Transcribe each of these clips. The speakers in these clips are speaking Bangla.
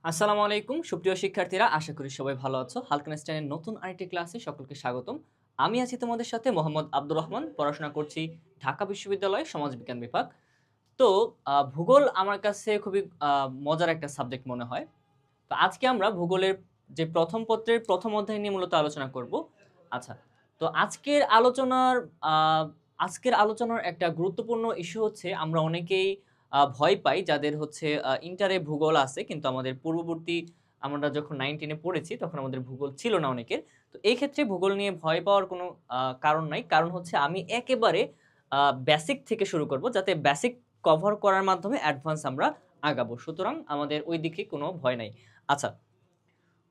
আসসালামু আলাইকুম সুপ্রিয় শিক্ষার্থীরা, আশা করি সবাই ভালো আছো। হালকা স্টাইনের নতুন আরেকটি ক্লাসে সকলকে স্বাগতম। আমি আছি তোমাদের সাথে মোহাম্মদ আব্দুর রহমান, পড়াশোনা করছি ঢাকা বিশ্ববিদ্যালয় সমাজবিজ্ঞান বিভাগ। তো ভূগোল আমার কাছে খুবই মজার একটা সাবজেক্ট মনে হয়। তো আজকে আমরা ভূগোলের যে প্রথম পত্রের প্রথম অধ্যায় নিয়ে মূলত আলোচনা করব। আচ্ছা, তো আহ, আজকের আলোচনার একটা গুরুত্বপূর্ণ ইস্যু হচ্ছে আমরা অনেকেই ভয় পাই যাদের হচ্ছে ইন্টারে ভূগোল আছে, কিন্তু আমাদের পূর্ববর্তী আমরা যখন 9-10-এ পড়েছি তখন আমাদের ভূগোল ছিল না অনেকের। তো এই ক্ষেত্রে ভূগোল নিয়ে ভয় পাওয়ার কোনো কারণ নাই। কারণ হচ্ছে আমি একেবারে বেসিক থেকে শুরু করব, যাতে বেসিক কভার করার মাধ্যমে অ্যাডভান্স আমরা আগাবো। সুতরাং আমাদের ওই দিকে কোনো ভয় নাই। আচ্ছা,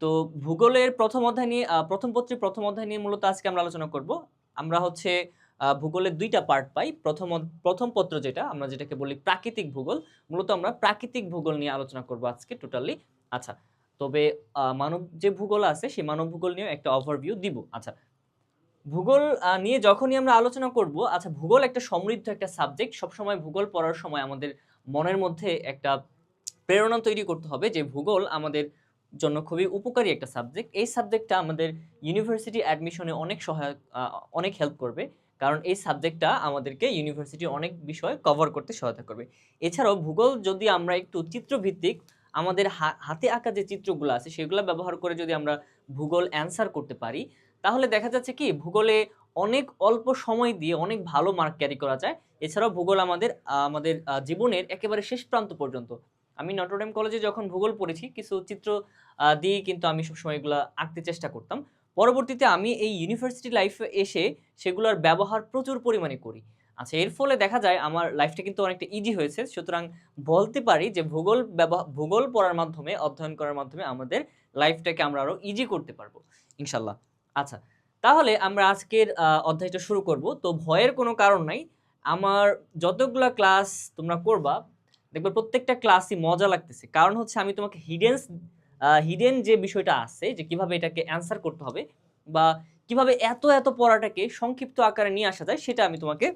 তো ভূগোলের প্রথম অধ্যায় নিয়ে প্রথম পত্রের প্রথম অধ্যায় নিয়ে মূলত আজকে আমরা আলোচনা করব। আমরা হচ্ছে ভূগোলের দুইটা পার্ট পাই। প্রথম পত্র যেটা আমরা যেটাকে বলি প্রাকৃতিক ভূগোল, মূলত আমরা প্রাকৃতিক ভূগোল নিয়ে আলোচনা করব আজকে টোটালি। আচ্ছা, তবে মানব যে ভূগোল আছে সেই মানব ভূগোল নিয়ে একটা ওভারভিউ দিব। আচ্ছা, ভূগোল নিয়ে যখনই আমরা আলোচনা করব, আচ্ছা ভূগোল একটা সমৃদ্ধ একটা সাবজেক্ট। সবসময় ভূগোল পড়ার সময় আমাদের মনের মধ্যে একটা প্রেরণা তৈরি করতে হবে যে ভূগোল আমাদের জন্য খুবই উপকারী একটা সাবজেক্ট। এই সাবজেক্টটা আমাদের ইউনিভার্সিটি অ্যাডমিশনে অনেক হেল্প করবে, কারণ এই সাবজেক্টটা আমাদেরকে ইউনিভার্সিটি অনেক বিষয় কভার করতে সহায়তা করবে। এছাড়াও ভূগোল যদি আমরা একটু চিত্রভিত্তিক আমাদের হাতে আঁকা যে চিত্রগুলো আছে সেগুলো ব্যবহার করে যদি আমরা ভূগোল অ্যান্সার করতে পারি, তাহলে দেখা যাচ্ছে কি ভূগোলে অনেক অল্প সময় দিয়ে অনেক ভালো মার্ক ক্যারি করা যায়। এছাড়াও ভূগোল আমাদের জীবনের একেবারে শেষ প্রান্ত পর্যন্ত, আমি নটরডেম কলেজে যখন ভূগোল পড়েছি কিছু চিত্র দিয়ে কিন্তু আমি সবসময় এগুলো আঁকতে চেষ্টা করতাম। পরবর্তীতে আমি এই ইউনিভার্সিটি লাইফে এসে সেগুলোর ব্যবহার প্রচুর পরিমাণে করি। আচ্ছা, এর ফলে দেখা যায় আমার লাইফটা কিন্তু অনেকটা ইজি হয়েছে। সুতরাং বলতে পারি যে ভূগোল পড়ার মাধ্যমে, অধ্যয়ন করার মাধ্যমে আমাদের লাইফটাকে আমরা আরো ইজি করতে পারবো ইনশাল্লাহ। আচ্ছা, তাহলে আমরা আজকের অধ্যায়টা শুরু করব। তো ভয়ের কোনো কারণ নাই। আমার যতগুলা ক্লাস তোমরা করবা দেখবে প্রত্যেকটা ক্লাসই মজা লাগতেছে, কারণ হচ্ছে আমি তোমাকে হিডেন যে বিষয়টা আছে যে কিভাবে এটাকে অ্যান্সার করতে হবে বা কিভাবে এত এত পড়াটাকে সংক্ষিপ্ত আকারে নিয়ে আসা যায় সেটা আমি তোমাকে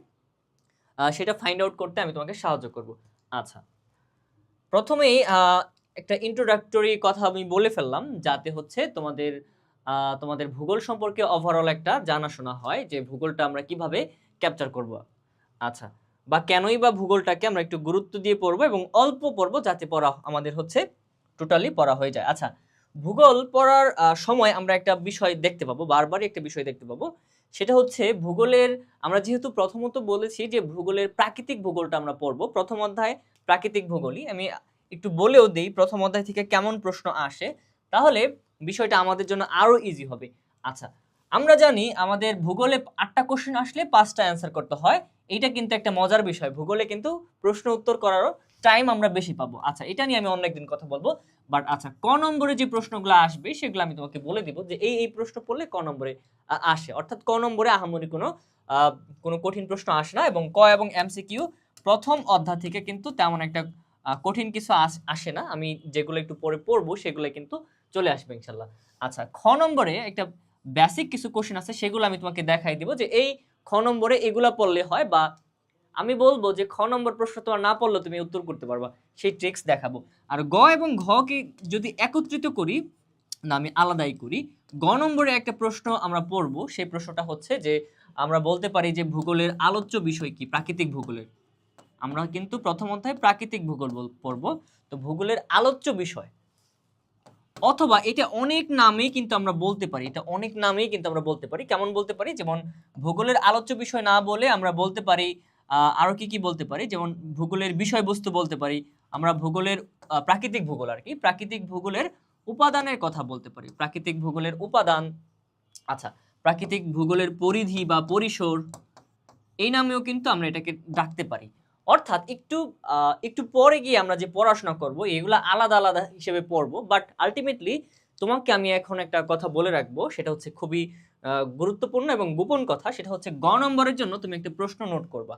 সেটা ফাইন্ড আউট করতে আমি তোমাকে সাহায্য করব। আচ্ছা, প্রথমেই একটা ইন্ট্রোডাক্টরি কথা আমি বলে ফেললাম, যাতে হচ্ছে তোমাদের ভূগোল সম্পর্কে ওভারঅল একটা জানাশোনা হয় যে ভূগোলটা আমরা কিভাবে ক্যাপচার করব। আচ্ছা, বা কেনই বা ভূগোলটাকে আমরা একটু গুরুত্ব দিয়ে পড়বো এবং অল্প পড়বো, যাতে পড়া আমাদের হচ্ছে টোটালি পড়া হয়ে যায়। আচ্ছা, ভূগোল পড়ার সময় আমরা একটা বিষয় দেখতে পাবো, বারবারই একটা বিষয় দেখতে পাবো। সেটা হচ্ছে ভূগোলের, আমরা যেহেতু প্রথমত বলেছি যে ভূগোলের প্রাকৃতিক ভূগোলটা আমরা পড়বো প্রথম অধ্যায়, প্রাকৃতিক ভূগোলই আমি একটু বলেও দেই প্রথম অধ্যায় থেকে কেমন প্রশ্ন আসে, তাহলে বিষয়টা আমাদের জন্য আরো ইজি হবে। আচ্ছা, আমরা জানি আমাদের ভূগোলে 8টা কোশ্চেন আসলে 5টা অ্যান্সার করতে হয়। এইটা কিন্তু একটা মজার বিষয়, ভূগোলে কিন্তু প্রশ্ন উত্তর করারও টাইম আমরা বেশি পাবো। আচ্ছা, এটা নিয়ে আমি অন্য একদিন কথা বলবো। বাট আচ্ছা, ক নম্বরে যে প্রশ্নগুলো আসবে সেগুলো আমি তোমাকে বলে দিব যে এই এই প্রশ্ন পড়লে ক নম্বরে আসে। অর্থাৎ ক নম্বরে আহামরি কোনো কঠিন প্রশ্ন আসে না, এবং ক এবং এমসিকিউ প্রথম অধ্যায় থেকে কিন্তু তেমন একটা কঠিন কিছু আসে না। আমি যেগুলো একটু পরে পড়বো সেগুলো কিন্তু চলে আসবে ইনশাল্লাহ। আচ্ছা, খ নম্বরে একটা বেসিক কিছু কোশ্চেন আছে, সেগুলো আমি তোমাকে দেখাই দিব যে এই খ নম্বরে এগুলা পড়লে হয়, বা আমি বলবো যে খ নম্বর প্রশ্ন তোমার না পড়লে তুমি উত্তর করতে পারবা, সেই ট্রিক্স দেখাবো। আর গ এবং ঘ কে যদি একত্রিত করি, না আমি আলাদাই করি, গ নম্বরে একটা প্রশ্ন আমরা পড়বো। সেই প্রশ্নটা হচ্ছে যে আমরা বলতে পারি যে ভূগোলের আলোচ্য বিষয় কি, প্রাকৃতিক ভূগোলের। আমরা কিন্তু প্রথম অধ্যায়ে প্রাকৃতিক ভূগোল পড়বো। তো ভূগোলের আলোচ্য বিষয়, অথবা এটা অনেক নামেই কিন্তু আমরা বলতে পারি, কেমন বলতে পারি, যেমন ভূগোলের আলোচ্য বিষয় না বলে আমরা বলতে পারি আরো কি কি বলতে পারি, যেমন ভূগোলের বিষয়বস্তু বলতে পারি। আমরা ভূগোলের প্রাকৃতিক ভূগোল আর কি, প্রাকৃতিক ভূগোলের উপাদানের কথা বলতে পারি, প্রাকৃতিক ভূগোলের উপাদান। আচ্ছা, প্রাকৃতিক ভূগোলের পরিধি বা পরিসর, এই নামেও কিন্তু আমরা এটাকে ডাকতে পারি। অর্থাৎ একটু পরে গিয়ে আমরা যে পড়াশোনা করব এগুলা আলাদা আলাদা হিসেবে পড়বো, বাট আলটিমেটলি তোমাকে আমি এখন একটা কথা বলে রাখবো, সেটা হচ্ছে খুবই গুরুত্বপূর্ণ এবং গোপন কথা। সেটা হচ্ছে গ নম্বরের জন্য তুমি একটা প্রশ্ন নোট করবা।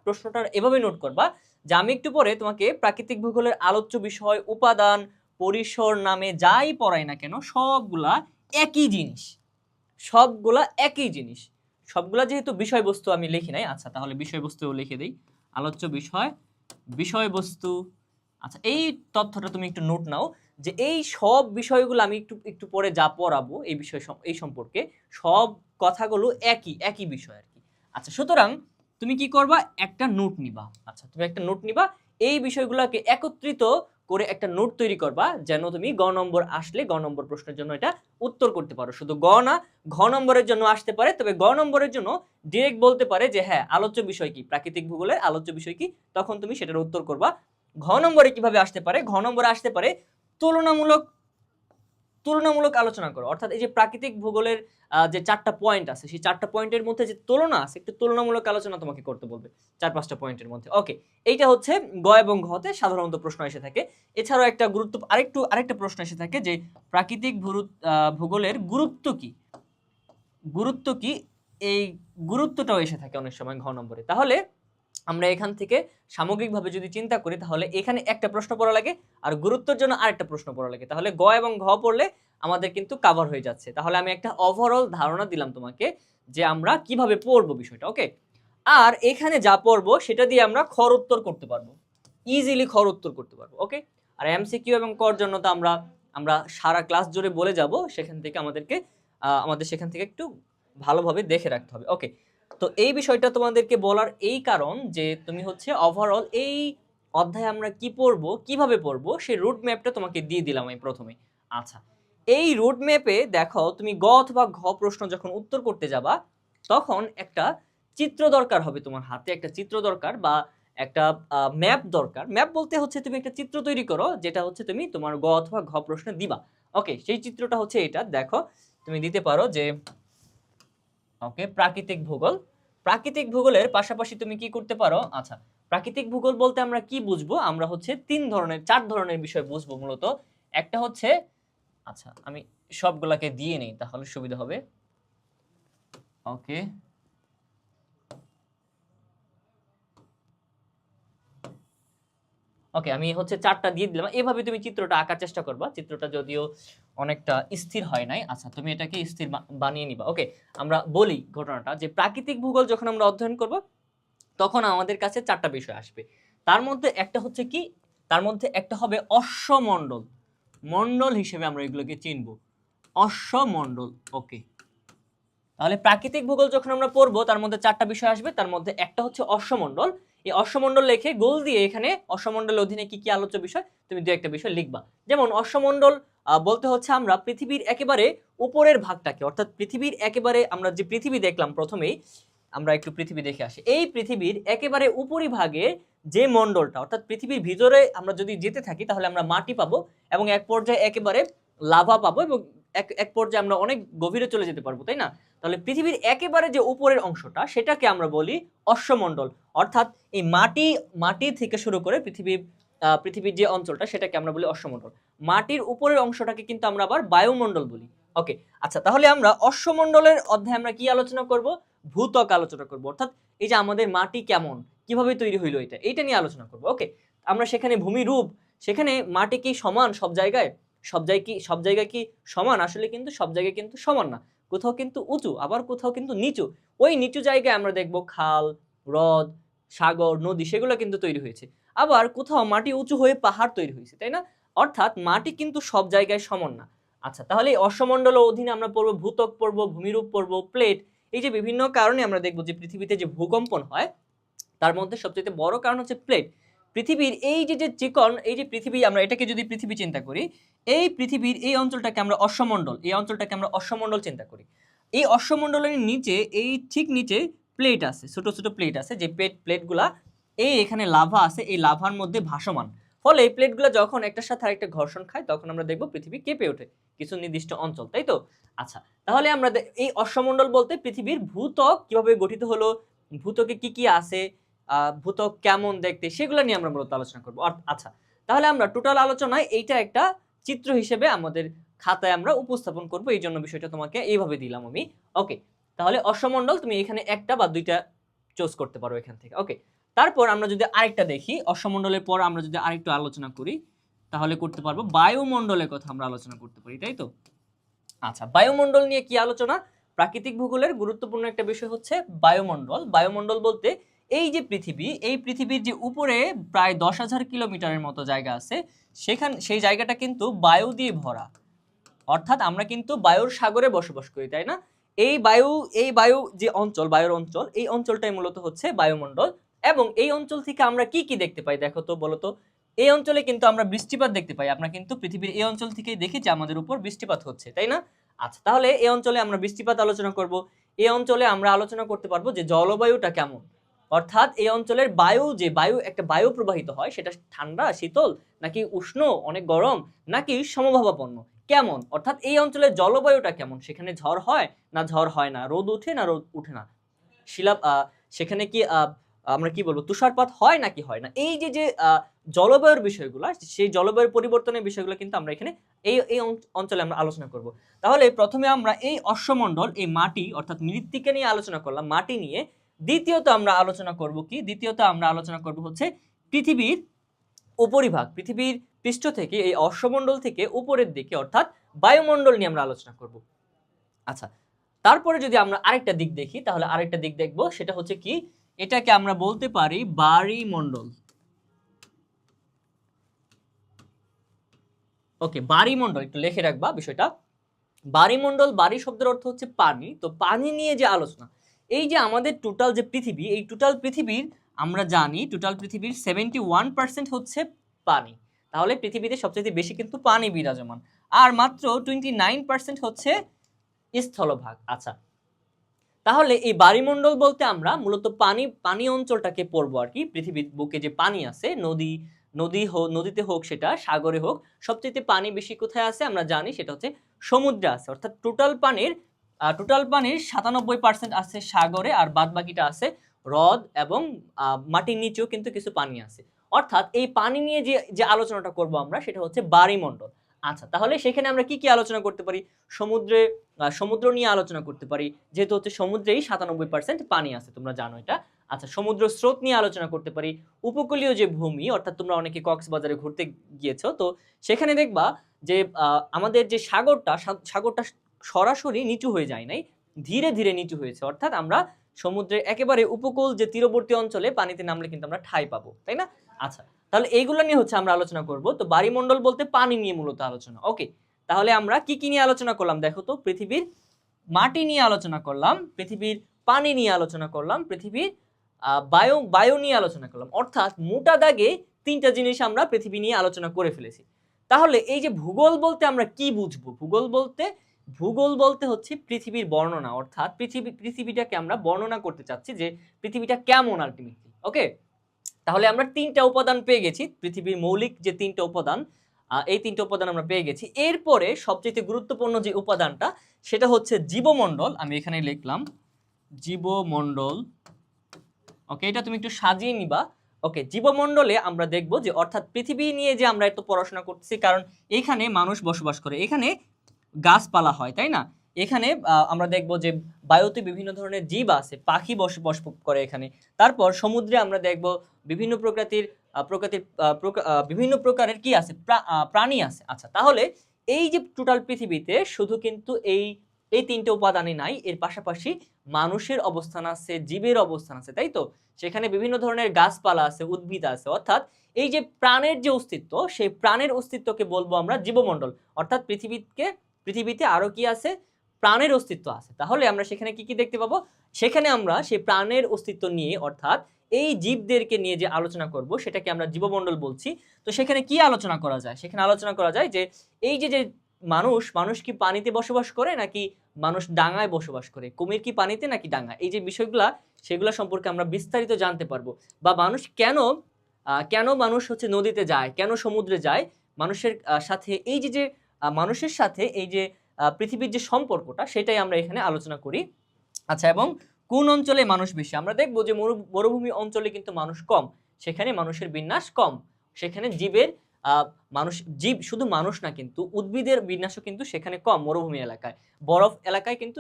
প্রশ্নটা এভাবে নোট করবা যে আমি একটু পরে তোমাকে প্রাকৃতিক ভূগোলের আলোচ্য বিষয়, উপাদান, পরিসর নামে যাই পড়াই না কেন সবগুলা একই জিনিস, সবগুলা একই জিনিস। সবগুলা যেহেতু বিষয়বস্তু আমি লিখি নাই, আচ্ছা তাহলে বিষয়বস্তু লিখে দেই। আলোচ্য বিষয়, বিষয়বস্তু, আচ্ছা, এই তথ্যটা তুমি একটু নোট নাও যে এই সব বিষয়গুলো আমি একটু একটু পরে যা পড়াবো এই বিষয় এই সম্পর্কে সব কথাগুলো একই বিষয় আর কি। আচ্ছা, সুতরাং তুমি কি করবা, একটা নোট নিবা। আচ্ছা, তুমি একটা নোট নিবা, এই বিষয়গুলোকে একত্রিত করে একটা নোট তৈরি করবা, যেন তুমি গ নম্বর আসলে গ নম্বর প্রশ্নের জন্য এটা উত্তর করতে পারো। শুধু গ না, ঘ নম্বরের জন্য আসতে পারে, তবে গ নম্বরের জন্য ডিরেক্ট বলতে পারে যে হ্যাঁ আলোচ্য বিষয় কি, প্রাকৃতিক ভূগোলের আলোচ্য বিষয় কি, তখন তুমি সেটার উত্তর করবা। ঘ নম্বরে কিভাবে আসতে পারে, ঘ নম্বরে আসতে পারে তুলনামূলক তুলনামূলক আলোচনা করো। অর্থাৎ এই যে প্রাকৃতিক ভূগোলের যে 4টা পয়েন্ট আছে, সেই 4টা পয়েন্টের মধ্যে যে তুলনা আছে, একটু তুলনামূলক আলোচনা তোমাকে করতে বলবে 4-5টা পয়েন্টের মধ্যে। ওকে, এইটা হচ্ছে গ এবং ঘতে সাধারণত প্রশ্ন এসে থাকে। এছাড়াও একটা আরেকটা প্রশ্ন এসে থাকে যে প্রাকৃতিক ভূগোলের গুরুত্ব কি, এই গুরুত্বটাও এসে থাকে অনেক সময় ঘ নম্বরে। তাহলে আমরা এখান থেকে সামগ্রিকভাবে যদি চিন্তা করি, তাহলে এখানে একটা প্রশ্ন পড়া লাগে আর গুরুত্বের জন্য আরেকটা প্রশ্ন পড়া লাগে। তাহলে গ এবং ঘ পড়লে আমাদের কিন্তু কভার হয়ে যাচ্ছে। তাহলে আমি একটা ওভারঅল ধারণা দিলাম তোমাকে যে আমরা কিভাবে পড়বো বিষয়টা। ওকে, আর এখানে যা পড়বো সেটা দিয়ে আমরা খর উত্তর করতে পারবো, ইজিলি খর উত্তর করতে পারবো। ওকে, আর এমসিকিউ এবং কর জন্য তো আমরা সারা ক্লাস জুড়ে বলে যাব, সেখান থেকে আমাদের সেখান থেকে একটু ভালোভাবে দেখে রাখতে হবে। ওকে, তো এই বিষয়টা তোমাদেরকে বলার এই কারণ যে তুমি হচ্ছে ওভারঅল এই অধ্যায়ে আমরা কি পড়বো, কিভাবে পড়বো, সেই রুট ম্যাপটা তোমাকে দিয়ে দিলাম আমি প্রথমে। আচ্ছা, এই রুট ম্যাপে দেখো তুমি গ অথবা ঘ প্রশ্ন যখন উত্তর করতে যাবা, তখন একটা চিত্র দরকার হবে, তোমার হাতে একটা চিত্র দরকার বা একটা ম্যাপ দরকার। ম্যাপ বলতে হচ্ছে তুমি একটা চিত্র তৈরি করো, যেটা হচ্ছে তুমি তোমার গ অথবা ঘ প্রশ্নে দিবা। ওকে, সেই চিত্রটা হচ্ছে এটা। দেখো তুমি দিতে পারো যে ওকে প্রাকৃতিক ভূগোলের পাশাপাশি তুমি কি করতে পারো। আচ্ছা, প্রাকৃতিক ভূগোল বলতে আমরা কি বুঝবো, আমরা হচ্ছে 4 ধরনের বিষয় বুঝবো মূলত। একটা হচ্ছে, আচ্ছা আমি সবগুলাকে দিয়ে নেই তাহলে সুবিধা হবে। ওকে, আমি হচ্ছে 4টা দিয়ে দিলাম। এভাবে তুমি চিত্রটা আঁকার চেষ্টা করবা। চিত্রটা যদিও অনেকটা স্থির হয় নাই, আচ্ছা তুমি এটাকে স্থির বানিয়ে নিবা। ওকে, আমরা বলি ঘটনাটা যে প্রাকৃতিক ভূগোল যখন আমরা অধ্যয়ন করব, তখন আমাদের কাছে 4টা বিষয় আসবে। তার মধ্যে একটা হচ্ছে কি, তার মধ্যে একটা হবে অশ্বমণ্ডল। মণ্ডল হিসেবে আমরা এগুলোকে চিনব, অশ্বমণ্ডল। ওকে, তাহলে প্রাকৃতিক ভূগোল যখন আমরা পড়বো, তার মধ্যে 4টা বিষয় আসবে। তার মধ্যে একটা হচ্ছে অশ্বমণ্ডল। এই অশ্বমণ্ডল লিখে গোল দিয়ে এখানে অশ্বমণ্ডলের অধীনে কি কি আলোচ্য বিষয় তুমি দু একটা বিষয় লিখবা। যেমন অশ্বমণ্ডল বলতে হচ্ছে আমরা পৃথিবীর একেবারে উপরের ভাগটাকে, অর্থাৎ পৃথিবীর একেবারে আমরা যে পৃথিবী দেখলাম প্রথমেই, আমরা একটু পৃথিবী দেখে আসি। এই পৃথিবীর একেবারে উপরিভাগে যে মণ্ডলটা, অর্থাৎ পৃথিবীর ভিতরে আমরা যদি যেতে থাকি, তাহলে আমরা মাটি পাবো এবং এক পর্যায়ে একেবারে লাভা পাবো এবং এক পর্যায়ে আমরা অনেক গভীরে চলে যেতে পারবো, তাই না? তাহলে পৃথিবীর একেবারে যে উপরের অংশটা, সেটাকে আমরা বলি অশ্বমণ্ডল। অর্থাৎ এই মাটি থেকে শুরু করে পৃথিবীর যে অঞ্চলটা, সেটাকে আমরা বলি অশ্বমণ্ডল। মাটির উপরের অংশটাকে কিন্তু আমরা আবার বায়ুমণ্ডল বলি। ওকে, আচ্ছা তাহলে আমরা অশ্বমণ্ডলের অধ্যায়ে আমরা কি আলোচনা করব, ভূত্বক আলোচনা করব। অর্থাৎ এই যে আমাদের মাটি কেমন, কিভাবে তৈরি হইলো, এইটা নিয়ে আলোচনা করব। ওকে, আমরা সেখানে ভূমিরূপ, সেখানে মাটি কি সমান সব জায়গায় কি সমান? আসলে কিন্তু সব জায়গায় কিন্তু সমান না, কোথাও কিন্তু উঁচু, আবার কোথাও কিন্তু নিচু। ওই নিচু জায়গায় আমরা দেখব খাল, হ্রদ, সাগর, নদী, সেগুলো কিন্তু তৈরি হয়েছে। আবার কোথাও মাটি উঁচু হয়ে পাহাড় তৈরি হয়েছে, তাই না? অর্থাৎ মাটি কিন্তু সব জায়গায় সমান না। আচ্ছা, তাহলে এই অশ্বমণ্ডলের অধীনে আমরা পড়বো ভূত্বক, পড়বো ভূমিরূপ, পড়বো প্লেট। এই যে বিভিন্ন কারণে আমরা দেখবো যে পৃথিবীতে যে ভূকম্পন হয়, তার মধ্যে সবচেয়ে বড় কারণ হচ্ছে প্লেট। পৃথিবীর এই যে চিকন, এই যে পৃথিবী, আমরা এটাকে যদি পৃথিবী চিন্তা করি, এই পৃথিবীর এই অঞ্চলটাকে আমরা অশ্বমণ্ডল চিন্তা করি। এই অশ্বমণ্ডলের নিচে, এই ঠিক নিচে প্লেট আছে, ছোট ছোট প্লেট আছে, যে প্লেটগুলা এখানে লাভা আছে, এই লাভার মধ্যে ভাসমান। ফলে এই প্লেটগুলো যখন একটার সাথে আরেকটা ঘর্ষণ খায়, তখন আমরা দেখবো পৃথিবী কেঁপে ওঠে কিছু নির্দিষ্ট অঞ্চল, তাই তো? আচ্ছা, তাহলে আমরা এই অশ্বমণ্ডল বলতে পৃথিবীর ভূত্বক কিভাবে গঠিত হলো, ভূত্বকে কি কি আছে, ভূত্বক কেমন দেখতে, সেগুলো নিয়ে আমরা মূলত আলোচনা করবো। আচ্ছা, তাহলে আমরা টোটাল আলোচনায় এইটা একটা চিত্র হিসেবে আমাদের খাতায় আমরা উপস্থাপন করব, এই জন্য বিষয়টা তোমাকে এইভাবে দিলাম আমি। ওকে, তাহলে অশ্বমণ্ডল তুমি এখানে একটা বা দুইটা চুজ করতে পারো এখান থেকে। ওকে, তারপর আমরা যদি আরেকটা দেখি, অশ্বমণ্ডলের পর আমরা যদি আরেকটু আলোচনা করি, তাহলে করতে পারবো বায়ুমণ্ডলের কথা আমরা আলোচনা করতে পারি, তাই তো? আচ্ছা, বায়ুমণ্ডল নিয়ে কি আলোচনা? প্রাকৃতিক ভূগোলের গুরুত্বপূর্ণ একটা বিষয় হচ্ছে বায়ুমণ্ডল। বায়ুমণ্ডল বলতে এই যে পৃথিবী, এই পৃথিবীর যে উপরে প্রায় 10,000 কিলোমিটারের মতো জায়গা আছে, সেই জায়গাটা কিন্তু বায়ু দিয়ে ভরা। অর্থাৎ আমরা কিন্তু বায়ুর সাগরে বসবাস করি, তাই না? এই বায়ু যে অঞ্চল, বায়ুর অঞ্চল, এই অঞ্চলটাই মূলত হচ্ছে বায়ুমণ্ডল। এবং এই অঞ্চল থেকে আমরা কি কি দেখতে পাই দেখো তো, বলো তো। এই অঞ্চলে কিন্তু আমরা বৃষ্টিপাত দেখতে পাই। আমরা কিন্তু পৃথিবীর এই অঞ্চল থেকেই দেখি যে আমাদের উপর বৃষ্টিপাত হচ্ছে, তাই না? আচ্ছা, তাহলে এই অঞ্চলে আমরা বৃষ্টিপাত আলোচনা করব। এই অঞ্চলে আমরা আলোচনা করতে পারবো যে জলবায়ুটা কেমন, অর্থাৎ এই অঞ্চলের বায়ু একটা বায়ু প্রবাহিত হয়, সেটা ঠান্ডা, শীতল, নাকি উষ্ণ, অনেক গরম, নাকি সমভাবাপন্ন, কেমন, অর্থাৎ এই অঞ্চলের জলবায়ুটা কেমন, সেখানে ঝড় হয় না ঝড় হয় না, রোদ ওঠে না রোদ ওঠে না, শিলা সেখানে কি আমরা কি বলবো, তুষারপাত হয় নাকি হয় না। এই যে যে জলবায়ুর বিষয়গুলো, সেই জলবায়ুর পরিবর্তনের বিষয়গুলো কিন্তু আমরা এখানে এই এই অঞ্চলে আমরা আলোচনা করব। তাহলে প্রথমে আমরা এই অশ্বমণ্ডল, এই মাটি অর্থাৎ মৃত্তিকা নিয়ে আলোচনা করলাম, মাটি নিয়ে। দ্বিতীয়ত আমরা আলোচনা করব কি, দ্বিতীয়ত আমরা আলোচনা করব হচ্ছে পৃথিবীর উপরিভাগ, পৃথিবীর পৃষ্ঠ থেকে, এই অশ্বমণ্ডল থেকে উপরের দিকে অর্থাৎ বায়ুমণ্ডল নিয়ে আমরা আলোচনা করব। আচ্ছা, তারপরে যদি আমরা আরেকটা দিক দেখি, তাহলে আরেকটা দিক দেখব, সেটা হচ্ছে কি, এটাকে আমরা বলতে পারি বায়ুমণ্ডল। ওকে, বায়ুমণ্ডল একটু লিখে রাখবা বিষয়টা। বায়ুমণ্ডল, বায়ু শব্দের অর্থ হচ্ছে পানি। তো পানি নিয়ে যে আলোচনা, এই যে আমাদের টোটাল যে পৃথিবী, এই টোটাল পৃথিবীর আমরা জানি টোটাল পৃথিবীর 71% হচ্ছে পানি। তাহলে পৃথিবীতে সবচেয়ে বেশি কিন্তু পানি বিরাজমান, আর মাত্র 29% হচ্ছে স্থলভাগ। আচ্ছা, তাহলে এই বায়ুমণ্ডল বলতে আমরা মূলত পানি অঞ্চলটাকে পড়বো আর কি। পৃথিবীর বুকে যে পানি আছে, নদীতে হোক, সেটা সাগরে হোক, সবচেয়ে পানি বেশি কোথায় আছে আমরা জানি, সেটা হচ্ছে সমুদ্রে আছে। অর্থাৎ টোটাল পানির 97% আছে সাগরে, আর বাদ বাকিটা আছে হ্রদ এবং মাটির নিচেও কিন্তু কিছু পানি আছে। অর্থাৎ এই পানি নিয়ে যে আলোচনাটা করব আমরা, সেটা হচ্ছে বায়ুমণ্ডল। আচ্ছা, তাহলে সেখানে আমরা কি কি আলোচনা করতে পারি? সমুদ্র নিয়ে আলোচনা করতে পারি, যেহেতু হচ্ছে সমুদ্রেই 97% পানি আছে, তোমরা জানো এটা। আচ্ছা, সমুদ্র স্রোত নিয়ে আলোচনা করতে পারি। উপকূলীয় যে ভূমি, অর্থাৎ তোমরা অনেকে কক্সবাজারে ঘুরতে গিয়েছো, তো সেখানে দেখবা যে আমাদের যে সাগরটা সরাসরি নিচু হয়ে যায় নাই, ধীরে ধীরে নিচু হয়েছে। অর্থাৎ আমরা সমুদ্রের একেবারে উপকূল যে তীরবর্তী অঞ্চলে পানিতে নামলে কিন্তু আমরা ঠাঁই পাবো, তাই না? আচ্ছা, তাহলে এইগুলো নিয়ে হচ্ছে আমরা আলোচনা করব। তো বায়ুমণ্ডল বলতে পানি নিয়ে মূলত আলোচনা। ওকে, তাহলে আমরা কি কি নিয়ে আলোচনা করলাম দেখো তো। পৃথিবীর মাটি নিয়ে আলোচনা করলাম, পৃথিবীর পানি নিয়ে আলোচনা করলাম, পৃথিবীর বায়ু নিয়ে আলোচনা করলাম। অর্থাৎ মোটা দাগে তিনটা জিনিস আমরা পৃথিবী নিয়ে আলোচনা করে ফেলেছি। তাহলে এই যে ভূগোল বলতে আমরা কি বুঝবো? ভূগোল বলতে হচ্ছে পৃথিবীর বর্ণনা, অর্থাৎ পৃথিবীটাকে আমরা বর্ণনা করতে চাচ্ছি যে পৃথিবীটা কেমন আলটিমেটলি। ওকে, তাহলে আমরা তিনটা উপাদান পেয়ে গেছি, পৃথিবীর মৌলিক যে তিনটা উপাদান, এই তিনটা উপাদান আমরা পেয়ে গেছি। এরপরে সবচেয়ে গুরুত্বপূর্ণ যে উপাদানটা, সেটা হচ্ছে জীবমণ্ডল। আমি এখানে লিখলাম জীবমণ্ডল। ওকে, এটা তুমি একটু সাজিয়ে নিবা। ওকে, জীবমণ্ডলে আমরা দেখব যে অর্থাৎ পৃথিবী নিয়ে যে আমরা এত পড়াশোনা করতেছি, কারণ এখানে মানুষ বসবাস করে, এখানে গাছপালা হয়, তাই না? এখানে আমরা দেখব যে বায়ুতে বিভিন্ন ধরনের জীব আছে, পাখি বসবাস করে এখানে। তারপর সমুদ্রে আমরা দেখব বিভিন্ন বিভিন্ন প্রকারের কি আছে, প্রাণী আছে। আচ্ছা, তাহলে এই যে টোটাল পৃথিবীতে শুধু কিন্তু এই তিনটে উপাদানই নাই, এর পাশাপাশি মানুষের অবস্থান আছে, জীবের অবস্থান আছে, তাই তো? সেখানে বিভিন্ন ধরনের গাছপালা আছে, উদ্ভিদ আছে। অর্থাৎ এই যে প্রাণের যে অস্তিত্ব, সেই প্রাণের অস্তিত্বকে বলবো আমরা জীবমণ্ডল। অর্থাৎ পৃথিবীতে আরো কি আছে, প্রাণের অস্তিত্ব আছে। তাহলে আমরা সেখানে কি কি দেখতে পাবো? সেখানে আমরা সেই প্রাণের অস্তিত্ব নিয়ে, অর্থাৎ এই জীবদেরকে নিয়ে যে আলোচনা করব, সেটাকে আমরা জীবমণ্ডল বলছি। তো সেখানে কি আলোচনা করা যায়? সেখানে আলোচনা করা যায় যে এই যে মানুষ কি পানিতে বসবাস করে, নাকি মানুষ ডাঙায় বসবাস করে, কুমির কি পানিতে নাকি ডাঙায়, এই যে বিষয়গুলা, সেগুলো সম্পর্কে আমরা বিস্তারিত জানতে পারবো। বা মানুষ কেন মানুষ হচ্ছে নদীতে যায়, কেন সমুদ্রে যায়, মানুষের সাথে এই যে মানুষের সাথে এই যে পৃথিবীর যে সম্পর্কটা, সেটাই আমরা এখানে আলোচনা করি। আচ্ছা, এবং কোন অঞ্চলে মানুষ বেশি? আমরা দেখবো যে মরুভূমি অঞ্চলে কিন্তু মানুষ কম, সেখানে মানুষের বিন্যাস কম, সেখানে জীব শুধু মানুষ না, কিন্তু উদ্ভিদের বিন্যাসও কিন্তু সেখানে কম মরুভূমি এলাকায়। বরফ এলাকায় কিন্তু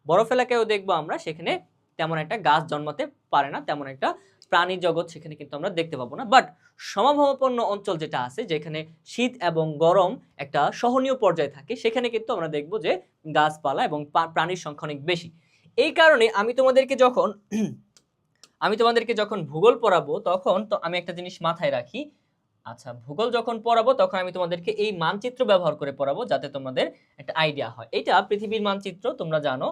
বরফ এলাকায়ও দেখবো আমরা সেখানে তেমন একটা গাছ জন্মাতে পারে না, তেমন একটা প্রাণী জগৎ সেখানে কিন্তু আমরা দেখতে পাবো না। বাট সমভাবাপন্ন অঞ্চল যেটা আছে, যেখানে শীত এবং গরম একটা সহনীয় পর্যায়ে থাকে, সেখানে কিন্তু আমরা দেখবো যে গাছপালা এবং প্রাণীর সংখ্যা অনেক বেশি। এই কারণে আমি আমি তোমাদেরকে যখন ভূগোল পড়াবো তখন তো আমি একটা জিনিস মাথায় রাখি। আচ্ছা, ভূগোল যখন পড়াবো তখন আমি তোমাদেরকে এই মানচিত্র ব্যবহার করে পড়াবো, যাতে তোমাদের একটা আইডিয়া হয়। এটা পৃথিবীর মানচিত্র, তোমরা জানো।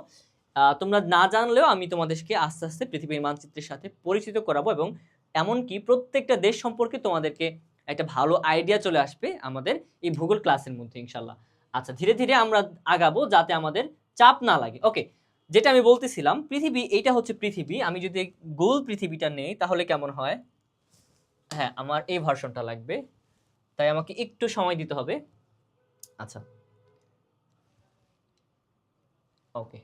তোমরা না জানলেও আমি তোমাদেরকে আস্তে আস্তে পৃথিবীর মানচিত্রের সাথে পরিচিত করাবো, এবং এমনকি প্রত্যেকটা দেশ সম্পর্কে তোমাদেরকে একটা ভালো আইডিয়া চলে আসবে আমাদের এই ভূগোল ক্লাসের মধ্যে, ইনশাল্লাহ। আচ্ছা, ধীরে ধীরে আমরা আগাবো যাতে আমাদের চাপ না লাগে। ওকে, যেটা আমি বলতেছিলাম, পৃথিবী, এইটা হচ্ছে পৃথিবী। আমি যদি গোল পৃথিবীটা নেই তাহলে কেমন হয়? হ্যাঁ, আমার এই ভার্সনটা লাগবে, তাই আমাকে একটু সময় দিতে হবে। আচ্ছা, ওকে,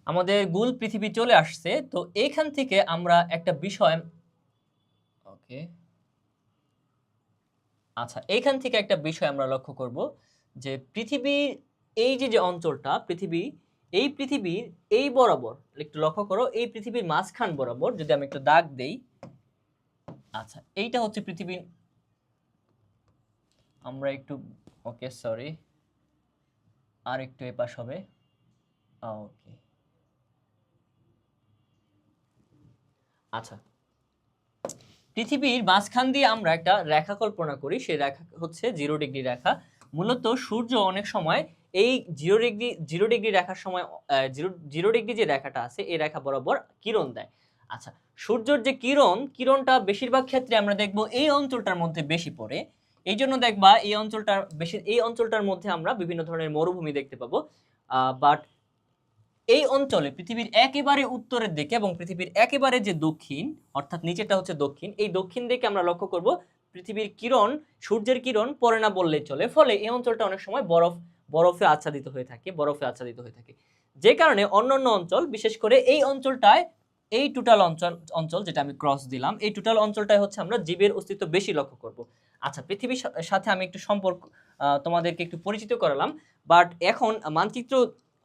আমাদের গোল পৃথিবী চলে আসছে। তো এইখান থেকে আমরা একটা বিষয়, ওকে, আচ্ছা, এইখান থেকে একটা বিষয় আমরা লক্ষ্য করব যে পৃথিবীর এই যে যে অঞ্চলটা, পৃথিবীর এই বরাবর একটু লক্ষ্য করো, এই পৃথিবীর মাঝখান বরাবর যদি আমি একটু দাগ দেই, আচ্ছা, এইটা হচ্ছে পৃথিবীর, আমরা একটু, ওকে সরি, আর একটু এপাশ হবে, ওকে, আচ্ছা, পৃথিবীর মাঝখান দিয়ে আমরা একটা রেখা কল্পনা করি, সেই রেখা হচ্ছে 0 ডিগ্রি রেখা। মূলত সূর্য অনেক সময় এই 0 ডিগ্রি রেখার সময়, 0 ডিগ্রি যে রেখাটা আছে এই রেখা বরাবর কিরণ দেয়। আচ্ছা, সূর্যের যে কিরণটা বেশিরভাগ ক্ষেত্রে আমরা দেখব এই অঞ্চলটার মধ্যে বেশি পড়ে। এই জন্য দেখবা এই অঞ্চলটার মধ্যে আমরা বিভিন্ন ধরনের মরুভূমি দেখতে পাবো। বাট এই অঞ্চলে পৃথিবীর একেবারে উত্তরের দিকে এবং পৃথিবীর একেবারে যে দক্ষিণ, অর্থাৎ নিচেটা হচ্ছে দক্ষিণ, এই দক্ষিণ দিকে আমরা লক্ষ্য করব পৃথিবীর কিরণ, সূর্যের কিরণ পড়ে না বললেই চলে। ফলে এই অঞ্চলটা অনেক সময় বরফে আচ্ছাদিত হয়ে থাকে। যে কারণে অন্যান্য অঞ্চল, বিশেষ করে এই অঞ্চলটায়, এই টোটাল অঞ্চল যেটা আমি ক্রস দিলাম, এই টোটাল অঞ্চলটায় হচ্ছে আমরা জীবের অস্তিত্ব বেশি লক্ষ্য করব। আচ্ছা, পৃথিবীর সাথে আমি একটু সম্পর্ক তোমাদেরকে একটু পরিচিত করালাম। বাট এখন মানচিত্র,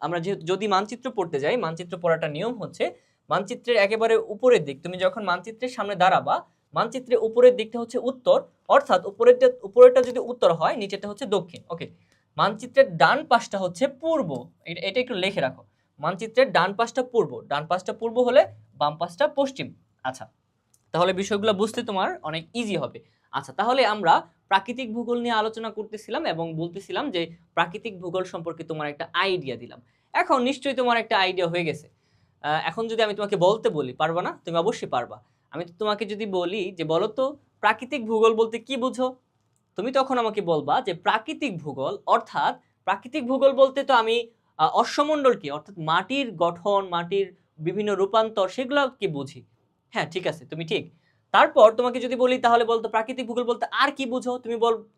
আমরা যদি মানচিত্র পড়তে যাই, মানচিত্র পড়াটা নিয়ম হচ্ছে মানচিত্রের একেবারে উপরের দিক, তুমি যখন মানচিত্রের সামনে দাঁড়াবা, মানচিত্রের উপরের দিকটা হচ্ছে উত্তর, অর্থাৎ উপরেরটা যদি উত্তর হয়, নিচেরটা হচ্ছে দক্ষিণ। ওকে, মানচিত্রের ডান পাশটা হচ্ছে পূর্ব, এটা একটু লিখে রাখো। মানচিত্রের ডান পাশটা পূর্ব হলে বাম পাশটা পশ্চিম। আচ্ছা, তাহলে বিষয়গুলো বুঝতে তোমার অনেক ইজি হবে। আচ্ছা, তাহলে আমরা প্রাকৃতিক ভূগোল নিয়ে আলোচনা করতেছিলাম এবং বলতেছিলাম যে প্রাকৃতিক ভূগোল সম্পর্কে তোমার একটা আইডিয়া দিলাম। এখন নিশ্চয়ই তোমার একটা আইডিয়া হয়ে গেছে। এখন যদি আমি তোমাকে বলতে বলি, পারবা না? তুমি অবশ্যই পারবা। আমি তোমাকে যদি বলি যে বলো তো প্রাকৃতিক ভূগোল বলতে কি বুঝো, তুমি তখন আমাকে বলবা যে প্রাকৃতিক ভূগোল অর্থাৎ, প্রাকৃতিক ভূগোল বলতে তো আমি অশ্বমণ্ডল কি, অর্থাৎ মাটির গঠন, মাটির বিভিন্ন রূপান্তর, সেগুলো কি বুঝি। হ্যাঁ, ঠিক আছে, তুমি ঠিক। তারপর তোমাকে যদি বলি তাহলে বলতো প্রাকৃতিক ভূগোল বলতে আর কি বুঝো,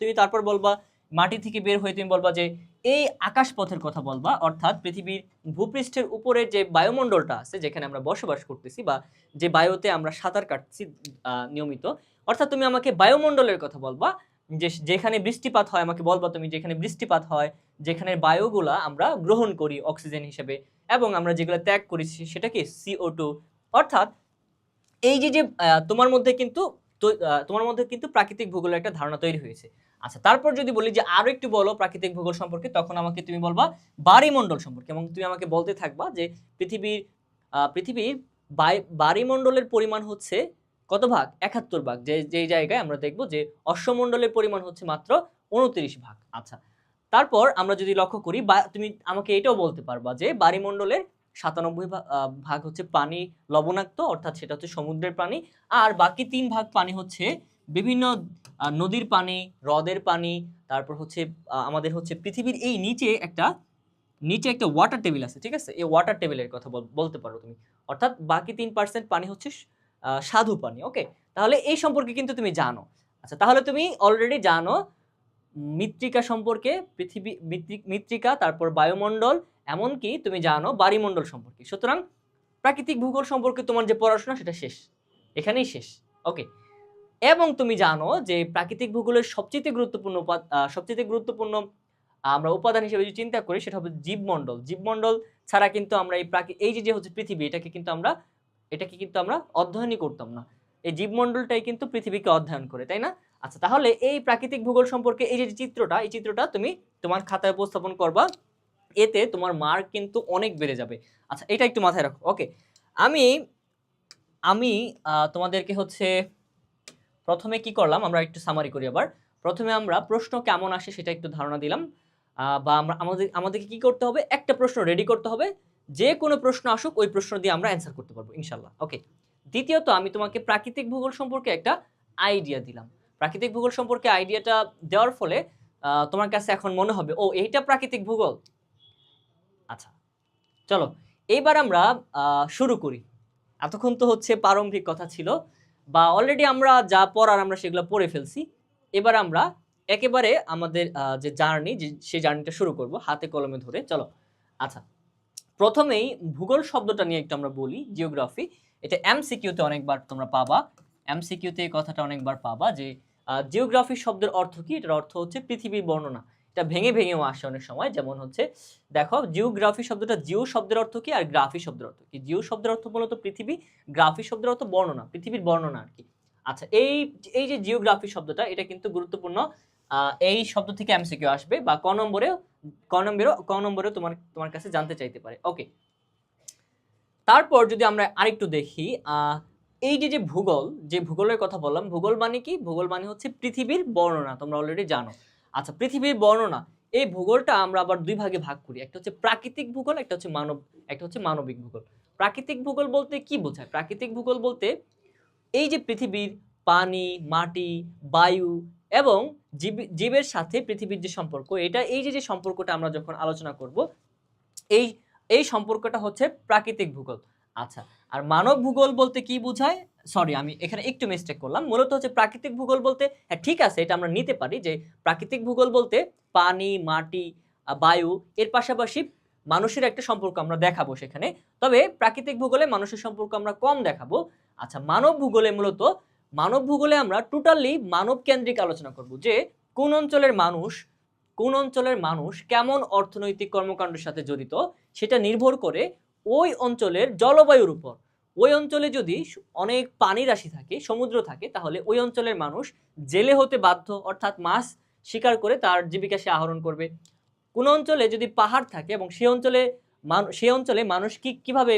তুমি তারপর বলবা মাটি থেকে বের হয়ে তুমি বলবা যে এই আকাশপথের কথা বলবা, অর্থাৎ পৃথিবীর ভূপৃষ্ঠের উপরে যে বায়ুমণ্ডলটা আছে, যেখানে আমরা বসবাস করতেছি বা যে বায়ুতে আমরা সাঁতার কাটছি নিয়মিত, অর্থাৎ তুমি আমাকে বায়ুমণ্ডলের কথা বলবা। যেখানে বৃষ্টিপাত হয় আমাকে বলবা তুমি, যেখানে বৃষ্টিপাত হয়, যেখানে বায়ুগুলা আমরা গ্রহণ করি অক্সিজেন হিসেবে, এবং আমরা যেগুলো ত্যাগ করি সেটা কি CO2। অর্থাৎ এই যে যে তোমার মধ্যে কিন্তু প্রাকৃতিক ভূগোলের একটা ধারণা তৈরি হয়েছে। আচ্ছা, তারপর যদি বলি যে আরো একটু বলো প্রাকৃতিক ভূগোল সম্পর্কে, তখন আমাকে তুমি বলবা বায়ুমণ্ডল সম্পর্কে, এবং তুমি আমাকে বলতে থাকবা যে পৃথিবীর বায়ুমণ্ডলের পরিমাণ হচ্ছে কত ভাগ? 71 ভাগ। যেই জায়গায় আমরা দেখব যে অশ্বমণ্ডলের পরিমাণ হচ্ছে মাত্র 29 ভাগ। আচ্ছা, তারপর আমরা যদি লক্ষ্য করি, তুমি আমাকে এটাও বলতে পারবা যে বায়ুমণ্ডলের 97 ভাগ হচ্ছে পানি লবণাক্ত, অর্থাৎ সেটা হচ্ছে সমুদ্রের পানি, আর বাকি 3 ভাগ পানি হচ্ছে বিভিন্ন নদীর পানি, হ্রদের পানি। তারপর হচ্ছে আমাদের হচ্ছে পৃথিবীর এই নিচে একটা ওয়াটার টেবিল আছে, ঠিক আছে? এই ওয়াটার টেবিলের কথা বলতে পারো তুমি। অর্থাৎ বাকি 3% পানি হচ্ছে স্বাদু পানি। ওকে, তাহলে এই সম্পর্কে কিন্তু তুমি জানো। আচ্ছা, তাহলে তুমি অলরেডি জানো মৃত্তিকা সম্পর্কে, মৃত্তিকা, তারপর বায়ুমণ্ডল, এমনকি তুমি জানো বায়ুমণ্ডল সম্পর্কে। সুতরাং প্রাকৃতিক ভূগোল সম্পর্কে তোমার যে পড়াশোনা সেটা শেষ, এখানেই শেষ। ওকে, এবং তুমি জানো যে প্রাকৃতিক ভূগোলের সবচেয়ে গুরুত্বপূর্ণ আমরা উপাদান হিসেবে যদি চিন্তা করি, সেটা হবে জীবমণ্ডল ছাড়া কিন্তু আমরা এই যে হচ্ছে পৃথিবী, এটাকে কিন্তু আমরা অধ্যয়নই করতাম না। এই জীবমণ্ডলটাই কিন্তু পৃথিবীকে অধ্যয়ন করে, তাই না? আচ্ছা, তাহলে এই প্রাকৃতিক ভূগোল সম্পর্কে এই চিত্রটা তুমি তোমার খাতায় উপস্থাপন করবা, এতে তোমার মার্ক কিন্তু অনেক বেড়ে যাবে। আচ্ছা, এটা একটু মাথায় রাখো। ওকে, আমি আমি তোমাদেরকে হচ্ছে প্রথমে কি করলাম, আমরা একটু সামারি করি আবার। প্রথমে আমরা প্রশ্ন কেমন আসে সেটা একটু ধারণা দিলাম, বা আমরা আমাদেরকে কি করতে হবে, একটা প্রশ্ন রেডি করতে হবে, যে কোনো প্রশ্ন আসুক ওই প্রশ্ন দিয়ে আমরা অ্যান্সার করতে পারবো ইনশাল্লাহ। ওকে, দ্বিতীয়ত আমি তোমাকে প্রাকৃতিক ভূগোল সম্পর্কে একটা আইডিয়া দিলাম। প্রাকৃতিক ভূগোল সম্পর্কে আইডিয়াটা দেওয়ার ফলে তোমার কাছে এখন মনে হবে ও এইটা প্রাকৃতিক ভূগোল। আচ্ছা চলো এইবার আমরা শুরু করি। এতক্ষণ তো হচ্ছে প্রারম্ভিক কথা ছিল, বা অলরেডি আমরা যা পড়ার আমরা সেগুলো পড়ে ফেলছি। এবার আমরা একেবারে আমাদের যে জার্নি, সেই জার্নিটা শুরু করব হাতে কলমে ধরে। চলো আচ্ছা, প্রথমেই ভূগোল শব্দটা নিয়ে একটু আমরা বলি, জিওগ্রাফি। এটা এমসিকিউতে অনেকবার তোমরা পাবা, এমসিকিউতে এই কথাটা অনেকবার পাবা যে জিওগ্রাফি শব্দের অর্থ কি। এটার অর্থ হচ্ছে পৃথিবীর বর্ণনা। এটা ভেঙে ভেঙেও আসে অনেক সময়, যেমন হচ্ছে দেখো জিওগ্রাফি শব্দটা, জিও শব্দের অর্থ কি আর গ্রাফি শব্দের অর্থ কি। জিও শব্দের অর্থ মূলত পৃথিবী, গ্রাফি শব্দের অর্থ বর্ণনা, পৃথিবীর বর্ণনা আর কি। আচ্ছা, এই যে জিওগ্রাফি শব্দটা, এটা কিন্তু গুরুত্বপূর্ণ। এই শব্দ থেকে এমসিকিউ আসবে, বা ক নম্বরে তোমার কাছে জানতে চাইতে পারে। ওকে, তারপর যদি আমরা আরেকটু দেখি, এই যে ভূগোল, যে ভূগোলের কথা বললাম, ভূগোল মানে কি? ভূগোল মানে হচ্ছে পৃথিবীর বর্ণনা, তোমরা অলরেডি জানো। আচ্ছা, পৃথিবীর বর্ণনা, এই ভূগোলটা আমরা আবার দুই ভাগে ভাগ করি, একটা হচ্ছে প্রাকৃতিক ভূগোল, একটা হচ্ছে মানবিক ভূগোল। প্রাকৃতিক ভূগোল বলতে কি বোঝায়? প্রাকৃতিক ভূগোল বলতে এই যে পৃথিবীর পানি, মাটি, বায়ু এবং জীবের সাথে পৃথিবীর যে সম্পর্ক, এটা এই যে সম্পর্কটা আমরা যখন আলোচনা করব, এই এই সম্পর্কটা হচ্ছে প্রাকৃতিক ভূগোল। আচ্ছা, আর মানব ভূগোল বলতে কি বোঝায়? সরি, আমি এখানে একটু মিস্টেক করলাম। মূলত হচ্ছে প্রাকৃতিক ভূগোল বলতে, হ্যাঁ ঠিক আছে, এটা আমরা নিতে পারি যে প্রাকৃতিক ভূগোল বলতে পানি, মাটি, বায়ু, এর পাশাপাশি মানুষের একটা সম্পর্ক আমরা দেখাবো সেখানে। তবে প্রাকৃতিক ভূগোলে মানুষের সম্পর্ক আমরা কম দেখাবো। আচ্ছা, মানব ভূগোলে আমরা টোটালি মানব কেন্দ্রিক আলোচনা করব, যে কোন অঞ্চলের মানুষ কেমন অর্থনৈতিক কর্মকাণ্ডের সাথে জড়িত, সেটা নির্ভর করে ওই অঞ্চলের জলবায়ুর উপর। ওই অঞ্চলে যদি অনেক পানি রাশি থাকে, সমুদ্র থাকে, তাহলে ওই অঞ্চলের মানুষ জেলে হতে বাধ্য, অর্থাৎ মাছ শিকার করে তার জীবিকা সে আহরণ করবে। কোন অঞ্চলে যদি পাহাড় থাকে এবং সেই অঞ্চলে মানুষ কিভাবে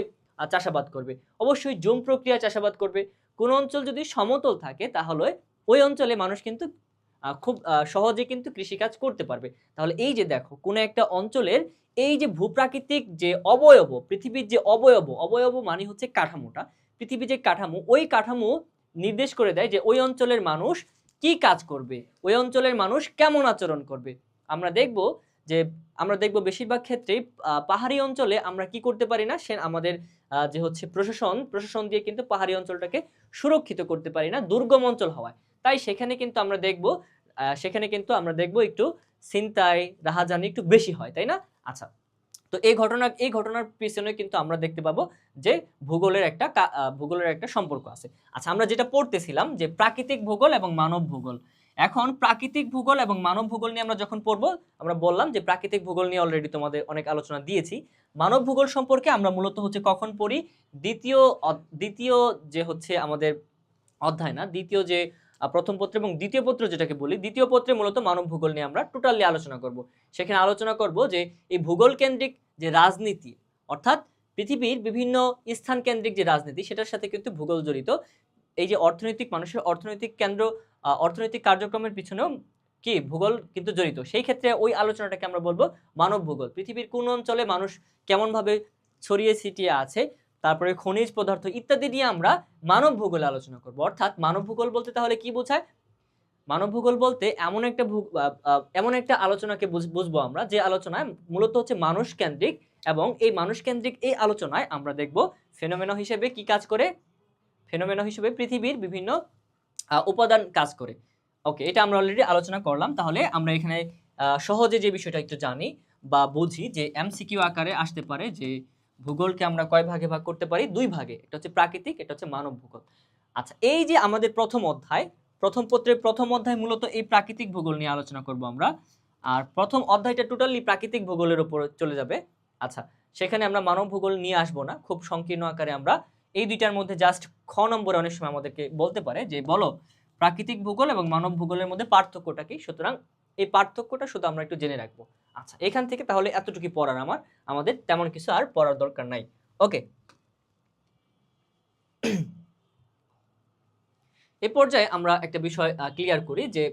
চাষাবাদ করবে? অবশ্যই জুম প্রক্রিয়া চাষাবাদ করবে। কোন অঞ্চল যদি সমতল থাকে, তাহলে ওই অঞ্চলে মানুষ কিন্তু খুব সহজে কিন্তু কৃষিকাজ করতে পারবে। তাহলে এই যে দেখো, কোন একটা অঞ্চলের এই যে ভূপ্রাকৃতিক যে অবয়ব, পৃথিবীর যে অবয়ব মানে হচ্ছে কাঠামোটা, পৃথিবীর যে কাঠামো, ওই কাঠামো নির্দেশ করে দেয় যে ওই অঞ্চলের মানুষ কি কাজ করবে, ওই অঞ্চলের মানুষ কেমন আচরণ করবে। আমরা দেখব বেশিরভাগ ক্ষেত্রেই পাহাড়ি অঞ্চলে আমরা কি করতে পারি না, সে আমাদের যে হচ্ছে প্রশাসন দিয়ে কিন্তু পাহাড়ি অঞ্চলটাকে সুরক্ষিত করতে পারি না, দুর্গম অঞ্চল হওয়ায়। তাই সেখানে কিন্তু আমরা দেখব একটু ছিনতাই, রাহাজানি একটু বেশি হয়, তাই না? আচ্ছা, তো এই ঘটনার পিছনে কিন্তু আমরা দেখতে পাবো যে ভূগোলের একটা সম্পর্ক আছে। আচ্ছা, আমরা যেটা পড়তেছিলাম যে প্রাকৃতিক ভূগোল এবং মানব ভূগোল। এখন প্রাকৃতিক ভূগোল এবং মানব ভূগোল নিয়ে আমরা যখন পড়বো, আমরা বললাম যে প্রাকৃতিক ভূগোল নিয়ে অলরেডি তোমাদের অনেক আলোচনা দিয়েছি। মানব ভূগোল সম্পর্কে আমরা মূলত হচ্ছে কখন পড়ি? দ্বিতীয় যে হচ্ছে আমাদের অধ্যায় না, দ্বিতীয় যে প্রথম পত্র এবং দ্বিতীয় পত্র যেটাকে বলি, দ্বিতীয় পত্রে মূলত মানব ভূগোল নিয়ে আমরা টোটালি আলোচনা করব। সেখানে আলোচনা করব যে এই ভূগোল কেন্দ্রিক যে রাজনীতি, অর্থাৎ পৃথিবীর বিভিন্ন স্থান কেন্দ্রিক যে রাজনীতি, সেটার সাথে কিন্তু ভূগোল জড়িত। এই যে মানুষের অর্থনৈতিক কেন্দ্র, অর্থনৈতিক কার্যক্রমের পিছনেও কি ভূগোল কিন্তু জড়িত। সেই ক্ষেত্রে ওই আলোচনাটাকে আমরা বলবো মানব ভূগোল। পৃথিবীর কোন অঞ্চলে মানুষ কেমন ভাবে ছড়িয়ে ছিটিয়ে আছে, তারপরে খনিজ পদার্থ ইত্যাদি নিয়ে আমরা মানব ভূগোলে আলোচনা করব। অর্থাৎ মানব ভূগোল বলতে তাহলে কি বোঝায়? মানব ভূগোল বলতে এমন একটা আলোচনাকে বুঝবো আমরা, যে আলোচনায় মূলত হচ্ছে মানুষ কেন্দ্রিক, এবং এই মানুষ কেন্দ্রিক এই আলোচনায় আমরা দেখব ফেনোমেনা হিসেবে কি কাজ করে, ফেনোমেনা হিসেবে পৃথিবীর বিভিন্ন উপাদান কাজ করে। ওকে, এটা আমরা অলরেডি আলোচনা করলাম। তাহলে আমরা এখানে সহজে যে বিষয়টা একটু জানি বা বুঝি, যে এমসিকিউ আকারে আসতে পারে যে ভূগোলকে আমরা কয় ভাগে ভাগ করতে পারি? দুই ভাগে, একটা হচ্ছে প্রাকৃতিক, এটা হচ্ছে মানব ভূগোল। আচ্ছা, এই যে আমাদের প্রথম পত্রের প্রথম অধ্যায় মূলত এই প্রাকৃতিক ভূগোল নিয়ে আলোচনা করব আমরা। আর প্রথম অধ্যায়টা টোটালি প্রাকৃতিক ভূগোলের উপর চলে যাবে। আচ্ছা, সেখানে আমরা মানব ভূগোল নিয়ে আসবো না, খুব সংকীর্ণ আকারে আমরা এই দুইটার মধ্যে জাস্ট খ নম্বরে অনেক সময় আমাদেরকে বলতে পারে যে বলো প্রাকৃতিক ভূগোল এবং মানব ভূগোলের মধ্যে পার্থক্যটা কি। সুতরাং এই পার্থক্যটা শুধু আমরা একটু জেনে রাখবো। আচ্ছা, এখান থেকে তাহলে এতটুকু পড়ার আমাদের তেমন কিছু আর পড়ার দরকার নাই। ওকে, এই পর্যায়ে আমরা একটা বিষয় ক্লিয়ার করি যে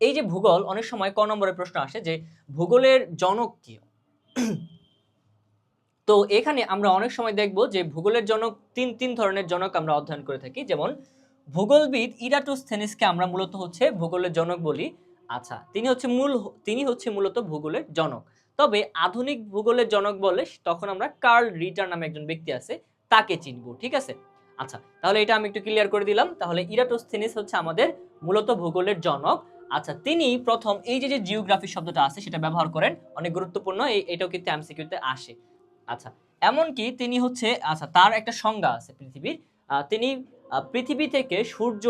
এই যে ভূগোল, অনেক সময় ক নম্বরের প্রশ্ন আসে যে ভূগোলের জনক কি। তো এখানে আমরা অনেক সময় দেখব যে ভূগোলের জনক তিন ধরনের জনক আমরা অধ্যয়ন করে থাকি। যেমন ভূগোলবিদ ইরাটোস্থেনিসকে আমরা মূলত হচ্ছে ভূগোলের জনক বলি। আচ্ছা, তিনি হচ্ছে মূলত ভূগোলের জনক। তবে আধুনিক ভূগোলের জনক বলে তখন আমরা কার্ল রিটার নামে একজন ব্যক্তি আছে, তাকে চিনব। ঠিক আছে? আচ্ছা, তাহলে এটা আমি একটু ক্লিয়ার করে দিলাম। তাহলে ইরাটোস্থেনিস হচ্ছে আমাদের মূলত ভূগোলের জনক। আচ্ছা, তিনি প্রথম এই যে জিওগ্রাফি শব্দটা আছে সেটা ব্যবহার করেন, অনেক গুরুত্বপূর্ণ, এটাও কিন্তু এমসিকিউতে আসে। আচ্ছা, এমনকি তিনি হচ্ছে, আচ্ছা তার একটা সংজ্ঞা আছে পৃথিবীর। তিনি পৃথিবী থেকে সূর্য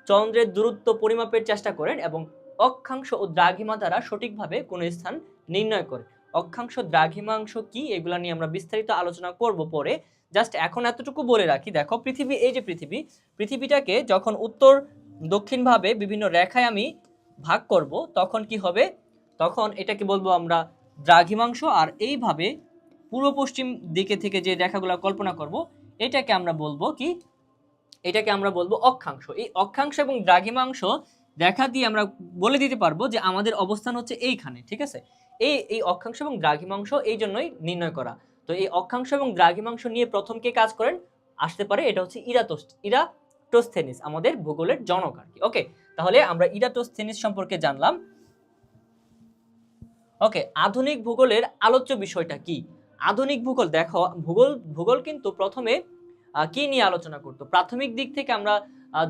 চন্দ্রের দূরত্ব পরিমাপের চেষ্টা করেন এবং অক্ষাংশ ও দ্রাঘিমা দ্বারা সঠিকভাবে কোন স্থান নির্ণয় করে। অক্ষাংশ দ্রাঘিমাংশ কি, এগুলা নিয়ে আমরা বিস্তারিত আলোচনা করব পরে। জাস্ট এখন এতটুকু বলে রাখি, দেখো পৃথিবী, এই যে পৃথিবীটাকে যখন উত্তর দক্ষিণ ভাবে বিভিন্ন রেখায় আমি ভাগ করব, তখন কি হবে, তখন এটাকে বলবো আমরা দ্রাঘিমাংশ। আর এইভাবে পূর্ব পশ্চিম দিকে থেকে যে রেখাগুলো কল্পনা করব, এটাকে আমরা বলবো কি, এটাকে আমরা বলবো অক্ষাংশ। এই অক্ষাংশ এবং দ্রাঘিমাংশ দেখা দিয়ে আমরা বলে দিতে পারবো যে আমাদের অবস্থান হচ্ছে এইখানে। ঠিক আছে? এই অক্ষাংশ এবং দ্রাঘিমাংশ এই জন্যই নির্ণয় করা। তো এই অক্ষাংশ এবং দ্রাঘিমাংশ নিয়ে প্রথম কে কাজ করেন আসতে পারে, এটা হচ্ছে ইরাটোস্থেনিস, আমাদের ভূগোলের জনক আর কি। ওকে, তাহলে আমরা ইরাটোস্থেনিস সম্পর্কে জানলাম। ওকে, আধুনিক ভূগোলের আলোচ্য বিষয়টা কি? আধুনিক ভূগোল, দেখো ভূগোল কিন্তু প্রথমে কি নিয়ে আলোচনা করতো? প্রাথমিক দিক থেকে আমরা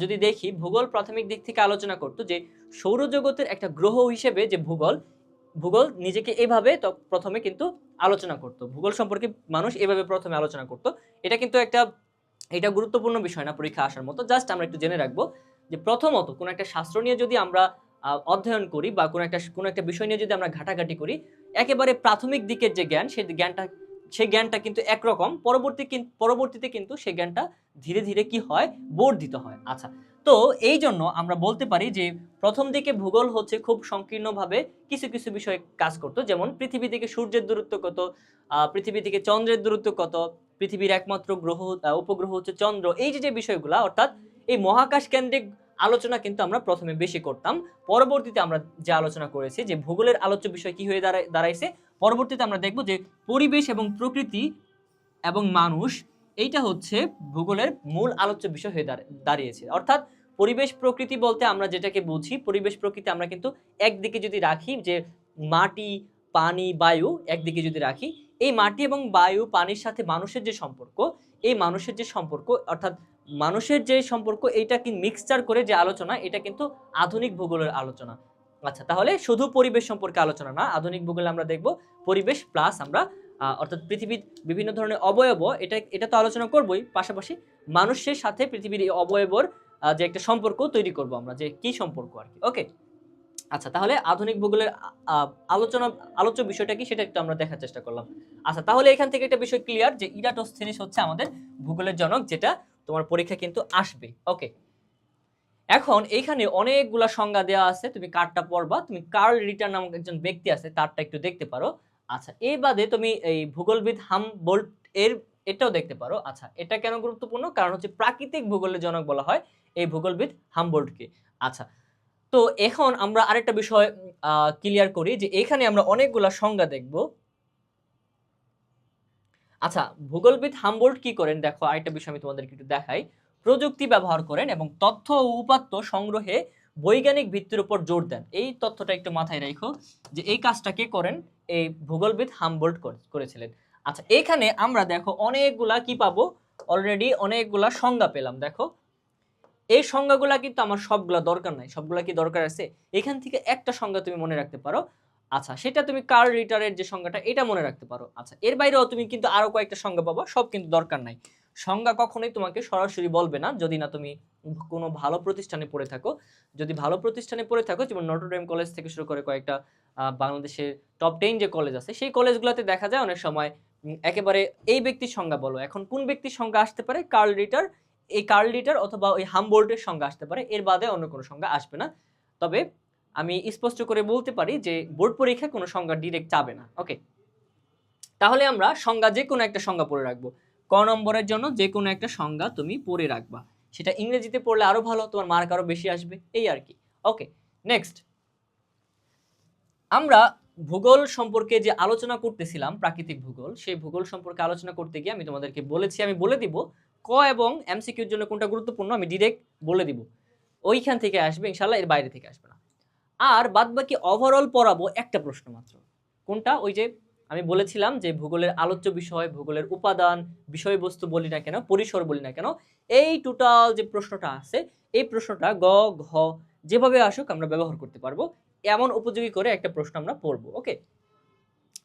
যদি দেখি, ভূগোল প্রাথমিক দিক থেকে আলোচনা করতো যে সৌরজগতের একটা গ্রহ হিসেবে যে ভূগোল নিজেকে এভাবে প্রথমে কিন্তু আলোচনা করতো। ভূগোল সম্পর্কে মানুষ এভাবে প্রথমে আলোচনা করতো। এটা কিন্তু এটা গুরুত্বপূর্ণ বিষয় না পরীক্ষা আসার মতো, জাস্ট আমরা একটু জেনে রাখবো যে প্রথমত কোন একটা শাস্ত্র নিয়ে যদি আমরা অধ্যয়ন করি বা কোন একটা বিষয় নিয়ে যদি আমরা ঘাটাঘাটি করি, একেবারে প্রাথমিক দিকের যে জ্ঞান, সেই জ্ঞানটা কিন্তু একরকম, পরবর্তীতে কিন্তু সেই জ্ঞানটা ধীরে ধীরে কি হয়, বর্ধিত হয়। আচ্ছা, তো এই জন্য আমরা বলতে পারি যে প্রথম দিকে ভূগোল হচ্ছে খুব সংকীর্ণভাবে কিছু কিছু বিষয়ে কাজ করতো। যেমন পৃথিবী থেকে সূর্যের দূরত্ব কত, পৃথিবী থেকে চন্দ্রের দূরত্ব কত, পৃথিবীর একমাত্র উপগ্রহ হচ্ছে চন্দ্র, এই যে বিষয়গুলা, অর্থাৎ এই মহাকাশ কেন্দ্রিক আলোচনা কিন্তু আমরা প্রথমে বেশি করতাম। পরবর্তীতে আমরা যে আলোচনা করেছি যে ভূগোলের আলোচ্য বিষয় কি হয়ে দাঁড়াইছে, পরবর্তীতে আমরা দেখব যে পরিবেশ এবং প্রকৃতি এবং মানুষ, এইটা হচ্ছে ভূগোলের মূল আলোচ্য বিষয় হয়ে দাঁড়িয়েছে। অর্থাৎ পরিবেশ প্রকৃতি বলতে আমরা যেটাকে বুঝি, পরিবেশ প্রকৃতি আমরা কিন্তু একদিকে যদি রাখি যে মাটি, পানি, বায়ু একদিকে যদি রাখি, এই মাটি এবং বায়ু পানির সাথে মানুষের যে সম্পর্ক, এই মানুষের যে সম্পর্ক, অর্থাৎ মানুষের যে সম্পর্ক, এইটা কি মিক্সচার করে যে আলোচনা, এটা কিন্তু আধুনিক ভূগোলের আলোচনা। আচ্ছা, তাহলে শুধু পরিবেশ সম্পর্কে আলোচনা না, আধুনিক ভূগোলে আমরা দেখব পরিবেশ প্লাস আমরা অর্থাৎ পৃথিবীর বিভিন্ন ধরনের অবয়ব, এটা তো আলোচনা করবই, পাশাপাশি মানুষের সাথে পৃথিবীর এই অবয়বর যে একটা সম্পর্ক তৈরি করব আমরা, যে কি সম্পর্ক আর কি। ওকে, আচ্ছা, তাহলে আধুনিক ভূগোলের আলোচ্য বিষয়টা কি সেটা একটু আমরা দেখার চেষ্টা করলাম। আচ্ছা, তাহলে এখান থেকে একটা বিষয় ক্লিয়ার যে ইরাটোস্থেনিস হচ্ছে আমাদের ভূগোলের জনক, যেটা তোমার পরীক্ষা কিন্তু আসবে। ওকে, এখন এইখানে অনেকগুলা সংজ্ঞা দেওয়া আছে, তুমি কার্ডটা পড়বা, তুমি কার্ল রিটার নামক একজন ব্যক্তি আছে তারটা একটু দেখতে পারো। আচ্ছা, এই বাদে তুমি এই ভূগোলবিদ হামবোল্ট এটাও দেখতে পারো। আচ্ছা, এটা কেন গুরুত্বপূর্ণ? কারণ হচ্ছে প্রাকৃতিক ভূগোলের জনক বলা হয় এই ভূগোলবিদ হামবোল্টকে। আচ্ছা, তো এখন আমরা আরেকটা বিষয় ক্লিয়ার করি যে এখানে আমরা অনেকগুলা সংজ্ঞা দেখব। আচ্ছা, ভূগোলবিদ হামবোল্ট কি করেন, দেখো আরেকটা বিষয় আমি তোমাদেরকে একটু দেখাই। প্রযুক্তি ব্যবহার করেন এবং তথ্য ও উপাত্ত সংগ্রহে বৈজ্ঞানিক ভিত্তির উপর জোর দেন। এই তথ্যটা একটু মাথায় রাখো যে এই কাজটা কে করেন, এই ভূগোলবিদ হামবোল্ট করেছিলেন। আচ্ছা, এখানে আমরা দেখো অনেকগুলা কি পাবো, অলরেডি অনেকগুলা সংজ্ঞা পেলাম। দেখো এই সংজ্ঞাগুলা কিন্তু আমার সবগুলা দরকার নাই, সবগুলা কি দরকার আছে? এখান থেকে একটা সংজ্ঞা তুমি মনে রাখতে পারো। আচ্ছা, সেটা তুমি কার্ল রিটারের যে সংজ্ঞাটা, এটা মনে রাখতে পারো। আচ্ছা, এর বাইরেও তুমি কিন্তু আরো কয়েকটা সংজ্ঞা পাবো, সব কিন্তু দরকার নাই। সংজ্ঞা কখনোই তোমাকে সরাসরি বলবে না যদি না তুমি কোনো ভালো প্রতিষ্ঠানে পড়ে থাকো। যদি ভালো প্রতিষ্ঠানে পড়ে থাকো, যেমন নটরডেম কলেজ থেকে শুরু করে কয়েকটা বাংলাদেশের টপ 10 যে কলেজ আছে, সেই কলেজগুলোতে দেখা যায় অনেক সময় একেবারে এই ব্যক্তির সংজ্ঞা বলো, এখন কোন ব্যক্তির সংজ্ঞা আসতে পারে? কার্ল রিটার, এই কার্ল রিটার অথবা ওই হামবোল্টের সংজ্ঞা আসতে পারে, এর বাদে অন্য কোনো সংজ্ঞা আসবে না। তবে আমি স্পষ্ট করে বলতে পারি যে বোর্ড পরীক্ষায় কোনো সংজ্ঞা ডিরেক্ট যাবে না। ওকে, তাহলে আমরা সংজ্ঞা যে কোনো একটা সংজ্ঞা পড়ে রাখবো। ক নম্বরের জন্য যে কোনো একটা সংজ্ঞা তুমি পড়ে রাখবা। সেটা ইংরেজিতে পড়লে আরো ভালো, তোমার মার্ক আরো বেশি আসবে, এই আর কি। ওকে, নেক্সট আমরা ভূগোল সম্পর্কে যে আলোচনা করতেছিলাম, প্রাকৃতিক ভূগোল, সেই ভূগোল সম্পর্কে আলোচনা করতে গিয়ে আমি তোমাদেরকে বলেছি, আমি বলে দিব ক এবং এমসিকিউর জন্য কোনটা গুরুত্বপূর্ণ, আমি ডিরেক্ট বলে দিব, ওইখান থেকে আসবে ইনশাল্লাহ, এর বাইরে থেকে আসবে না। আর বাদবাকি ওভারঅল পড়াবো একটা প্রশ্ন মাত্র। কোনটা? ওই যে আমি বলেছিলাম যে ভূগোলের আলোচ্য বিষয়, ভূগোলের উপাদান, বিষয়বস্তু বলি না কেন, পরিসর বলি না কেন, এই টোটাল যে প্রশ্নটা আছে, এই প্রশ্নটা গ ঘ যেভাবে আসুক আমরা ব্যবহার করতে পারবো, এমন উপযোগী করে একটা প্রশ্ন আমরা পড়বো। ওকে,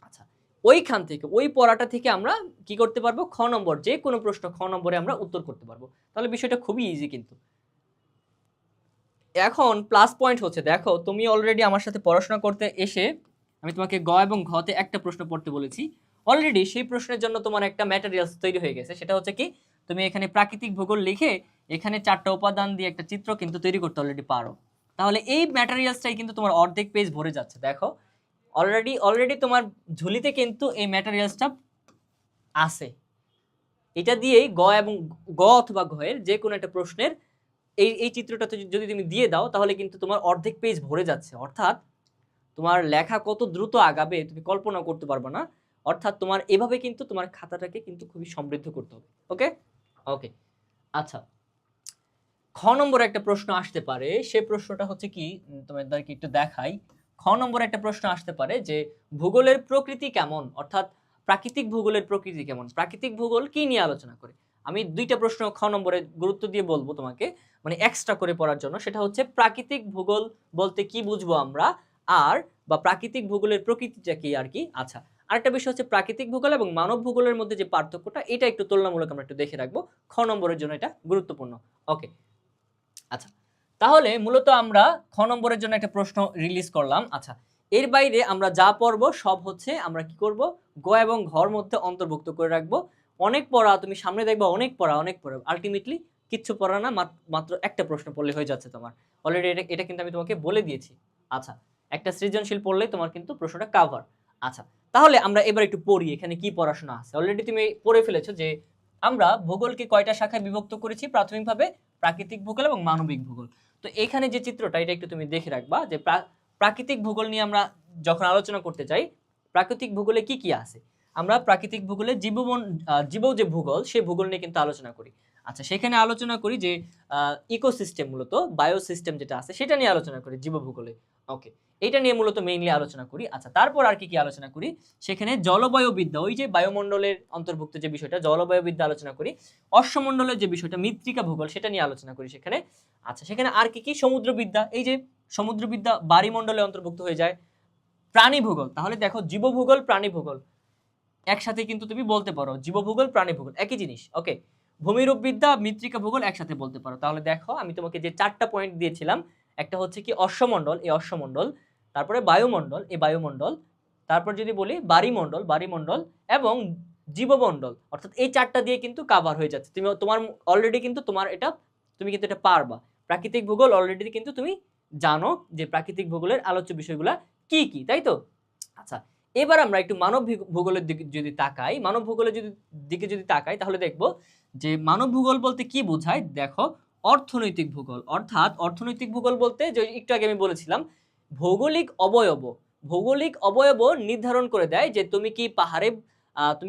আচ্ছা, ওইখান থেকে ওই পড়াটা থেকে আমরা কি করতে পারবো, খ নম্বর যে কোনো প্রশ্ন খ নম্বরে আমরা উত্তর করতে পারবো। তাহলে বিষয়টা খুবই ইজি। কিন্তু এখন প্লাস পয়েন্ট হচ্ছে, দেখো তুমি অলরেডি আমার সাথে পড়াশোনা করতে এসে আমি তোমাকে গ এবং ঘতে একটা প্রশ্ন পড়তে বলেছি, অলরেডি সেই প্রশ্নের জন্য তোমার একটা ম্যাটেরিয়ালস তৈরি হয়ে গেছে। সেটা হচ্ছে কি, তুমি এখানে প্রাকৃতিক ভূগোল লিখে এখানে 4টা উপাদান দিয়ে একটা চিত্র কিন্তু তৈরি করতে অলরেডি পারো। তাহলে এই ম্যাটেরিয়ালসটাই কিন্তু তোমার অর্ধেক পেজ ভরে যাচ্ছে। দেখো অলরেডি তোমার ঝুলিতে কিন্তু এই ম্যাটেরিয়ালসটা আছে। এটা দিয়েই গ এবং গ অথবা ঘ এর যে কোনো একটা প্রশ্নের এই চিত্রটা যদি তুমি দিয়ে দাও, তাহলে কিন্তু তোমার অর্ধেক পেজ ভরে যাচ্ছে। অর্থাৎ তোমার লেখা কত দ্রুত আগাবে তুমি কল্পনা করতে পারবে না। অর্থাৎ তোমার এভাবে কিন্তু তোমার খাতাটাকে কিন্তু খুবই সমৃদ্ধ করতে হবে। ওকে ওকে, আচ্ছা, খ নম্বরে একটা প্রশ্ন আসতে পারে। সে প্রশ্নটা হচ্ছে কি, তোমাদেরকে একটু দেখাই। খ নম্বরে একটা প্রশ্ন আসতে পারে যে ভূগোলের প্রকৃতি কেমন, অর্থাৎ প্রাকৃতিক ভূগোলের প্রকৃতি কেমন, প্রাকৃতিক ভূগোল কি নিয়ে আলোচনা করে। আমি দুইটা প্রশ্ন খ নম্বরে গুরুত্ব দিয়ে বলবো তোমাকে, মানে এক্সট্রা করে পড়ার জন্য। সেটা হচ্ছে প্রাকৃতিক ভূগোল বলতে কি বুঝবো আমরা, আর বা প্রাকৃতিক ভূগোলের প্রকৃতিটা কি আর কি। আচ্ছা, আরেকটা বিষয় হচ্ছে প্রাকৃতিক ভূগোল এবং মানব ভূগোলের মধ্যে যে পার্থক্যটা, এটা একটু তুলনামূলক আমরা একটু দেখে রাখবো। খ নম্বরের জন্য এটা গুরুত্বপূর্ণ। ওকে, আচ্ছা, তাহলে মূলত আমরা খ নম্বরের জন্য একটা প্রশ্ন রিলিজ করলাম। আচ্ছা, এর বাইরে আমরা যা পড়ব সব হচ্ছে আমরা কি করব, গ এবং ঘর মধ্যে অন্তর্ভুক্ত করে রাখবো। অনেক পড়া তুমি সামনে দেখবা, অনেক পড়া আলটিমেটলি কিচ্ছু পড়া না, মাত্র একটা প্রশ্ন পড়লে হয়ে যাচ্ছে তোমার। অলরেডি এটা কিন্তু আমি তোমাকে বলে দিয়েছি। আচ্ছা, একটা সৃজনশীল পড়লেই তোমার কিন্তু প্রশ্নটা কাভার। আচ্ছা, তাহলে আমরা এবার একটু পড়ি এখানে কি পড়াশোনা আছে। অলরেডি তুমি পড়ে ফেলেছো যে আমরা ভূগোলকে কয়টা শাখায় বিভক্ত করেছি প্রাথমিকভাবে, প্রাকৃতিক ভূগোল এবং মানবিক ভূগোল। তো এখানে যে চিত্রটা, এটা একটু তুমি দেখে রাখবা যে প্রাকৃতিক ভূগোল নিয়ে আমরা যখন আলোচনা করতে চাই, প্রাকৃতিক ভূগোলে কি কি আছে। আমরা প্রাকৃতিক ভূগোলে জীব যে ভূগোল, সেই ভূগোল নিয়ে কিন্তু আলোচনা করি। আচ্ছা, সেখানে আলোচনা করি যে ইকোসিস্টেম, মূলত বায়োসিস্টেম যেটা আছে সেটা নিয়ে আলোচনা করি জীব ভূগোলে। ওকে, এটা নিয়ে মূলত মেইনলি আলোচনা করি। আচ্ছা, তারপর আর কি কি আলোচনা করি, সেখানে জলবায়ুবিদ্যা, ওই যে বায়ুমণ্ডলের অন্তর্ভুক্ত যে বিষয়টা, জলবায়ুবিদ্যা আলোচনা করি। অশ্বমণ্ডলের যে বিষয়টা, মৃত্তিকা ভূগোল, সেটা নিয়ে আলোচনা করি সেখানে। আচ্ছা, সেখানে আর কি কি, সমুদ্রবিদ্যা, এই যে সমুদ্রবিদ্যা বায়ুমণ্ডলে অন্তর্ভুক্ত হয়ে যায়। প্রাণী ভূগোল, তাহলে দেখো জীবভূগোল প্রাণী ভূগোল একসাথে কিন্তু তুমি বলতে পারো, জীবভূগোল প্রাণী ভূগোল একই জিনিস। ওকে, ভূমিরূপবিদ্যা মৃত্তিকা ভূগোল একসাথে বলতে পারো। তাহলে দেখো আমি তোমাকে যে 4টা পয়েন্ট দিয়েছিলাম, একটা হচ্ছে কি অশ্বমণ্ডল, এই অশ্বমণ্ডল, তারপরে বায়ুমণ্ডল, এই বায়ুমণ্ডল, তারপর যদি বলি বাড়িমণ্ডল এবং জীবমণ্ডল, অর্থাৎ এই 4টা দিয়ে কিন্তু কাভার হয়ে যাচ্ছে। তুমি তোমার অলরেডি কিন্তু তোমার এটা, তুমি কিন্তু এটা পারবা। প্রাকৃতিক ভূগোল অলরেডি কিন্তু তুমি জানো যে প্রাকৃতিক ভূগোলের আলোচ্য বিষয়গুলো কি কি, তাই তো? আচ্ছা, এবার আমরা একটু মানব ভূগোলের দিকে যদি তাকাই, মানব ভূগোলের দিকে যদি তাকাই, তাহলে দেখব যে মানব ভূগোল বলতে কি বোঝায়। দেখো, অর্থনৈতিক ভূগোল, অর্থাৎ অর্থনৈতিক ভূগোল বলতে যে একটু আগে আমি বলেছিলাম, ভৌগোলিক অবয়ব নির্ধারণ করে দেয় যে তুমি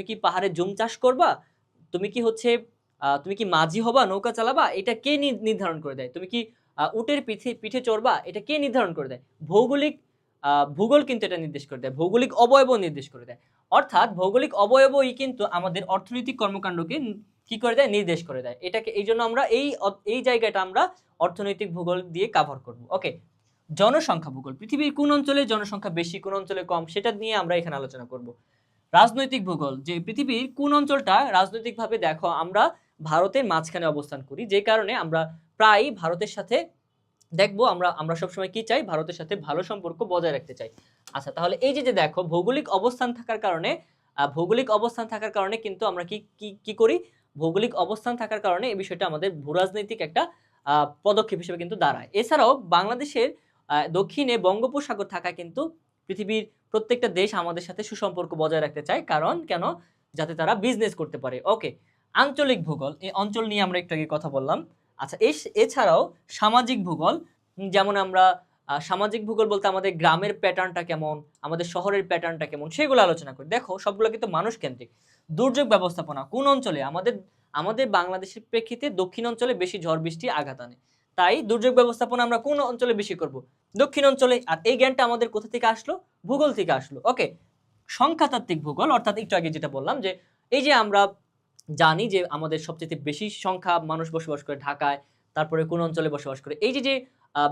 কি পাহাড়ে জুম চাষ করবা, তুমি কি হচ্ছে তুমি কি মাঝি হবা, নৌকা চালাবা, এটা কে নির্ধারণ করে দেয়। তুমি কি উটের পিঠে চড়বা, এটা কে নির্ধারণ করে দেয়। ভূগোল কিন্তু এটা নির্দেশ করে দেয়, ভৌগোলিক অবয়ব নির্দেশ করে দেয়। অর্থাৎ ভৌগোলিক অবয়বই কিন্তু আমাদের অর্থনৈতিক কর্মকাণ্ডকে কি করে দেয়, নির্দেশ করে দেয়। এটাকে এই জন্য আমরা এই জায়গাটা আমরা অর্থনৈতিক ভূগোল দিয়ে কভার করব। ওকে, জনসংখ্যা ভূগোল, পৃথিবীর কোন অঞ্চলে জনসংখ্যা বেশি, কোন অঞ্চলে কম, সেটা নিয়ে আমরা এখানে আলোচনা করব। রাজনৈতিক ভূগোল, যে পৃথিবীর কোন অঞ্চলটা রাজনৈতিকভাবে, দেখো আমরা ভারতের মাঝখানে অবস্থান করি, যে কারণে আমরা প্রায় ভারতের সাথে দেখবো আমরা সবসময় কি চাই, ভারতের সাথে ভালো সম্পর্ক বজায় রাখতে চাই। আচ্ছা, তাহলে এই যে দেখো ভৌগোলিক অবস্থান থাকার কারণে কিন্তু আমরা কি করি, ভৌগোলিক অবস্থান থাকার কারণে এই বিষয়টা আমাদের ভূরাজনৈতিক একটা পদক্ষেপ হিসেবে কিন্তু দাঁড়ায়। এছাড়াও বাংলাদেশের দক্ষিণে বঙ্গোপসাগর থাকা কিন্তু পৃথিবীর প্রত্যেকটা দেশ আমাদের সাথে সুসম্পর্ক বজায় রাখতে চায়, কারণ কেন, যাতে তারা বিজনেস করতে পারে। ওকে, আঞ্চলিক ভূগোল, এই অঞ্চল নিয়ে আমরা একটু আগে কথা বললাম। আচ্ছা এছাড়াও সামাজিক ভূগোল, যেমন আমরা সামাজিক ভূগোল বলতে আমাদের গ্রামের প্যাটার্নটা কেমন, আমাদের শহরের প্যাটার্নটা কেমন, সেগুলো আলোচনা করি। দেখো সবগুলো কিন্তু মানুষ কেন্দ্রিক। দুর্যোগ ব্যবস্থাপনা কোন অঞ্চলে, আমাদের আমাদের বাংলাদেশের প্রেক্ষিতে দক্ষিণ অঞ্চলে বেশি ঝড় বৃষ্টি আঘাত আনে, তাই দুর্যোগ ব্যবস্থাপনা আমরা কোন অঞ্চলে বেশি করব, দক্ষিণ অঞ্চলে। আর এই জ্ঞানটা আমাদের কোথা থেকে আসলো, ভূগোল থেকে আসলো। ওকে, সংখ্যাতাত্ত্বিক ভূগোল, অর্থাৎ একটু আগে যেটা বললাম যে এই যে আমরা জানি যে আমাদের সবচেয়ে বেশি সংখ্যা মানুষ বসবাস করে ঢাকায়, তারপরে কোন অঞ্চলে বসবাস করে, এই যে যে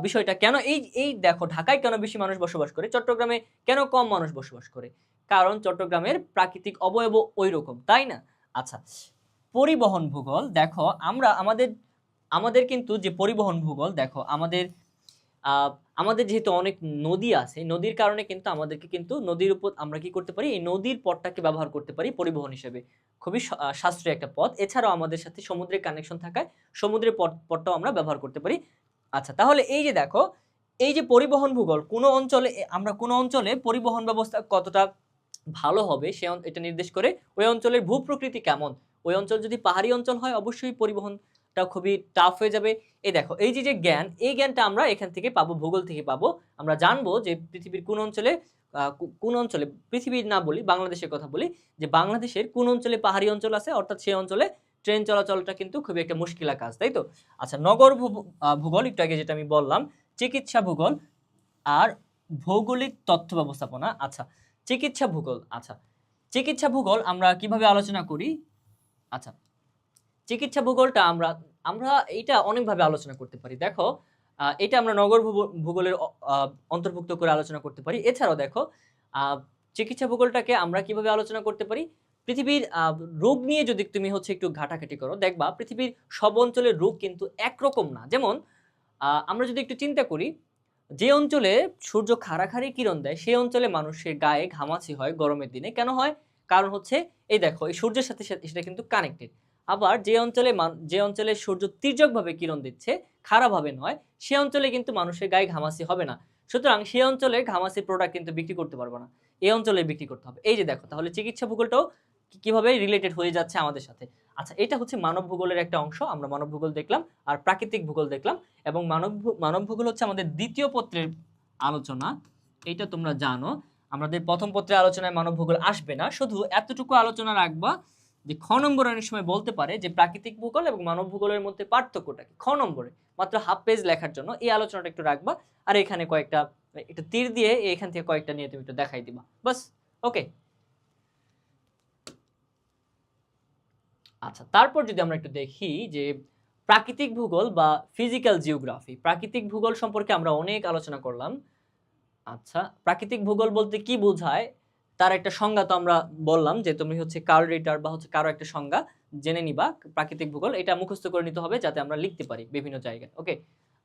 বিষয়টা কেন এই এই দেখো ঢাকায় কেন বেশি মানুষ বসবাস করে, চট্টগ্রামে কেন কম মানুষ বসবাস করে, কারণ চট্টগ্রামের প্রাকৃতিক অবয়ব ওই রকম, তাই না? আচ্ছা, পরিবহন ভূগোল দেখো আমরা আমাদের আমাদের কিন্তু যে পরিবহন ভূগোল দেখো আমাদের আমাদের যেহেতু অনেক নদী আছে, নদীর কারণে কিন্তু আমাদেরকে কিন্তু নদীর উপর আমরা কি করতে পারি, এই নদীর পথটাকে ব্যবহার করতে পারি পরিবহন হিসেবে, খুবই সাশ্রয়ী একটা পথ। এছাড়াও আমাদের সাথে সমুদ্রের কানেকশন থাকায় সমুদ্রের পথটাও আমরা ব্যবহার করতে পারি। আচ্ছা, তাহলে এই যে দেখো এই যে পরিবহন ভূগোল, কোন অঞ্চলে আমরা কোন অঞ্চলে পরিবহন ব্যবস্থা কতটা ভালো হবে সে এটা নির্দেশ করে ওই অঞ্চলের ভূপ্রকৃতি কেমন। ওই অঞ্চল যদি পাহাড়ি অঞ্চল হয় অবশ্যই পরিবহনটা খুবই টাফ হয়ে যাবে। এই দেখো এই যে যে জ্ঞান, এই জ্ঞানটা আমরা এখান থেকে পাবো, ভূগোল থেকে পাবো। আমরা জানবো যে পৃথিবীর কোন অঞ্চলে কোন অঞ্চলে, পৃথিবীর না বলি বাংলাদেশের কথা বলি, যে বাংলাদেশের কোন অঞ্চলে পাহাড়ি অঞ্চল আছে, অর্থাৎ সেই অঞ্চলে ট্রেন চলাচলটা কিন্তু খুবই একটা মুশকিলা কাজ, তাই তো? আচ্ছা, নগর ভূগোল একটু আগে যেটা আমি বললাম, চিকিৎসা ভূগোল আর ভৌগোলিক তথ্য ব্যবস্থাপনা। আচ্ছা, চিকিৎসা ভূগোল, আচ্ছা চিকিৎসা ভূগোল আমরা কিভাবে আলোচনা করি? আচ্ছা, চিকিৎসা ভূগোলটা আমরা আমরা এইটা অনেকভাবে আলোচনা করতে পারি। দেখো এটা আমরা নগর ভূগোলের অন্তর্ভুক্ত করে আলোচনা করতে পারি। এছাড়াও দেখো চিকিৎসা ভূগোলটাকে আমরা কিভাবে আলোচনা করতে পারি, পৃথিবীর রোগ নিয়ে যদি তুমি হচ্ছে একটু ঘাটাঘাটি করো, দেখবা পৃথিবীর সব অঞ্চলের রোগ কিন্তু একরকম না। যেমন আমরা যদি একটু চিন্তা করি, যে অঞ্চলে সূর্য খাড়াখাড়ি কিরণ দেয় সেই অঞ্চলে মানুষের গায়ে ঘামাচি হয় গরমের দিনে। কেন হয়? কারণ হচ্ছে এই দেখো এই সূর্যের সাথে সেটা কিন্তু কানেক্টেড। আবার যে অঞ্চলে সূর্য তির্যকভাবে কিরণ দিচ্ছে, খাড়াভাবে নয়, সে অঞ্চলে কিন্তু মানুষের গায়ে ঘামাচি হবে না। সুতরাং সেই অঞ্চলে ঘামাচির প্রোডাক্ট কিন্তু বিক্রি করতে পারবো না, এই অঞ্চলে বিক্রি করতে হবে। এই যে দেখো, তাহলে চিকিৎসা ভূগোলটাও কিভাবে রিলেটেড হয়ে যাচ্ছে আমাদের সাথে। আচ্ছা, এটা হচ্ছে মানব ভূগোলের একটা অংশ। আমরা মানব ভূগোল দেখলাম আর প্রাকৃতিক ভূগোল দেখলাম, এবং মানব ভূগোল হচ্ছে আমাদের দ্বিতীয় পত্রের আলোচনা। এইটা তোমরা জানো, আমাদের প্রথম পত্রের আলোচনায় মানব ভূগোল আসবে না। শুধু এতটুকু আলোচনা রাখবা যে খ নম্বরে অনেক সময় বলতে পারে যে প্রাকৃতিক ভূগোল এবং মানব ভূগোলের মধ্যে পার্থক্যটা কি, খ নম্বরে মাত্র হাফ পেজ লেখার জন্য এই আলোচনাটা একটু রাখবা। আর এখানে কয়েকটা একটু তীর দিয়ে এখান থেকে কয়েকটা নিয়ে তুমি একটু দেখাই দিবা, বাস। ওকে, আচ্ছা, তারপর যদি আমরা একটু দেখি যে প্রাকৃতিক ভূগোল বা ফিজিক্যাল জিওগ্রাফি, প্রাকৃতিক ভূগোল সম্পর্কে আমরা অনেক আলোচনা করলাম। আচ্ছা, প্রাকৃতিক ভূগোল বলতে কি বোঝায় তার একটা সংজ্ঞা তো আমরা বললাম, যে তুমি হচ্ছে কার্ল রিটার বা হচ্ছে কারো একটা সংজ্ঞা জেনে নিবা। প্রাকৃতিক ভূগোল এটা মুখস্থ করে নিতে হবে যাতে আমরা লিখতে পারি বিভিন্ন জায়গায়। ওকে,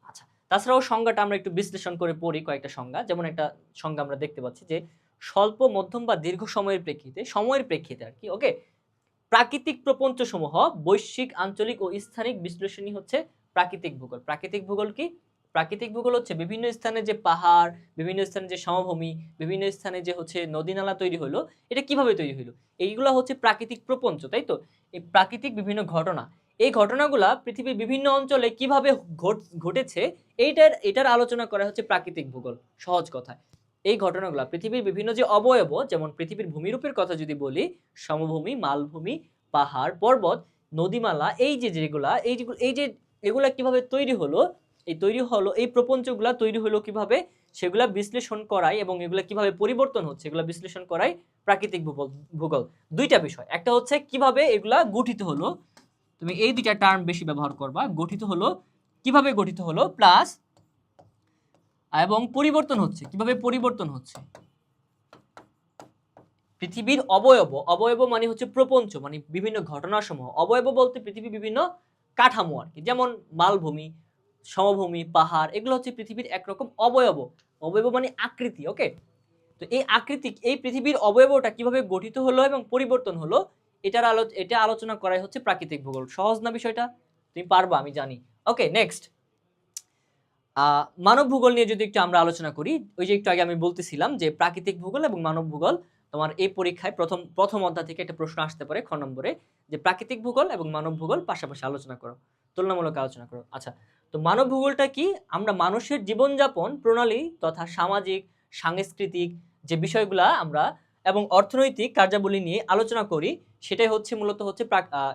আচ্ছা, তাছাড়াও সংজ্ঞাটা আমরা একটু বিশ্লেষণ করে পড়ি কয়েকটা সংজ্ঞা। যেমন একটা সংজ্ঞা আমরা দেখতে পাচ্ছি যে স্বল্প, মধ্যম বা দীর্ঘ সময়ের প্রেক্ষিতে আর কি। ওকে, প্রাকৃতিক প্রপঞ্চসমূহ বৈশ্বিক, আঞ্চলিক ও স্থানিক বিশ্লেষণী হচ্ছে প্রাকৃতিক ভূগোল। প্রাকৃতিক ভূগোল কি? প্রাকৃতিক ভূগোল হচ্ছে বিভিন্ন স্থানে যে পাহাড়, বিভিন্ন স্থানে যে সমভূমি, বিভিন্ন স্থানে যে হচ্ছে নদী নালা তৈরি হলো, এটা কিভাবে তৈরি হলো, এইগুলো হচ্ছে প্রাকৃতিক প্রপঞ্চ, তাই তো? এই প্রাকৃতিক বিভিন্ন ঘটনা, এই ঘটনাগুলা পৃথিবীর বিভিন্ন অঞ্চলে কিভাবে ঘটেছে, এটার আলোচনা করা হচ্ছে প্রাকৃতিক ভূগোল। সহজ কথায় এই ঘটনাগুলো পৃথিবীর বিভিন্ন যে অবয়ব, যেমন পৃথিবীর ভূমিরূপের কথা যদি বলি, সমভূমি, মালভূমি, পাহাড়, পর্বত, নদীমালা, এই যে এগুলা কিভাবে তৈরি হলো, এই প্রপঞ্চগুলা তৈরি হলো কিভাবে, সেগুলা বিশ্লেষণ করাই, এবং এগুলা কিভাবে পরিবর্তন হচ্ছে এগুলা বিশ্লেষণ করাই প্রাকৃতিক ভূগোল। দুইটা বিষয়, একটা হচ্ছে কিভাবে এগুলা গঠিত হলো, তুমি এই দুইটা টার্ম বেশি ব্যবহার করবা, গঠিত হলো, কিভাবে গঠিত হলো, প্লাস এবং পরিবর্তন হচ্ছে, কিভাবে পরিবর্তন হচ্ছে। পৃথিবীর অবয়ব মানে হচ্ছে প্রপঞ্চ, মানে বিভিন্ন ঘটনাসমূহ। অবয়ব বলতে পৃথিবীর বিভিন্ন কাঠামো আর কি, যেমন মালভূমি, সমভূমি, পাহাড়, এগুলো হচ্ছে পৃথিবীর একরকম অবয়ব মানে আকৃতি। ওকে, তো এই পৃথিবীর অবয়বটা কিভাবে গঠিত হলো এবং পরিবর্তন হলো, এটা আলোচনা করাই হচ্ছে প্রাকৃতিক ভূগোল। সহজ না বিষয়টা? তুমি পারবা আমি জানি। ওকে, নেক্সট মানব ভূগোল নিয়ে যদি একটু আমরা আলোচনা করি, ওই যে একটু আগে আমি বলতেছিলাম যে প্রাকৃতিক ভূগোল এবং মানব ভূগোল, তোমার এই পরীক্ষায় প্রথম অধ্যায় থেকে একটা প্রশ্ন আসতে পারে খ নম্বরে, যে প্রাকৃতিক ভূগোল এবং মানব ভূগোল পাশাপাশি আলোচনা করো। তো তুলনামূলক আলোচনা করব। আচ্ছা, তো মানব ভূগোলটা কি? আমরা মানুষের জীবনযাপন প্রণালী তথা সামাজিক, সাংস্কৃতিক যে বিষয়গুলা আমরা এবং অর্থনৈতিক কার্যাবলী নিয়ে আলোচনা করি, সেটাই হচ্ছে মূলত হচ্ছে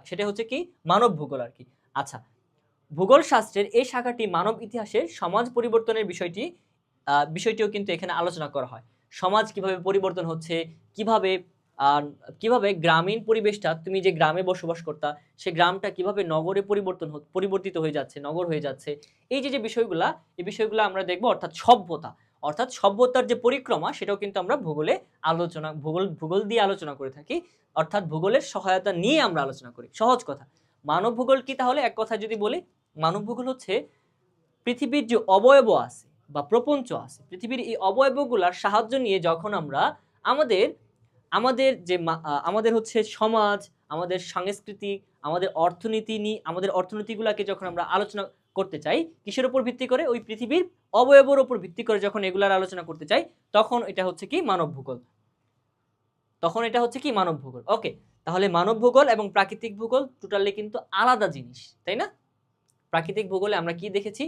সেটাই হচ্ছে কি মানব ভূগোল আর কি। আচ্ছা, ভূগোল শাস্ত্রের এই শাখাটি মানব ইতিহাসের সমাজ পরিবর্তনের বিষয়টিও কিন্তু এখানে আলোচনা করা হয়। সমাজ কিভাবে পরিবর্তন হচ্ছে, কিভাবে কিভাবে গ্রামীণ পরিবেশটা, তুমি যে গ্রামে বসবাস করতা সেই গ্রামটা কিভাবে নগরে পরিবর্তিত হয়ে যাচ্ছে, নগর হয়ে যাচ্ছে। এই যে বিষয়গুলা, এই বিষয়গুলো আমরা দেখব। অর্থাৎ সভ্যতার যে পরিক্রমা সেটাও কিন্তু আমরা ভূগোল দিয়ে আলোচনা করে থাকি। অর্থাৎ ভূগোলের সহায়তা নিয়ে আমরা আলোচনা করি। সহজ কথা, মানব ভূগোল কি? তাহলে এক কথা যদি বলি, মানব ভূগোল হচ্ছে পৃথিবীর যে অবয়ব আছে বা প্রপঞ্চ আছে, পৃথিবীর এই অবয়বগুলার সাহায্য নিয়ে যখন আমরা আমাদের আমাদের যে আমাদের হচ্ছে সমাজ, আমাদের সংস্কৃতি, আমাদের অর্থনীতিগুলাকে যখন আমরা আলোচনা করতে চাই, কিসের উপর ভিত্তি করে? ওই পৃথিবীর অবয়বের উপর ভিত্তি করে যখন এগুলার আলোচনা করতে চাই, তখন এটা হচ্ছে কি মানব ভূগোল। ওকে, তাহলে মানব ভূগোল এবং প্রাকৃতিক ভূগোল টোটালি কিন্তু আলাদা জিনিস, তাই না? প্রাকৃতিক ভূগোলে আমরা কি দেখেছি?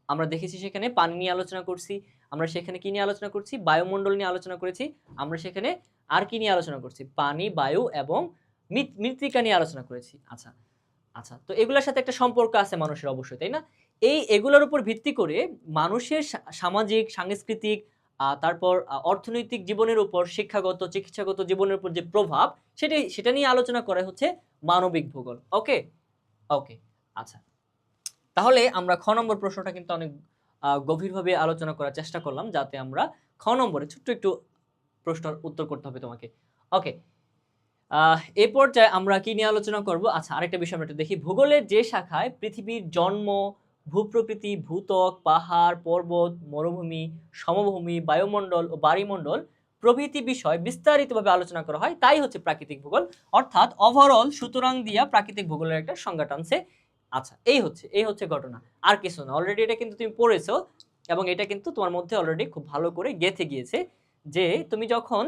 আমরা দেখেছি সেখানে পানি নিয়ে আলোচনা করছি, আমরা সেখানে কি নিয়ে আলোচনা করছি? বায়ুমণ্ডল নিয়ে আলোচনা করেছি, আমরা সেখানে আর কি নিয়ে আলোচনা করছি? পানি, বায়ু এবং মৃত্তিকা নিয়ে আলোচনা করেছি। আচ্ছা আচ্ছা, তো এগুলোর সাথে একটা সম্পর্ক আছে মানুষের অবশ্যই, তাই না? এগুলোর উপর ভিত্তি করে মানুষের সামাজিক, সাংস্কৃতিক, তারপর অর্থনৈতিক জীবনের উপর, শিক্ষাগত, চিকিৎসাগত জীবনের উপর যে প্রভাব, সেটা নিয়ে আলোচনা করা হচ্ছে মানবিক ভূগোল। ওকে ওকে, আচ্ছা, তাহলে আমরা খ নম্বর প্রশ্নটা কিন্তু অনেক গভীরভাবে আলোচনা করার চেষ্টা করলাম, যাতে আমরা খ নম্বরে ছোট্ট একটু প্রশ্নের উত্তর করতে হবে তোমাকে। ওকে, এই পর্যায়ে আমরা কি নিয়ে আলোচনা করব? আচ্ছা, আরেকটা বিষয় আমরা একটু দেখি। ভূগোলের যে শাখায় পৃথিবীর জন্ম, ভূপ্রকৃতি, ভূত্বক, পাহাড়, পর্বত, মরুভূমি, সমভূমি, বায়ুমণ্ডল ও বায়ুমণ্ডল প্রভৃতি বিষয় বিস্তারিতভাবে আলোচনা করা হয়, তাই হচ্ছে প্রাকৃতিক ভূগোল। অর্থাৎ ওভারঅল সুতরাং দিয়া প্রাকৃতিক ভূগোলের একটা সংজ্ঞা টানছে। আচ্ছা, এই হচ্ছে ঘটনা, আর কিছু না। অলরেডি এটা কিন্তু তুমি পড়েছো এবং এটা কিন্তু তোমার মধ্যে অলরেডি খুব ভালো করে গেঁথে গিয়েছে যে তুমি যখন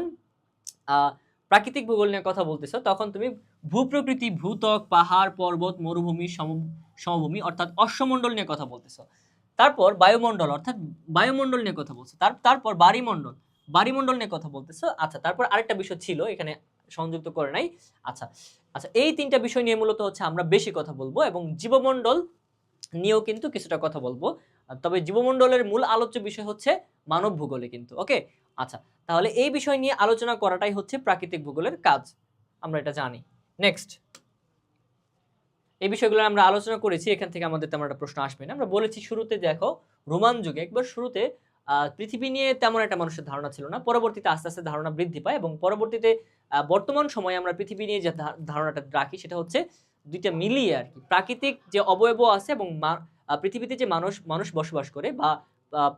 প্রাকৃতিক ভূগোল নিয়ে কথা বলতেছো, তখন তুমি ভূপ্রকৃতি, ভূত্বক, পাহাড়, পর্বত, মরুভূমি, সমভূমি অর্থাৎ অশ্বমণ্ডল নিয়ে কথা বলতেছো। তারপর বায়ুমণ্ডল অর্থাৎ বায়ুমণ্ডল নিয়ে কথা বলছো। তারপর বাড়িমণ্ডল নিয়ে কথা বলতেছো। আচ্ছা, তারপর আরেকটা বিষয় ছিল এখানে সংযুক্ত করে নাই। আচ্ছা আচ্ছা, এই তিনটা বিষয় নিয়ে মূলত হচ্ছে আমরা বেশি কথা বলবো, এবং জীবমণ্ডল নিয়েও কিন্তু কিছুটা কথা বলবো। তবে জীবমণ্ডলের মূল আলোচ্য বিষয় হচ্ছে মানব ভূগোলে কিন্তু। ওকে, আচ্ছা, তাহলে এই বিষয় নিয়ে আলোচনা করাটাই হচ্ছে প্রাকৃতিক ভূগোলের কাজ, আমরা এটা জানি। নেক্সট, এই বিষয়গুলো আমরা আলোচনা করেছি, এখান থেকে আমাদের তেমন একটা প্রশ্ন আসবে না। আমরা বলেছি শুরুতে, দেখো রোমান যুগে একবার শুরুতে পৃথিবী নিয়ে তেমন একটা মানুষের ধারণা ছিল না, পরবর্তীতে আস্তে আস্তে ধারণা বৃদ্ধি পায়, এবং পরবর্তীতে বর্তমান সময়ে আমরা পৃথিবী নিয়ে যে ধারণাটা রাখি সেটা হচ্ছে দুইটা মিলিয়ে আর কি। প্রাকৃতিক যে অবয়ব আছে এবং পৃথিবীতে যে মানুষ বসবাস করে, বা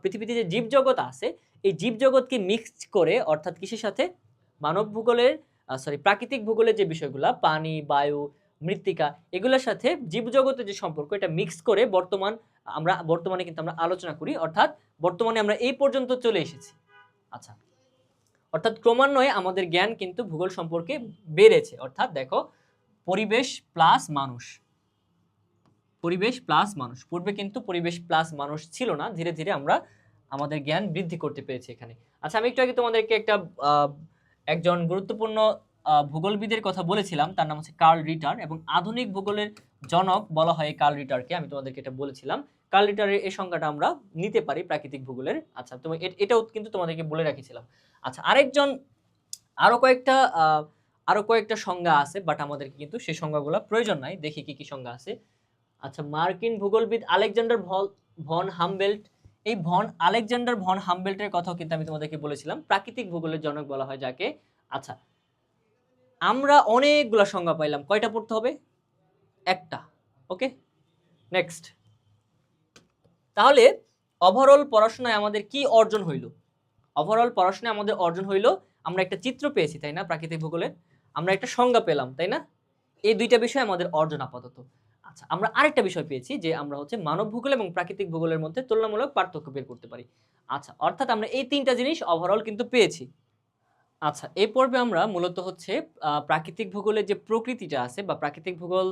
পৃথিবীতে যে জীবজগৎ আছে, এই জীবজগৎকে মিক্সড করে, অর্থাৎ কিসের সাথে? মানব ভূগোলের প্রাকৃতিক ভূগোলের যে বিষয়গুলা, পানি, বায়ু, মৃত্তিকা, এগুলোর সাথে জীবজগতের যে সম্পর্ক, এটা মিক্স করে বর্তমানে কিন্তু আমরা আলোচনা করি। অর্থাৎ বর্তমানে আমরা এই পর্যন্ত চলে এসেছি। আচ্ছা, অর্থাৎ ক্রমান্বয়ে আমাদের জ্ঞান কিন্তু ভূগোল সম্পর্কে বেড়েছে। অর্থাৎ দেখো, পরিবেশ প্লাস মানুষ, পূর্বে কিন্তু পরিবেশ প্লাস মানুষ ছিল না। ধীরে ধীরে আমরা আমাদের জ্ঞান বৃদ্ধি করতে পেরেছি এখানে। আচ্ছা, আমি একটু আগে তোমাদেরকে একজন গুরুত্বপূর্ণ ভূগোলবিদের কথা বলেছিলাম, তার নাম হচ্ছে কার্ল রিটার, এবং আধুনিক ভূগোলের জনক বলা হয় কার্ল রিটারকে। আমি তোমাদেরকে এটা বলেছিলাম, কার্ল রিটারের এই সংজ্ঞাটা আমরা নিতে পারি প্রাকৃতিক ভূগোলের। আচ্ছা, তুমি এটাও কিন্তু তোমাদেরকে বলে রাখিছিলাম। আচ্ছা, আরো কয়েকটা সংজ্ঞা আছে, বাট আমাদেরকে কিন্তু সেই সংজ্ঞাগুলো প্রয়োজন নাই। দেখি কি কি সংজ্ঞা আছে। আচ্ছা, মার্কিন ভূগোলবিদ আলেকজান্ডার ভন হামবেল্ট, এই আলেকজান্ডার ভন হামবেল্টের কথাও কিন্তু আমি তোমাদেরকে বলেছিলাম, প্রাকৃতিক ভূগোলের জনক বলা হয় যাকে। আচ্ছা, আমরা অনেকগুলো সংজ্ঞা পাইলাম, কয়টা পড়তে হবে? একটা। ওকে, নেক্সট, তাহলে ওভারঅল পড়াশোনায় আমাদের কি অর্জন হইল? আমরা একটা চিত্র পেয়েছি, তাই না? প্রাকৃতিক ভূগোলের আমরা একটা সংজ্ঞা পেলাম, তাই না? এই দুইটা বিষয় আমাদের অর্জন আপাতত। আচ্ছা, আমরা আরেকটা বিষয় পেয়েছি যে আমরা হচ্ছে মানব ভূগোল এবং প্রাকৃতিক ভূগোলের মধ্যে তুলনামূলক পার্থক্য বের করতে পারি। আচ্ছা, অর্থাৎ আমরা এই তিনটা জিনিস ওভারঅল কিন্তু পেয়েছি। আচ্ছা, এই পর্বে আমরা মূলত হচ্ছে প্রাকৃতিক ভূগোলের যে প্রকৃতিটা আছে, বা প্রাকৃতিক ভূগোল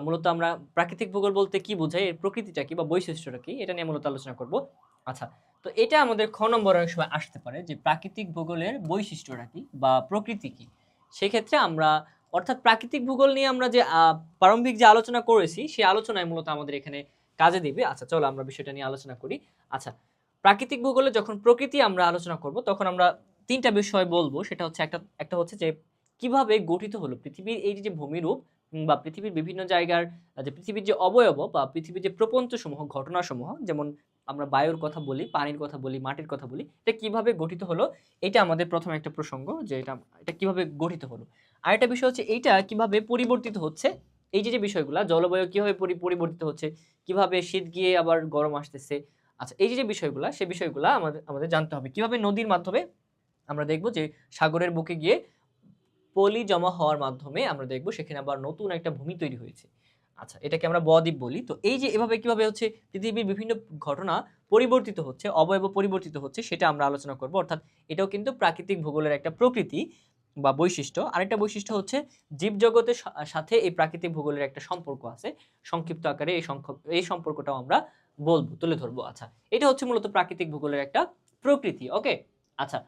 মূলত আমরা প্রাকৃতিক ভূগোল বলতে কি বোঝাই, এর প্রকৃতিটা কি বা বৈশিষ্ট্যটা কি, এটা নিয়ে মূলত আলোচনা করব। আচ্ছা, তো এটা আমাদের খ নম্বরে অনেক সময় আসতে পারে যে প্রাকৃতিক ভূগোলের বৈশিষ্ট্যটা কি বা প্রকৃতি কি। সেক্ষেত্রে আমরা অর্থাৎ প্রাকৃতিক ভূগোল নিয়ে আমরা যে প্রারম্ভিক যে আলোচনা করেছি সেই আলোচনায় মূলত আমাদের এখানে কাজে দিবে। আচ্ছা, চলো আমরা বিষয়টা নিয়ে আলোচনা করি। আচ্ছা, প্রাকৃতিক ভূগোলে যখন প্রকৃতি আমরা আলোচনা করব তখন আমরা তিনটা বিষয় বলবো। সেটা হচ্ছে একটা হচ্ছে যে কিভাবে গঠিত হলো পৃথিবীর এই যে ভূমিরূপ বা পৃথিবীর বিভিন্ন জায়গার যে পৃথিবীর যে অবয়ব বা পৃথিবীর যে প্রপঞ্চসমূহ ঘটনাসমূহ, যেমন আমরা বায়ুর কথা বলি, পানির কথা বলি, মাটির কথা বলি, এটা কিভাবে গঠিত হলো, এটা আমাদের প্রথম একটা প্রসঙ্গ যে এটা কিভাবে গঠিত হলো। আরেকটা বিষয় হচ্ছে এইটা কিভাবে পরিবর্তিত হচ্ছে, এই যে বিষয়গুলা জলবায়ু কিভাবে পরিবর্তিত হচ্ছে, কিভাবে শীত গিয়ে আবার গরম আসতেছে। আচ্ছা, এই যে বিষয়গুলা সেই বিষয়গুলা আমাদের আমাদের জানতে হবে। কিভাবে নদীর মাধ্যমে আমরা দেখব যে সাগরের বুকে গিয়ে পলি জমা হওয়ার মাধ্যমে আমরা দেখব সেখানে আবার নতুন একটা ভূমি তৈরি হয়েছে। আচ্ছা, এটাকে আমরা বদ্বীপ বলি। তো এই যে এভাবে কিভাবে হচ্ছে পৃথিবীর বিভিন্ন ঘটনা পরিবর্তিত হচ্ছে, অবয়ব পরিবর্তিত হচ্ছে, সেটা আমরা আলোচনা করব। অর্থাৎ এটাও কিন্তু প্রাকৃতিক ভূগোলের একটা প্রকৃতি বা বৈশিষ্ট্য। আরেকটা বৈশিষ্ট্য হচ্ছে জীবজগতের সাথে এই প্রাকৃতিক ভূগোলের একটা সম্পর্ক আছে। সংক্ষিপ্ত আকারে এই সম্পর্কটাও আমরা বলবো, তুলে ধরবো। আচ্ছা, এটা হচ্ছে মূলত প্রাকৃতিক ভূগোলের একটা প্রকৃতি। ওকে, আচ্ছা,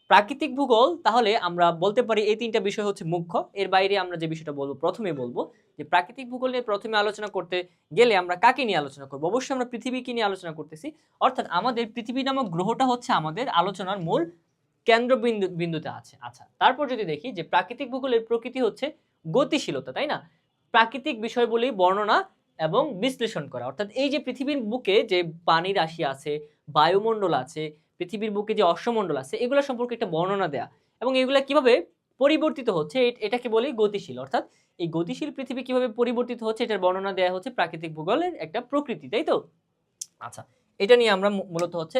প্রাকৃতিক ভূগোল তাহলে আমরা বলতে পারি এই তিনটা বিষয় হচ্ছে মুখ্য। এর বাইরে আমরা যে বিষয়টা বলবো, প্রথমে বলবো যে প্রাকৃতিক ভূগোল নিয়ে প্রথমে আলোচনা করতে গেলে আমরা কাকে নিয়ে আলোচনা করবো? অবশ্যই আমরা পৃথিবীকে নিয়ে আলোচনা করতেছি। অর্থাৎ আমাদের পৃথিবী নামক গ্রহটা হচ্ছে আমাদের আলোচনার মূল বিন্দুতে আছে। আচ্ছা, তারপর যদি দেখি যে প্রাকৃতিক ভূগোলের প্রকৃতি হচ্ছে গতিশীলতা, তাই না? প্রাকৃতিক বিষয়গুলি বর্ণনা এবং বিশ্লেষণ করা। অর্থাৎ এই যে পৃথিবীর বুকে যে পানি রাশি আছে, বায়ুমণ্ডল আছে, পৃথিবীর বুকে যে অশ্বমণ্ডল আছে, এগুলো সম্পর্কে একটা বর্ণনা দেয়া এবং এগুলা কিভাবে পরিবর্তিত হচ্ছে এটাকে বলি গতিশীল। অর্থাৎ এই গতিশীল পৃথিবী কিভাবে পরিবর্তিত হচ্ছে এটার বর্ণনা দেয়া হচ্ছে প্রাকৃতিক ভূগোলের একটা প্রকৃতি, তাই তো? আচ্ছা, এটা নিয়ে আমরা মূলত হচ্ছে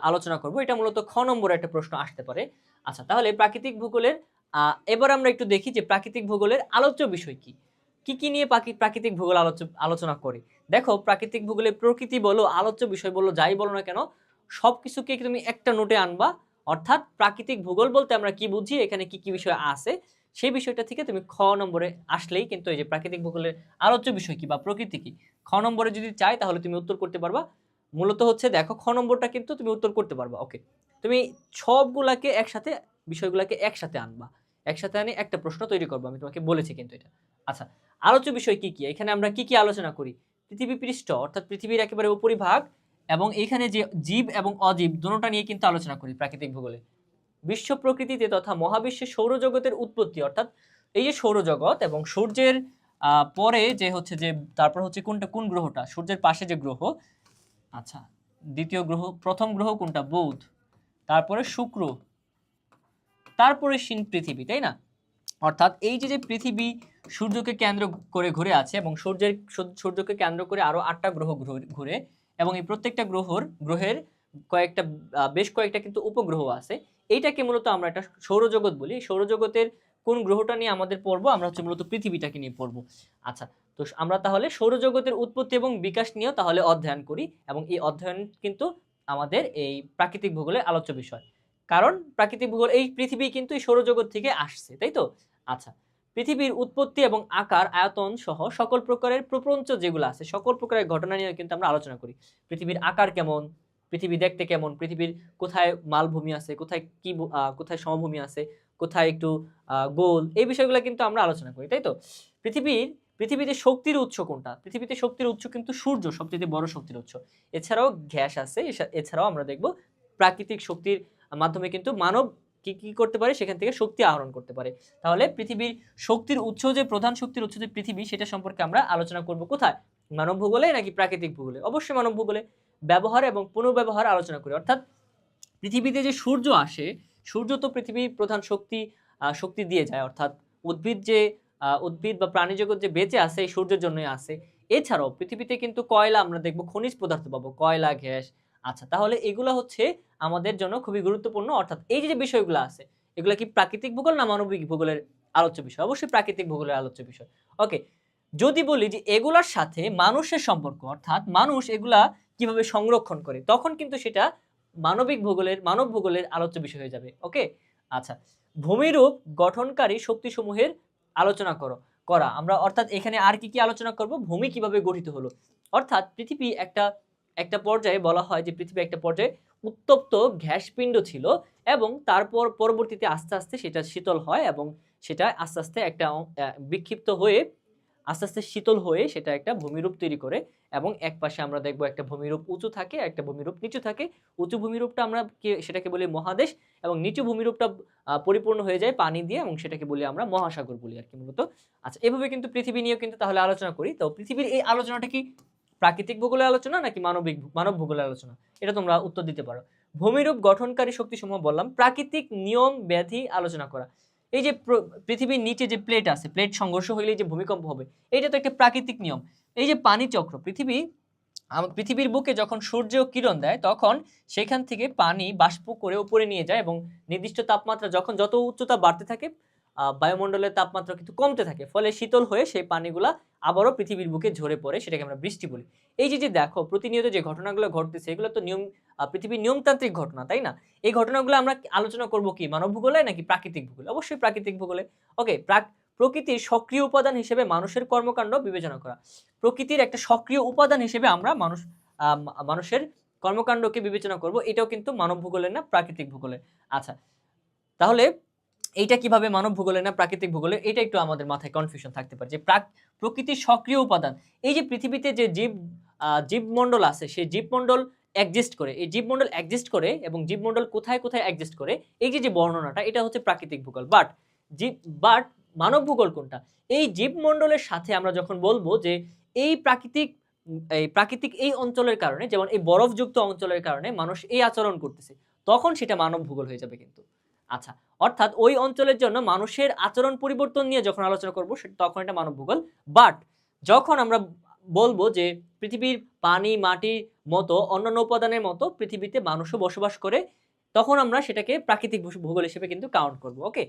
আলোচনা করব। এটা মূলত খ নম্বরে একটা প্রশ্ন আসতে পারে। আচ্ছা, তাহলে প্রাকৃতিক ভূগোলের এবার আমরা একটু দেখি যে প্রাকৃতিক ভূগোলের আলোচ্য বিষয় কি কি কি নিয়ে প্রাকৃতিক ভূগোল আলোচনা করে। দেখো, প্রাকৃতিক ভূগোলের প্রকৃতি বলো, আলোচ্য বিষয় বলো, যাই বলো না কেন, সবকিছুকে তুমি একটা নোটে আনবা। অর্থাৎ প্রাকৃতিক ভূগোল বলতে আমরা কি বুঝি, এখানে কি কি বিষয় আছে, সেই বিষয়টা থেকে তুমি খ নম্বরে আসলেই কিন্তু এই যে প্রাকৃতিক ভূগোলের আলোচ্য বিষয় কি বা প্রকৃতি কি, খ নম্বরে যদি চাই তাহলে তুমি উত্তর করতে পারবা। মূলত হচ্ছে দেখো, খ নম্বরটা কিন্তু তুমি উত্তর করতে পারবা। ওকে, তুমি সবগুলাকে একসাথে, বিষয়গুলাকে একসাথে আনবা, একসাথে আনে একটা প্রশ্ন তৈরি করবো। আমি তোমাকে বলেছি কিন্তু এটা। আচ্ছা, আলোচ্য বিষয় কি কি, এখানে আমরা কি কি আলোচনা করি? পৃথিবী পৃষ্ঠ অর্থাৎ পৃথিবীর একেবারে উপরিভাগ এবং এখানে যে জীব এবং অজীব দুটোটা নিয়ে কিন্তু আলোচনা করি প্রাকৃতিক ভূগোলে। বিশ্ব প্রকৃতিতে তথা মহাবিশ্বে সৌরজগতের উৎপত্তি, অর্থাৎ এই যে সৌরজগৎ এবং সূর্যের পরে যে হচ্ছে যে তারপর হচ্ছে কোন গ্রহটা, সূর্যের পাশে যে গ্রহ, আচ্ছা, দ্বিতীয় গ্রহ, প্রথম গ্রহ কোনটা? বুধ, তারপরে শুক্র, তারপরে পৃথিবী, তাই না? অর্থাৎ এই যে পৃথিবী সূর্যকে কেন্দ্র করে ঘুরে আছে এবং সূর্যকে কেন্দ্র করে আরো 8টা গ্রহ ঘুরে এবং এই প্রত্যেকটা গ্রহের কয়েকটা বেশ কয়েকটা কিন্তু উপগ্রহ আছে। এইটাকে মূলত আমরা একটা সৌরজগৎ বলি। সৌরজগতের কোন গ্রহটা নিয়ে আমাদের পড়বো? আমরা হচ্ছে মূলত পৃথিবীটাকে নিয়ে পড়বো। আচ্ছা, তো আমরা তাহলে সৌরজগতের উৎপত্তি এবং বিকাশ নিয়েও তাহলে অধ্যয়ন করি এবং এই অধ্যয়ন কিন্তু আমাদের এই প্রাকৃতিক ভূগোলের আলোচ্য বিষয়। কারণ প্রাকৃতিক ভূগোল, এই পৃথিবী কিন্তু এই সৌরজগৎ থেকে আসছে, তাই তো? আচ্ছা, পৃথিবীর উৎপত্তি এবং আকার, আয়তন সহ সকল প্রকারের প্রপঞ্চ যেগুলো আছে, সকল প্রকারের ঘটনা নিয়ে কিন্তু আমরা আলোচনা করি। পৃথিবীর আকার কেমন, পৃথিবী দেখতে কেমন, পৃথিবীর কোথায় মালভূমি আছে, কোথায় কি কোথায় সমভূমি আছে, কোথায় একটু গোল, এই বিষয়গুলো কিন্তু আমরা আলোচনা করি, তাই তো? পৃথিবীতে শক্তির উৎস কোনটা? পৃথিবীতে শক্তির উৎস কিন্তু সূর্য সবচেয়ে বড় শক্তির উৎস। এছাড়াও গ্যাস আছে, এছাড়াও আমরা দেখব প্রাকৃতিক শক্তির মাধ্যমে কিন্তু মানব কি কি করতে পারে, সেখান থেকে শক্তি আহরণ করতে পারে। তাহলে পৃথিবীর শক্তির উৎস, যে প্রধান শক্তির উৎস যে পৃথিবী, সেটা সম্পর্কে আমরা আলোচনা করব কোথায়? মানব ভূগোলে নাকি প্রাকৃতিক ভূগোলে? অবশ্যই মানব ভূগোলে। ব্যবহার এবং পুনর্ব্যবহার আলোচনা করি। অর্থাৎ পৃথিবীতে যে সূর্য আসে, সূর্য তো পৃথিবীর প্রধান শক্তি দিয়ে যায়। অর্থাৎ উদ্ভিদ বা প্রাণী জগৎ যে বেঁচে আছে এই সূর্যের জন্যই আছে। এছাড়াও পৃথিবীতে কিন্তু কয়লা আমরা দেখব, খনিজ পদার্থ পাবো, কয়লা, গ্যাস। আচ্ছা, তাহলে এগুলো হচ্ছে আমাদের জন্য খুবই গুরুত্বপূর্ণ। অর্থাৎ এই যে বিষয়গুলো আছে, এগুলো কি প্রাকৃতিক ভূগোল না মানবিক ভূগোলের আলোচ্য বিষয়? অবশ্যই প্রাকৃতিক ভূগোলের আলোচ্য বিষয়। ওকে, যদি বলি যে এগুলার সাথে মানুষের সম্পর্ক, অর্থাৎ মানুষ এগুলা কিভাবে সংরক্ষণ করে, তখন কিন্তু সেটা মানব ভূগোলের আলোচ্য বিষয় হয়ে যাবে। ওকে, আচ্ছা, ভূমিরূপ গঠনকারী শক্তিসমূহের আলোচনা করো। করা আমরা, অর্থাৎ এখানে আর কি কি আলোচনা করব, ভূমি কিভাবে গঠিত হলো। অর্থাৎ পৃথিবী একটা পর্যায়ে বলা হয় যে পৃথিবী একটা পর্যায়ে উত্তপ্ত গ্যাসপিণ্ড ছিল এবং তারপর পরবর্তীতে আস্তে আস্তে সেটা শীতল হয় এবং সেটা আস্তে আস্তে একটা বিক্ষিপ্ত হয়ে আস্তে আস্তে শীতল হয়ে সেটা একটা ভূমিরূপ তৈরি করে এবং এক পাশে আমরা দেখব একটা ভূমিরূপ উঁচু থাকে, একটা ভূমিরূপ নিচু থাকে। উঁচু ভূমিরূপটা আমরা সেটাকে বলি মহাদেশ এবং নিচু ভূমিরূপটা পরিপূর্ণ হয়ে যায় পানি দিয়ে এবং সেটাকে বলি আমরা মহাসাগর বলি আর কি মূলত। আচ্ছা, এভাবে কিন্তু পৃথিবী নিয়েও কিন্তু তাহলে আলোচনা করি। তো পৃথিবীর এই আলোচনাটা কি প্রাকৃতিক ভূগোলের আলোচনা নাকি মানব ভূগোলের আলোচনা, এটা তোমরা উত্তর দিতে পারো। ভূমিরূপ গঠনকারী শক্তিসমূহ বললাম, প্রাকৃতিক নিয়ম ব্যাধি আলোচনা করা। এই যে পৃথিবীর নিচে যে প্লেট আছে, প্লেট সংঘর্ষ হইলে যে ভূমিকম্প হবে, এটা তো একটা প্রাকৃতিক নিয়ম। এই যে পানি চক্র, পৃথিবীর বুকে যখন সূর্য কিরণ দেয় তখন সেখান থেকে পানি বাষ্প করে উপরে নিয়ে যায় এবং নির্দিষ্ট তাপমাত্রা যত উচ্চতা বাড়তে থাকে বায়ুমণ্ডলের তাপমাত্রা কিন্তু কমতে থাকে, ফলে শীতল হয়ে সেই পানিগুলা আবারও পৃথিবীর বুকে ঝরে পড়ে, সেটাকে আমরা বৃষ্টি বলি। এই যে দেখো প্রতিনিয়ত যে ঘটনাগুলো ঘটতেছে এগুলো তো পৃথিবীর নিয়মতান্ত্রিক ঘটনা, তাই না? এই ঘটনাগুলো আমরা আলোচনা করব কি মানব ভূগোলে নাকি প্রাকৃতিক ভূগোলে? অবশ্যই প্রাকৃতিক ভূগোলে। ওকে, প্রকৃতির সক্রিয় উপাদান হিসেবে মানুষের কর্মকাণ্ড বিবেচনা করা। প্রকৃতির একটা সক্রিয় উপাদান হিসেবে আমরা মানুষের কর্মকাণ্ডকে বিবেচনা করব, এটাও কিন্তু মানব ভূগোলের না প্রাকৃতিক ভূগোলের। আচ্ছা, তাহলে এইটা কিভাবে মানব ভূগোলের না প্রাকৃতিক ভূগোলের, এটা একটু আমাদের মাথায় কনফিউশন থাকতে পারে যে প্রকৃতির সক্রিয় উপাদান। এই যে পৃথিবীতে যে জীবমণ্ডল আছে সেই জীবমণ্ডল এক্সিস্ট করে, এই জীবমণ্ডল এক্সিস্ট করে এবং জীবমণ্ডল কোথায় কোথায় এক্সিস্ট করে, এই যে বর্ণনাটা, এটা হচ্ছে প্রাকৃতিক ভূগোল। বাট মানব ভূগোল কোনটা? এই জীবমণ্ডলের সাথে আমরা যখন বলবো যে এই প্রাকৃতিক এই অঞ্চলের কারণে, যেমন এই বরফযুক্ত অঞ্চলের কারণে মানুষ এই আচরণ করতেছে, তখন সেটা মানব ভূগোল হয়ে যাবে কিন্তু। আচ্ছা, অর্থাৎ ওই অঞ্চলের জন্য মানুষের আচরণ পরিবর্তন নিয়ে যখন আলোচনা করব তখন এটা মানব ভূগোল। বাট যখন আমরা বলবো যে পৃথিবীর পানি মাটির মতো অন্যান্য উপাদানের মতো পৃথিবীতে মানুষও বসবাস করে, তখন আমরা সেটাকে প্রাকৃতিক ভূগোল হিসেবে কিন্তু কাউন্ট করব। ওকে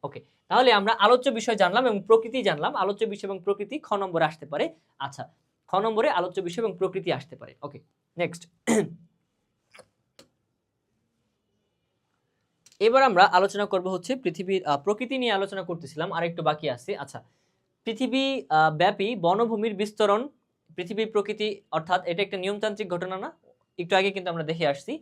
ওকে, তাহলে আমরা আলোচ্য বিষয় জানলাম এবং প্রকৃতি জানলাম। আলোচ্য বিষয় এবং প্রকৃতি খ নম্বরে আসতে পারে। আচ্ছা, খ নম্বরে আলোচ্য বিষয় এবং প্রকৃতি আসতে পারে। ওকে, নেক্সট। এবার আমরা আলোচনা করব হচ্ছে পৃথিবীর প্রকৃতি নিয়ে আলোচনা করতেছিলাম, আর একটু বাকি আছে। আচ্ছা, পৃথিবী ব্যাপী বনভূমির বিস্তরণ, পৃথিবীর প্রকৃতি, অর্থাৎ এটা একটা নিয়মতান্ত্রিক ঘটনা না? একটু আগে কিন্তু আমরা দেখে আসছি।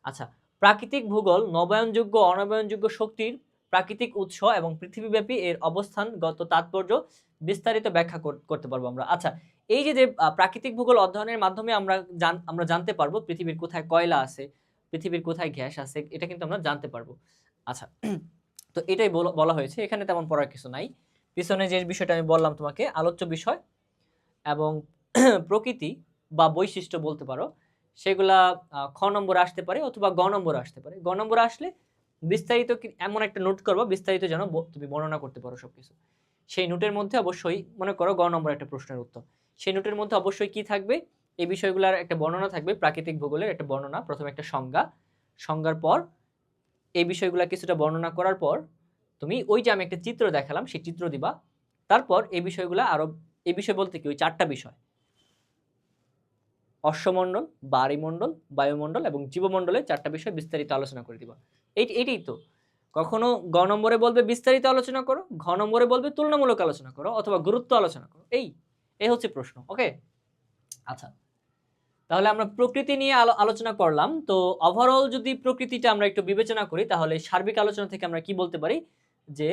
আচ্ছা, প্রাকৃতিক ভূগোল নবায়নযোগ্য অনবায়নযোগ্য শক্তির প্রাকৃতিক উৎস এবং পৃথিবীব্যাপী এর অবস্থানগত তাৎপর্য বিস্তারিত ব্যাখ্যা করতে পারবো আমরা। আচ্ছা, এই যে প্রাকৃতিক ভূগোল অধ্যয়নের মাধ্যমে আমরা জানতে পারবো পৃথিবীর কোথায় কয়লা আছে, পৃথিবীর কোথায় গ্যাস আছে, এটা কিন্তু আমরা জানতে পারবো। আচ্ছা, তো এটাই বলা হয়েছে, এখানে তেমন পড়ার কিছু নাই। পিছনে যে বিষয়টা আমি বললাম তোমাকে, আলোচ্য বিষয় এবং প্রকৃতি বা বৈশিষ্ট্য বলতে পারো, সেগুলা খ নম্বরে আসতে পারে অথবা গ নম্বরে আসতে পারে। গ নম্বরে আসলে বিস্তারিত এমন একটা নোট করবো, বিস্তারিত যেন তুমি বর্ণনা করতে পারো সবকিছু। সেই নোটের মধ্যে অবশ্যই মনে করো গ নম্বর একটা প্রশ্নের উত্তর, সেই নোটের মধ্যে অবশ্যই কি থাকবে, এই বিষয়গুলোর একটা বর্ণনা থাকবে, প্রাকৃতিক ভূগোলের একটা বর্ণনা, প্রথমে একটা সংজ্ঞার পর এই বিষয়গুলো কিছুটা বর্ণনা করার পর তুমি ওই যে আমি একটা চিত্র দেখালাম সেই চিত্র দিবা, তারপর এই বিষয়গুলো আরো, এই বিষয় বলতে কি ওই চারটা বিষয়, অশ্বমণ্ডল, বায়ুমণ্ডল, বায়ুমণ্ডল এবং জীবমণ্ডলের চারটা বিষয় বিস্তারিত আলোচনা করে দিবা। এইটাই তো, কখনো গ নম্বরে বলবে বিস্তারিত আলোচনা করো, ঘ নম্বরে বলবে তুলনামূলক আলোচনা করো অথবা গুরুত্ব আলোচনা করো, এই হচ্ছে প্রশ্ন। ওকে, আচ্ছা, তাহলে আমরা প্রকৃতি নিয়ে আলোচনা করলাম। তো ওভারঅল যদি প্রকৃতিটা আমরা একটু বিবেচনা করি তাহলে সার্বিক আলোচনা থেকে আমরা কি বলতে পারি যে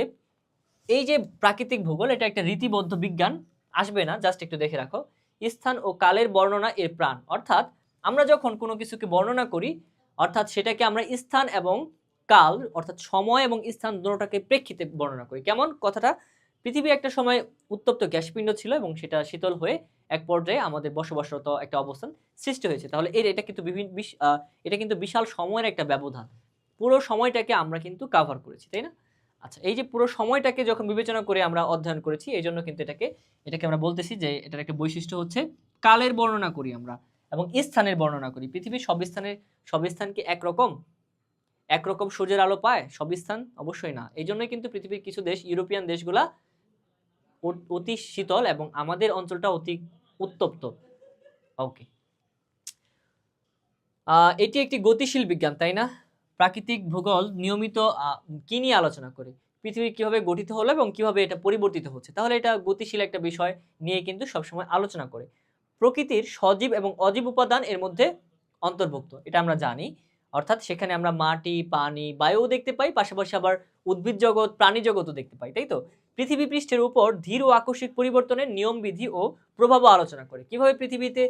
এই যে প্রাকৃতিক ভূগোল এটা একটা রীতিবদ্ধ বিজ্ঞান, আসবে না, জাস্ট একটু দেখে রাখো। স্থান ও কালের বর্ণনা এর প্রাণ, অর্থাৎ আমরা যখন কোনো কিছুকে বর্ণনা করি অর্থাৎ সেটাকে আমরা স্থান এবং কাল অর্থাৎ সময় এবং স্থান দুটোটাকে প্রেক্ষিতে বর্ণনা করি। কেমন কথাটা, পৃথিবী একটা সময় উত্তপ্ত গ্যাসপিণ্ড ছিল এবং সেটা শীতল হয়ে এক পর্যায়ে আমাদের বসবাসরত একটা অবস্থান সৃষ্টি হয়েছে। তাহলে এটা কিন্তু বিশাল সময়ের একটা ব্যবধান, পুরো সময়টাকে আমরা কিন্তু কাভার করেছি, তাই না? আচ্ছা, এই যে পুরো সময়টাকে যখন বিবেচনা করে আমরা অধ্যয়ন করেছি, এই জন্য কিন্তু এটাকে আমরা বলতেছি যে এটার একটা বৈশিষ্ট্য হচ্ছে কালের বর্ণনা করি আমরা এবং স্থানের বর্ণনা করি। পৃথিবীর সব স্থান কি একরকম সূর্যের আলো পায় সব স্থান? অবশ্যই না। এই জন্যই কিন্তু পৃথিবীর কিছু দেশ, ইউরোপিয়ান দেশগুলা অতি শীতল এবং আমাদের অঞ্চলটা অতি উত্তপ্ত। ওকে, এটি একটি গতিশীল বিজ্ঞান, তাই না? প্রাকৃতিক ভূগোল নিয়মিত কি নিয়ে আলোচনা করে? পৃথিবী কিভাবে গঠিত হলো এবং কিভাবে এটা পরিবর্তিত হচ্ছে। তাহলে এটা গতিশীল একটা বিষয় নিয়ে কিন্তু সবসময় আলোচনা করে। প্রকৃতির সজীব এবং অজীব উপাদান এর মধ্যে অন্তর্ভুক্ত, এটা আমরা জানি। অর্থাৎ সেখানে আমরা মাটি, পানি, বায়ুও দেখতে পাই, পাশাপাশি আবার উদ্ভিদ জগৎ, প্রাণী জগৎও দেখতে পাই, তাই তো? পৃথিবী পৃষ্ঠের উপর ধীর ও আকস্মিক পরিবর্তনের নিয়ম বিধি ও প্রভাবও আলোচনা করে। কিভাবে পৃথিবীতে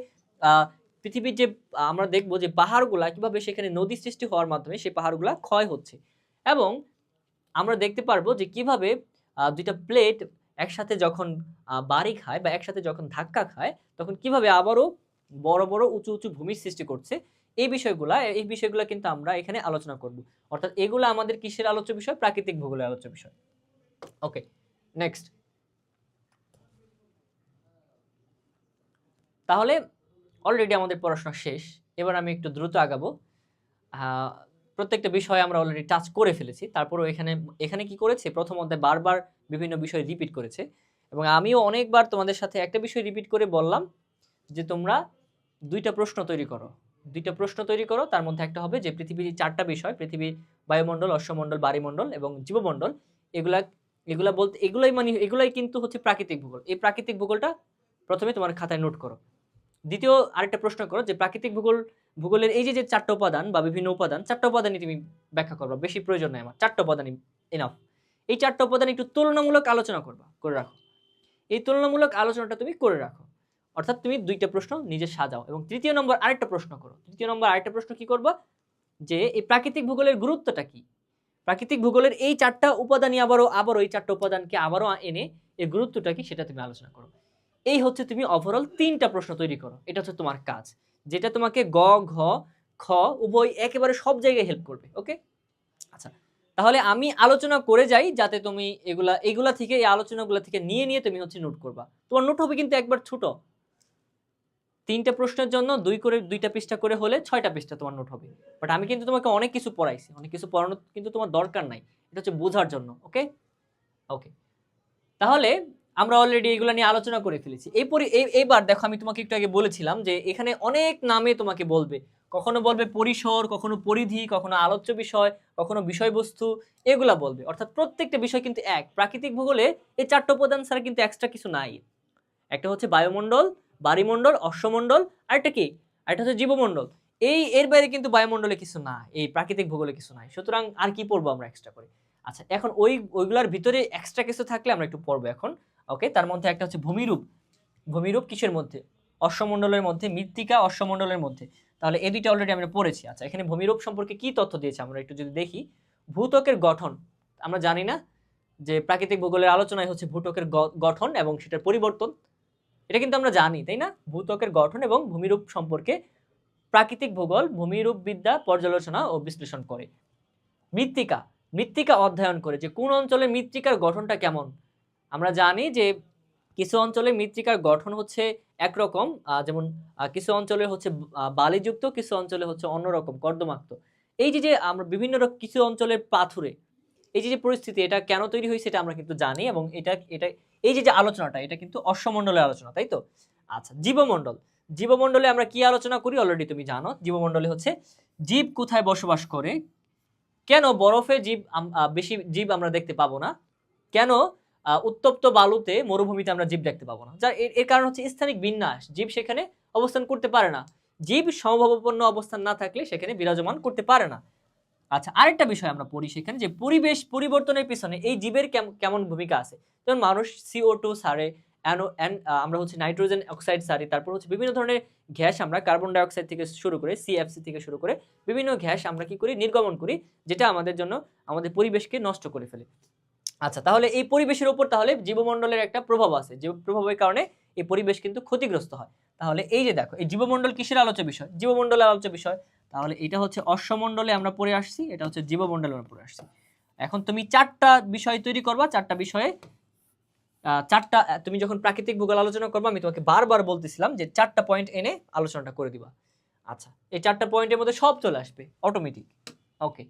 পৃথিবীর যে আমরা দেখব যে পাহাড়গুলা কিভাবে সেখানে নদী সৃষ্টি হওয়ার মাধ্যমে সেই পাহাড়গুলা ক্ষয় হচ্ছে, এবং আমরা দেখতে পারবো যে কিভাবে দুইটা প্লেট একসাথে যখন বাড়ি খায় বা একসাথে যখন ধাক্কা খায় তখন কিভাবে আবারও বড় বড় উঁচু উঁচু ভূমির সৃষ্টি করছে। এই বিষয়গুলা কিন্তু আমরা এখানে আলোচনা করব। অর্থাৎ এগুলো আমাদের কিসের আলোচ্য বিষয়? প্রাকৃতিক ভূগোলের আলোচ্য বিষয়। ওকে, নেক্সট। তাহলে অলরেডি আমাদের পড়াশোনা শেষ। এবার আমি একটু দ্রুত আগাবো। প্রত্যেকটা বিষয় আমরা অলরেডি টাচ করে ফেলেছি। তারপরেও এখানে কি করেছে, প্রথম অধ্যায়ে বারবার বিভিন্ন বিষয় রিপিট করেছে, এবং আমিও অনেকবার তোমাদের সাথে একটা বিষয় রিপিট করে বললাম যে তোমরা দুইটা প্রশ্ন তৈরি করো। তার মধ্যে একটা হবে যে পৃথিবীর 4টা বিষয়, পৃথিবী, বায়ুমণ্ডল, অশ্বমণ্ডল, বায়ুমণ্ডল এবং জীবমণ্ডল, এগুলাই কিন্তু হচ্ছে প্রাকৃতিক ভূগোল। এই প্রাকৃতিক ভূগোলটা প্রথমে তোমার খাতায় নোট করো। দ্বিতীয় আরেকটা প্রশ্ন করো যে প্রাকৃতিক ভূগোলের এই যে 4টা উপাদান বা বিভিন্ন উপাদান, 4টা উপাদানই তুমি ব্যাখ্যা করবা, বেশি প্রয়োজন নাই আমার, 4টা উপাদানই এনাফ। এই 4টা উপাদান একটু তুলনামূলক আলোচনা করে রাখো। এই তুলনামূলক আলোচনাটা তুমি করে রাখো, অর্থাৎ তুমি 2টা প্রশ্ন নিজে সাজাও। এবং তৃতীয় নম্বর আরেকটা প্রশ্ন কি করবা, যে এই প্রাকৃতিক ভূগোলের গুরুত্বটা কি। প্রাকৃতিক ভূগোলের এই 4টা উপাদানই আবারও এই 4টা উপাদানকে আবারও এনে এর গুরুত্বটা কি সেটা তুমি আলোচনা করো। এই হচ্ছে তুমি ওভারঅল 3টা প্রশ্ন তৈরি করো। এটা হচ্ছে তোমার কাজ, যেটা তোমাকে গ, ঘ, খ উভয় একেবারে সব জায়গায় হেল্প করবে। ওকে, আচ্ছা, তাহলে আমি আলোচনা করে যাই যাতে তুমি এই আলোচনাগুলো থেকে নিয়ে তুমি হচ্ছে নোট করবা। তোমার নোট হবে কিন্তু একবার ছোট, 3টা প্রশ্নের জন্য 2টা পৃষ্ঠা করে হলে 6টা পৃষ্ঠা তোমার নোট হবে। বাট আমি কিন্তু তোমাকে অনেক কিছু পড়াইছি, অনেক কিছু পড়ানো কিন্তু তোমার দরকার নাই, এটা হচ্ছে বোঝার জন্য। ওকে ওকে, তাহলে আমরা অলরেডি এগুলো নিয়ে আলোচনা করে ফেলেছি। এইবার দেখো, আমি তোমাকে একটু আগে বলেছিলাম যে এখানে অনেক নামে তোমাকে বলবে, কখনো বলবে পরিসর, কখনো পরিধি, কখনো আলোচ্য বিষয়, কখনো বিষয়বস্তু, এগুলা বলবে। অর্থাৎ প্রত্যেকটা বিষয় কিন্তু এক। প্রাকৃতিক ভূগোলে এই 4টা উপাদান ছাড়া কিন্তু এক্সট্রা কিছু নাই। একটা হচ্ছে বায়ুমণ্ডল, বাড়িমণ্ডল, অশ্বমণ্ডল, আরেকটা কি, আরেকটা হচ্ছে জীবমণ্ডল। এর বাইরে কিন্তু বায়ুমণ্ডলে কিছু না, এই প্রাকৃতিক ভূগোলে কিছু নাই। সুতরাং আর কি পড়বো আমরা এক্সট্রা করে? আচ্ছা, এখন ওইগুলার ভিতরে এক্সট্রা কিছু থাকলে আমরা একটু পড়বো এখন। ওকে, তার মধ্যে একটা হচ্ছে ভূমিরূপ। ভূমিরূপ কিসের মধ্যে? অশ্বমণ্ডলের মধ্যে, মৃত্তিকা অশ্বমণ্ডলের মধ্যে। তাহলে এই দুইটা অলরেডি আমরা পড়েছি। আচ্ছা, এখানে ভূমিরূপ সম্পর্কে কি তথ্য দিয়েছে আমরা একটু যদি দেখি। ভূত্বকের গঠন, আমরা জানি না যে প্রাকৃতিক ভূগোলের আলোচনায় হচ্ছে ভূত্বকের গঠন এবং সেটার পরিবর্তন, এটা কিন্তু আমরা জানি, তাই না? ভূত্বকের গঠন এবং ভূমিরূপ সম্পর্কে প্রাকৃতিক ভূগোল ভূমিরূপ বিদ্যা পর্যালোচনা ও বিশ্লেষণ করে। মৃত্তিকা অধ্যয়ন করে যে কোন অঞ্চলের মৃত্তিকার গঠনটা কেমন। আমরা জানি যে কিছু অঞ্চলের মৃত্তিকার গঠন হচ্ছে একরকম, যেমন কিছু অঞ্চলে হচ্ছে বালিযুক্ত, কিছু অঞ্চলে হচ্ছে অন্যরকম কর্দমাক্ত। এই যে আমরা বিভিন্ন কিছু অঞ্চলের পাথুরে, এই যে পরিস্থিতি, এটা কেন তৈরি হয়েছে এটা আমরা কিন্তু জানি। এবং এটা এই যে আলোচনাটা, এটা কিন্তু অশ্বমণ্ডলের আলোচনা, তাই তো? আচ্ছা, জীবমণ্ডলে আমরা কি আলোচনা করি অলরেডি তুমি জানো। জীবমণ্ডলে হচ্ছে জীব কোথায় বসবাস করে, কেন বরফে বেশি জীব আমরা দেখতে পাবো না, কেন উত্তপ্ত বালুতে মরুভূমিতে আমরা জীব দেখতে পাবো না। যার এর কারণ হচ্ছে স্থানিক বিন্যাস, জীব সেখানে অবস্থান করতে পারে না। জীব সমভাবাপন্ন অবস্থান না থাকলে সেখানে বিরাজমান করতে পারে না। আচ্ছা, আরেকটা বিষয় আমরা পড়ি সেখানে যে পরিবেশ পরিবর্তনের পিছনে এই জীবের কেমন ভূমিকা আছে। যেমন মানুষ CO2 ছাড়ে, আমরা হচ্ছে নাইট্রোজেন অক্সাইড ছাড়ি, তারপর হচ্ছে বিভিন্ন ধরনের গ্যাস, আমরা কার্বন ডাই অক্সাইড থেকে শুরু করে CFC থেকে শুরু করে বিভিন্ন গ্যাস আমরা কি করি, নির্গমন করি, যেটা আমাদের পরিবেশকে নষ্ট করে ফেলে। আচ্ছা, তাহলে এই পরিবেশের উপর তাহলে জীবমণ্ডলের একটা প্রভাব আছে, যে প্রভাবের কারণে এই পরিবেশ কিন্তু ক্ষতিগ্রস্ত হয়। তাহলে এই যে দেখো, এই জীবমণ্ডল কিসের আলোচ্য বিষয়? জীবমণ্ডলের আলোচ্য বিষয়। তাহলে এটা হচ্ছে অশ্বমণ্ডলে আমরা পড়ে আসছি, এটা হচ্ছে জীবমণ্ডলে আমরা পড়ে আসছি। এখন তুমি 4টা বিষয় তৈরি করবা, 4টা বিষয়ে তুমি যখন প্রাকৃতিক ভূগোল আলোচনা করবা, আমি তোমাকে বারবার বলতেছিলাম যে 4টা পয়েন্ট এনে আলোচনাটা করে দিবা। আচ্ছা, এই 4টা পয়েন্টের মধ্যে সব চলে আসবে অটোমেটিক। ওকে,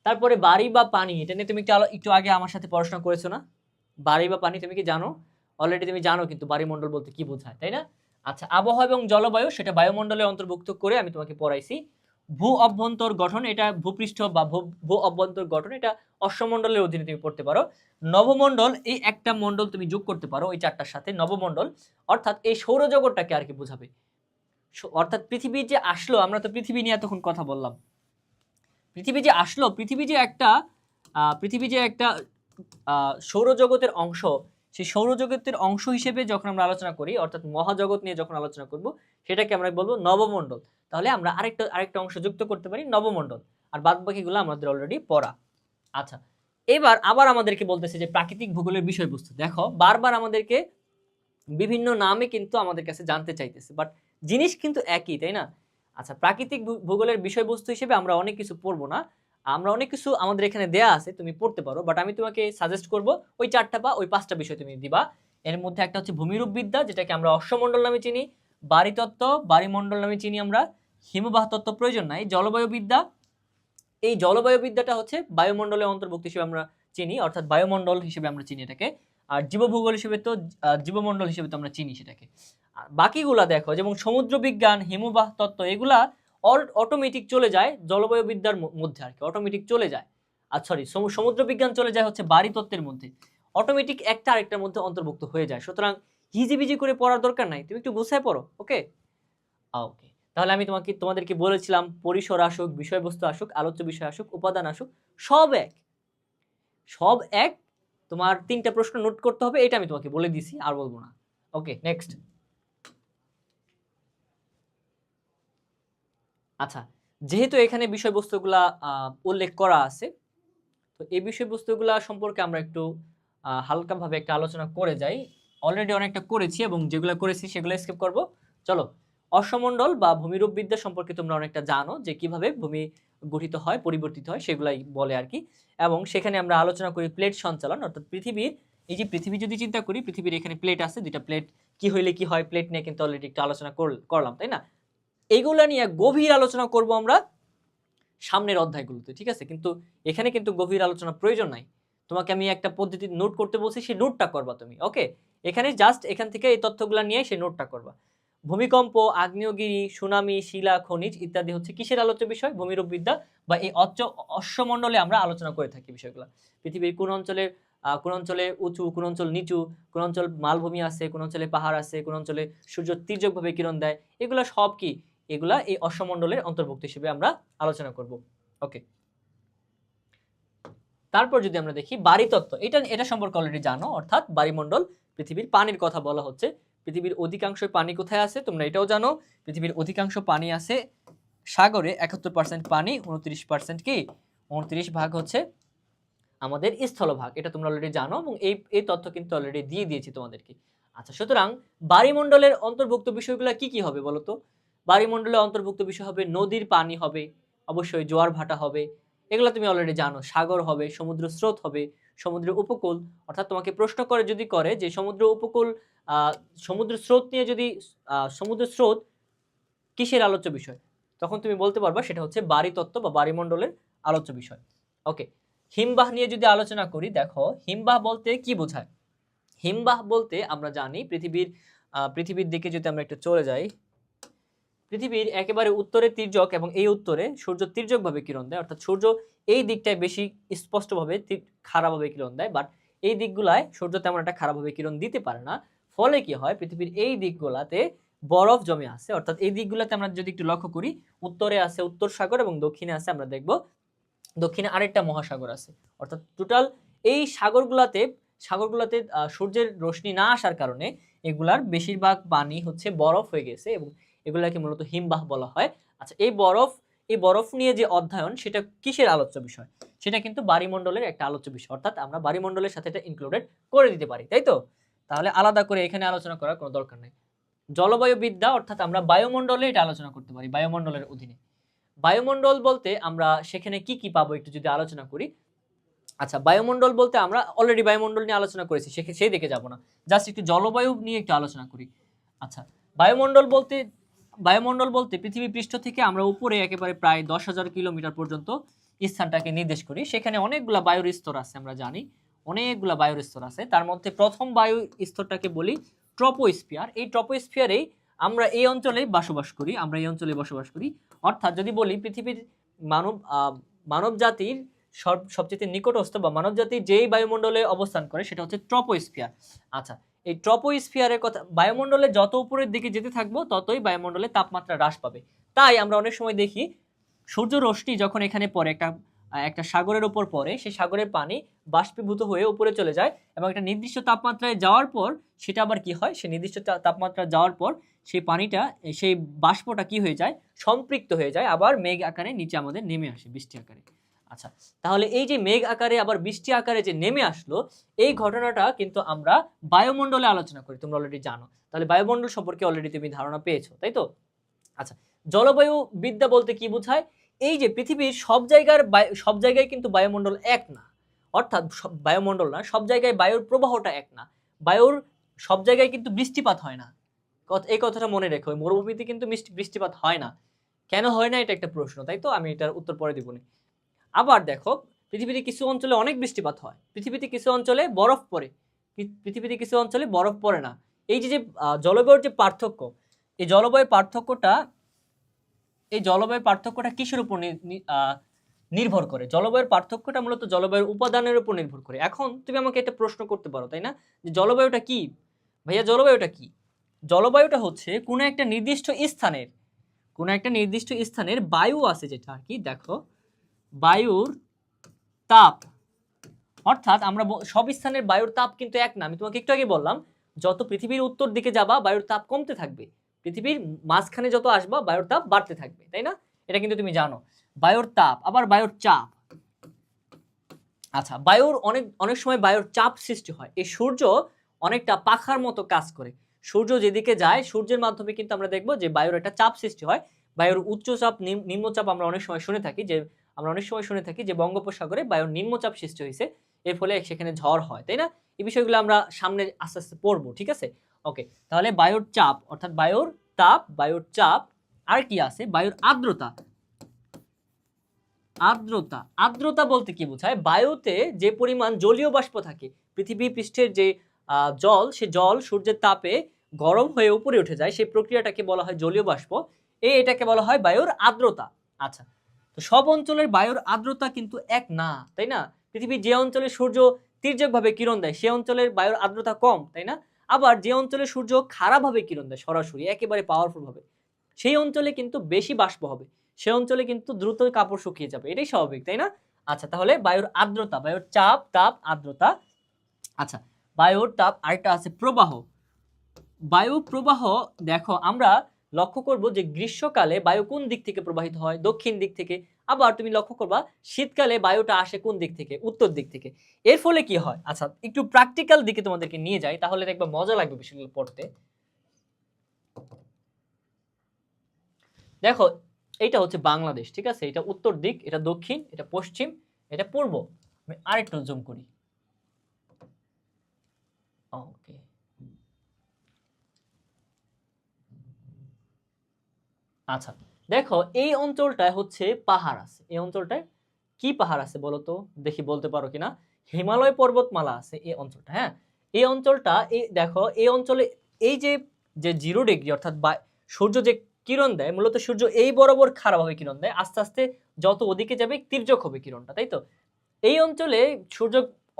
তারপরে বাড়ি বা পানি, এটা নিয়ে তুমি একটু আগে আমার সাথে পড়াশোনা করেছো না? বাড়ি বা পানি তুমি কি জানো? অলরেডি তুমি জানো কিন্তু বায়ুমণ্ডল বলতে কি বোঝায়, তাই না? আচ্ছা, আবহাওয়া এবং জলবায়ু, সেটা বায়ুমণ্ডলের অন্তর্ভুক্ত করে আমি তোমাকে পড়াইছি। ভূ অভ্যন্তর গঠন, এটা ভূপৃষ্ঠ বা ভূ অভ্যন্তর গঠন, এটা অশ্বমণ্ডলের অধীনে তুমি পড়তে পারো। নবমণ্ডল, এই একটা মণ্ডল তুমি যোগ করতে পারো ওই চারটার সাথে, নবমণ্ডল অর্থাৎ এই সৌরজগৎটাকে আর কি বোঝাবে। অর্থাৎ পৃথিবী যে আসলো, আমরা তো পৃথিবী নিয়ে এতক্ষণ কথা বললাম, পৃথিবী যে আসলো, পৃথিবী যে একটা সৌরজগতের অংশ, সেই সৌরজগতের অংশ হিসেবে যখন আমরা আলোচনা করি, অর্থাৎ মহাজগৎ নিয়ে যখন আলোচনা করব, সেটাকে আমরা বলবো নবমণ্ডল। তাহলে আমরা আরেকটা অংশ যুক্ত করতে পারি নবমণ্ডল, আর বাদ বাকিগুলো আমাদের অলরেডি পড়া। আচ্ছা, এবার আবার আমাদেরকে বলতেছে যে প্রাকৃতিক ভূগোলের বিষয়বস্তু। দেখো বারবার আমাদেরকে বিভিন্ন নামে কিন্তু আমাদের কাছে জানতে চাইতেছে, বাট জিনিস কিন্তু একই, তাই না? আচ্ছা, প্রাকৃতিক ভূগোলের বিষয়বস্তু হিসেবে আমরা অনেক কিছু পড়বো না, আমরা অনেক কিছু আমাদের এখানে দেয়া আছে, তুমি পড়তে পারো, বাট আমি তোমাকে সাজেস্ট করব ওই 4টা বা ওই 5টা বিষয় তুমি দিবা। এর মধ্যে একটা হচ্ছে ভূমিরূপবিদ্যা, যেটাকে আমরা অশ্বমণ্ডল নামে চিনি, বাড়িতত্ত্ব, বাড়িমণ্ডল নামে চিনি আমরা, হিমবাহ তত্ত্ব প্রয়োজন নাই, জলবায়ুবিদ্যা, এই জলবায়ুবিদ্যাটা হচ্ছে বায়ুমণ্ডলের অন্তর্ভুক্ত হিসেবে আমরা চিনি, অর্থাৎ বায়ুমণ্ডল হিসেবে আমরা চিনি এটাকে। আর জীবভূগোল হিসেবে তো জীবমণ্ডল হিসেবে তো আমরা চিনি সেটাকে। আর বাকিগুলা দেখো, যেমন সমুদ্র বিজ্ঞান, হিমবাহ তত্ত্ব, এগুলা অটোমেটিক চলে যায় জলবায়ুবিদ্যার মধ্যে আর কি, অটোমেটিক চলে যায়। আর সরি, সমুদ্র বিজ্ঞান চলে যায় হচ্ছে বাড়ি তত্ত্বের মধ্যে, অটোমেটিক একটা আরেকটার মধ্যে অন্তর্ভুক্ত হয়ে যায়। সুতরাং হিজিবিজি করে পড়ার দরকার নাই, তুমি একটু গুছায় পড়ো। ওকে ওকে, তাহলে আমি তোমাদেরকে বলেছিলাম পরিসর আসুক, বিষয়বস্তু আসুক, আলোচ্য বিষয় আসুক, উপাদান আসুক, সব এক, সব এক। তোমার 3টা প্রশ্ন নোট করতে হবে, এটা আমি তোমাকে বলে দিছি, আর বলবো না। ওকে, নেক্সট। আচ্ছা, যেহেতু এখানে বিষয়বস্তুগুলা উল্লেখ করা আছে, তো এই বিষয়বস্তুগুলা সম্পর্কে আমরা একটু হালকাভাবে একটা আলোচনা করে যাই। অলরেডি অনেকটা করেছি, এবং যেগুলো করেছি সেগুলো স্কিপ করব। চলো, অশ্বমণ্ডল বা ভূমিরূপবিদ্যা সম্পর্কে তোমরা অনেকটা জানো, যে কিভাবে ভূমি গঠিত হয়, পরিবর্তিত হয়, সেগুলাই বলে আর কি। এবং সেখানে আমরা আলোচনা করি প্লেট সঞ্চালন, অর্থাৎ পৃথিবীর, এই যে পৃথিবী যদি চিন্তা করি, পৃথিবীর এখানে প্লেট আছে, 2টা প্লেট, কি হইলে কি হয়, প্লেট নিয়ে কিন্তু অলরেডি একটু আলোচনা করলাম, তাই না? এইগুলা নিয়ে গভীর আলোচনা করব আমরা সামনের অধ্যায়গুলোতে, ঠিক আছে? কিন্তু এখানে কিন্তু গভীর আলোচনা প্রয়োজন নাই, তোমাকে আমি একটা পদ্ধতি নোট করতে বলছি, সেই নোটটা করবা তুমি। ওকে, এখানে জাস্ট এখান থেকে এই তথ্যগুলো নিয়ে সেই নোটটা করবা। ভূমিকম্প, আগ্নেয়গিরি, সুনামি, শিলা, খনিজ ইত্যাদি হচ্ছে কিসের আলোচ্য বিষয়? ভূমিরূপবিদ্যা বা এই অশ্বমণ্ডলে আমরা আলোচনা করে থাকি বিষয়গুলো। পৃথিবীর কোন অঞ্চলে উঁচু, কোন অঞ্চল নিচু, কোন অঞ্চল মালভূমি আছে, কোন অঞ্চলে পাহাড় আছে, কোন অঞ্চলে সূর্য তির্যকভাবে কিরণ দেয়, এগুলা সব কি, এগুলা এই অশ্বমণ্ডলের অন্তর্ভুক্ত হিসেবে আমরা আলোচনা করব। ওকে, তারপর যদি আমরা দেখি বাড়িতত্ত্ব, এটা সম্পর্কে অলরেডি জানো, অর্থাৎ বাড়িমণ্ডল, পৃথিবীর পানির কথা বলা হচ্ছে। পৃথিবীর অধিকাংশ পানি কোথায় আছে তোমরা এটাও জানো, পৃথিবীর অধিকাংশ পানি আছে সাগরে, 71% পানি, 29% কি, 29 ভাগ হচ্ছে আমাদের স্থলভাগ, এটা তোমরা অলরেডি জানো, এবং এই তথ্য কিন্তু অলরেডি দিয়ে দিয়েছি তোমাদেরকে। আচ্ছা, সুতরাং বাড়িমণ্ডলের অন্তর্ভুক্ত বিষয়গুলো কি কি হবে বলো তো? বাড়িমণ্ডলের অন্তর্ভুক্ত বিষয় হবে নদীর পানি হবে, অবশ্যই জোয়ার ভাটা হবে, এগুলো তুমি অলরেডি জানো, সাগর হবে, সমুদ্র স্রোত হবে, সমুদ্রের উপকূল, অর্থাৎ তোমাকে প্রশ্ন করে যে সমুদ্র উপকূল, সমুদ্র স্রোত নিয়ে যদি, সমুদ্র স্রোত কিসের আলোচ্য বিষয়, তখন তুমি বলতে পারবা সেটা হচ্ছে বাড়িতত্ত্ব বা বাড়িমণ্ডলের আলোচ্য বিষয়। ওকে, হিমবাহ নিয়ে যদি আলোচনা করি, দেখো হিমবাহ বলতে কি বোঝায়? হিমবাহ বলতে আমরা জানি পৃথিবীর দিকে যদি আমরা একটু চলে যাই, পৃথিবীর একেবারে উত্তরে তির্যক, এবং এই উত্তরে সূর্য তির্যকভাবে কিরণ দেয়, অর্থাৎ সূর্য এই দিকটায় বেশি স্পষ্টভাবে খারাপভাবে কিরণ দেয়, বাট এই দিকগুলায় সূর্য তেমন একটা খারাপভাবে কিরণ দিতে পারে না। ফলে কি হয়, পৃথিবীর এই দিকগুলাতে বরফ জমে আছে, অর্থাৎ এই দিকগুলাতে আমরা যদি একটু লক্ষ্য করি, উত্তরে আছে উত্তর সাগর, এবং দক্ষিণে আছে আমরা দেখব দক্ষিণে আরেকটা মহাসাগর আছে। অর্থাৎ টোটাল এই সাগরগুলাতে সূর্যের রশ্মি না আসার কারণে এগুলার বেশিরভাগ পানি হচ্ছে বরফ হয়ে গেছে, এবং এগুলাকে মূলত হিমবাহ বলা হয়। আচ্ছা, এই বরফ নিয়ে যে অধ্যয়ন, সেটা কিসের আলোচ্য বিষয়? সেটা কিন্তু বায়ুমণ্ডলের একটা আলোচ্য বিষয়, অর্থাৎ আমরা বায়ুমণ্ডলের সাথে এটা ইনক্লুডেড করে দিতে পারি, তাই তো? তাহলে আলাদা করে এখানে আলোচনা করার কোনো দরকার নেই। জলবায়ুবিদ্যা, অর্থাৎ আমরা বায়ুমণ্ডলে এটা আলোচনা করতে পারি, বায়ুমণ্ডলের অধীনে। বায়ুমণ্ডল বলতে আমরা সেখানে কি কি পাবো একটু যদি আলোচনা করি। আচ্ছা, বায়ুমণ্ডল বলতে আমরা অলরেডি বায়ুমণ্ডল নিয়ে আলোচনা করেছি, সেই দিকে যাব না, জাস্ট একটু জলবায়ু নিয়ে একটু আলোচনা করি। আচ্ছা, বায়ুমণ্ডল বলতে পৃথিবী পৃষ্ঠ থেকে আমরা উপরে একেবারে প্রায় 10,000 কিলোমিটার পর্যন্ত স্থানটাকে নির্দেশ করি। সেখানে অনেকগুলা বায়ুর স্তর আছে, আমরা জানি অনেকগুলা বায়ুর স্তর আছে। তার মধ্যে প্রথম বায়ু স্তরটাকে বলি ট্রপোস্ফিয়ার। এই ট্রপোস্ফিয়ারেই আমরা এই অঞ্চলেই বসবাস করি অর্থাৎ যদি বলি পৃথিবীর মানব জাতির সবচেয়ে নিকটস্থ বা মানব জাতির যেই বায়ুমণ্ডলে অবস্থান করে সেটা হচ্ছে ট্রপোস্ফিয়ার। আচ্ছা, এই ট্রপোস্ফিয়ারের কথা, বায়ুমণ্ডলে যত উপরের দিকে যেতে থাকবো ততই বায়ুমণ্ডলে তাপমাত্রা হ্রাস পাবে। তাই আমরা অনেক সময় দেখি সূর্য রশ্মি যখন এখানে পড়ে একটা সাগরের উপর পড়ে, সেই সাগরের পানি বাষ্পীভূত হয়ে উপরে চলে যায় এবং একটা নির্দিষ্ট তাপমাত্রায় যাওয়ার পর সেটা আবার কি হয়, সেই নির্দিষ্ট তাপমাত্রা যাওয়ার পর সেই পানিটা, সেই বাষ্পটা কি হয়ে যায়, সম্পৃক্ত হয়ে যায়, আবার মেঘ আকারে নিচে আমাদের নেমে আসে বৃষ্টি আকারে। আচ্ছা, তাহলে এই যে মেঘ আকারে আবার বৃষ্টি আকারে যে নেমে আসলো, এই ঘটনাটা কিন্তু আমরা বায়ুমণ্ডলে আলোচনা করি, তোমরা অলরেডি জানো। তাহলে বায়ুমণ্ডল সম্পর্কে অলরেডি তুমি ধারণা পেয়েছো, তাই তো? আচ্ছা, জলবায়ু বিদ্যা বলতে কি বোঝায়? এই যে পৃথিবীর সব জায়গায় কিন্তু বায়ুমণ্ডল এক না, অর্থাৎ বায়ুমণ্ডল না, সব জায়গায় বায়ুর প্রবাহটা এক না, বায়ুর সব জায়গায় কিন্তু বৃষ্টিপাত হয় না। এই কথাটা মনে রেখো, মরুভূমিতে কিন্তু বৃষ্টিপাত হয় না। কেন হয় না, এটা একটা প্রশ্ন, তাই তো? আমি এটার উত্তর পরে দিব না। আবার দেখো, পৃথিবীতে কিছু অঞ্চলে অনেক বৃষ্টিপাত হয়, পৃথিবীতে কিছু অঞ্চলে বরফ পড়ে, পৃথিবীতে কিছু অঞ্চলে বরফ পড়ে না। এই যে জলবায়ুর যে পার্থক্য, এই জলবায়ুর পার্থক্যটা কিসের উপর নির্ভর করে? জলবায়ুর পার্থক্যটা মূলত জলবায়ুর উপাদানের উপর নির্ভর করে। এখন তুমি আমাকে একটা প্রশ্ন করতে পারো, তাই না, যে জলবায়ুটা কি? ভাইয়া জলবায়ুটা কি? জলবায়ুটা হচ্ছে কোনো একটা নির্দিষ্ট স্থানের বায়ু আছে, যেটা আর কি, দেখো, বায়ুর তাপ। অর্থাৎ আমরা সব স্থানের বায়ুর তাপ কিন্তু এক না। আমি তোমাকে একটু আগে বললাম, যত পৃথিবীর উত্তর দিকে যাবা বায়ুর তাপ কমতে থাকবে, পৃথিবীর মাঝখানে যত আসবা বায়ুর তাপ বাড়তে থাকবে, তাই না? এটা কিন্তু তুমি জানো। বায়ুর তাপ, আবার বায়ুর চাপ। আচ্ছা, বায়ুর অনেক সময় বায়ুর চাপ সৃষ্টি হয়। এই সূর্য অনেকটা পাখার মতো কাজ করে। সূর্য যেদিকে যায়, সূর্যের মাধ্যমে কিন্তু আমরা দেখবো যে বায়ুর একটা চাপ সৃষ্টি হয়। বায়ুর উচ্চচাপ, নিম্নচাপ আমরা অনেক সময় শুনে থাকি যে বঙ্গোপসাগরে বায়ুর নিম্নচাপ সৃষ্টি হয়েছে, এর ফলে সেখানে ঝড় হয়, তাই না? এই বিষয়গুলো আমরা সামনে আস্তে আস্তে পড়বো, ঠিক আছে? ওকে, তাহলে বায়ুর চাপ অর্থাৎ বায়ুর তাপ, বায়ুর চাপ। আর কি আছে? বায়ুর আর্দ্রতা। আর্দ্রতা বলতে কি বোঝায়? বায়ুতে যে পরিমাণ জলীয় বাষ্প থাকে, পৃথিবী পৃষ্ঠের যে জল, সে জল সূর্যের তাপে গরম হয়ে উপরে উঠে যায়, সেই প্রক্রিয়াটাকে বলা হয় জলীয় বাষ্প। এটাকে বলা হয় বায়ুর আর্দ্রতা। আচ্ছা, তো সব অঞ্চলের বায়ুর আর্দ্রতা কিন্তু এক না, তাই না? পৃথিবীর যে অঞ্চলে সূর্য তির্যকভাবে কিরণ দেয়, সে অঞ্চলের বায়ুর আর্দ্রতা কম, তাই না? আবার যে অঞ্চলে সূর্য খারাপভাবে কিরণ দেয়, সরাসরি একেবারে পাওয়ারফুল ভাবে, সেই অঞ্চলে কিন্তু বেশি বাষ্প হবে, সে অঞ্চলে কিন্তু দ্রুত কাপড় শুকিয়ে যাবে, এটাই স্বাভাবিক, তাই না? আচ্ছা, তাহলে বায়ুর আর্দ্রতা, বায়ুর চাপ, তাপ, আর্দ্রতা। আচ্ছা, বায়ুর তাপ। আরেকটা আছে প্রবাহ। বায়ু প্রবাহ, দেখো আমরা লক্ষ্য করব যে গ্রীষ্মকালে বায়ু কোন দিক থেকে প্রবাহিত হয়? দক্ষিণ দিক থেকে। আবার তুমি লক্ষ্য করবা শীতকালে বায়ুটা আসে কোন দিক থেকে? উত্তর দিক থেকে। এর ফলে কি হয়? আচ্ছা, একটু প্র্যাকটিক্যাল দিকে তোমাদেরকে নিয়ে যাই, তাহলে দেখবা মজা লাগবে বিষয়গুলো পড়তে। দেখো, এটা হচ্ছে বাংলাদেশ, ঠিক আছে? এটা উত্তর দিক, এটা দক্ষিণ, এটা পশ্চিম, এটা পূর্ব। আমি আরেকটু জুম করি। ওকে, আচ্ছা, দেখো এই অঞ্চলটায় হচ্ছে পাহাড় আছে। এই অঞ্চলটায় কি পাহাড় আছে বলো তো, দেখি বলতে পারো কিনা? হিমালয় পর্বতমালা আছে এই অঞ্চলটা। হ্যাঁ, এই অঞ্চলটা, এই দেখো, এই অঞ্চলে এই যে যে 0 ডিগ্রি, অর্থাৎ সূর্য যে কিরণ দেয়, মূলত সূর্য এই বরাবর খারাপভাবে কিরণ দেয়, আস্তে আস্তে যত ওদিকে যাবে তির্যক হবে কিরণটা, তাই তো? এই অঞ্চলে সূর্য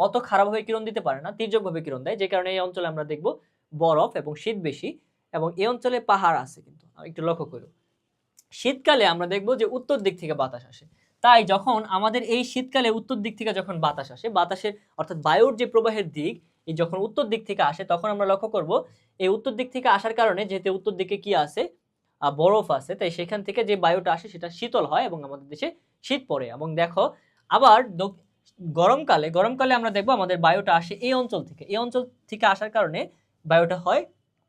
অত খারাপভাবে কিরণ দিতে পারে না, তির্যকভাবে কিরণ দেয়, যে কারণে এই অঞ্চলে আমরা দেখব বরফ এবং শীত বেশি। এবং এই অঞ্চলে পাহাড় আছে, কিন্তু একটু লক্ষ্য করো, শীতকালে আমরা দেখব যে উত্তর দিক থেকে বাতাস আসে। তাই যখন আমাদের এই শীতকালে উত্তর দিক থেকে যখন বাতাস আসে, বাতাসের অর্থাৎ বায়ুর যে প্রবাহের দিক, এই যখন উত্তর দিক থেকে আসে, তখন আমরা লক্ষ্য করব এই উত্তর দিক থেকে আসার কারণে, যেহেতু উত্তর দিকে কি আছে, বরফ আছে, তাই সেখান থেকে যে বায়ুটা আসে সেটা শীতল হয় এবং আমাদের দেশে শীত পড়ে। এবং দেখো, আবার গরমকালে আমরা দেখব আমাদের বায়ুটা আসে এই অঞ্চল থেকে। এই অঞ্চল থেকে আসার কারণে বায়ুটা হয়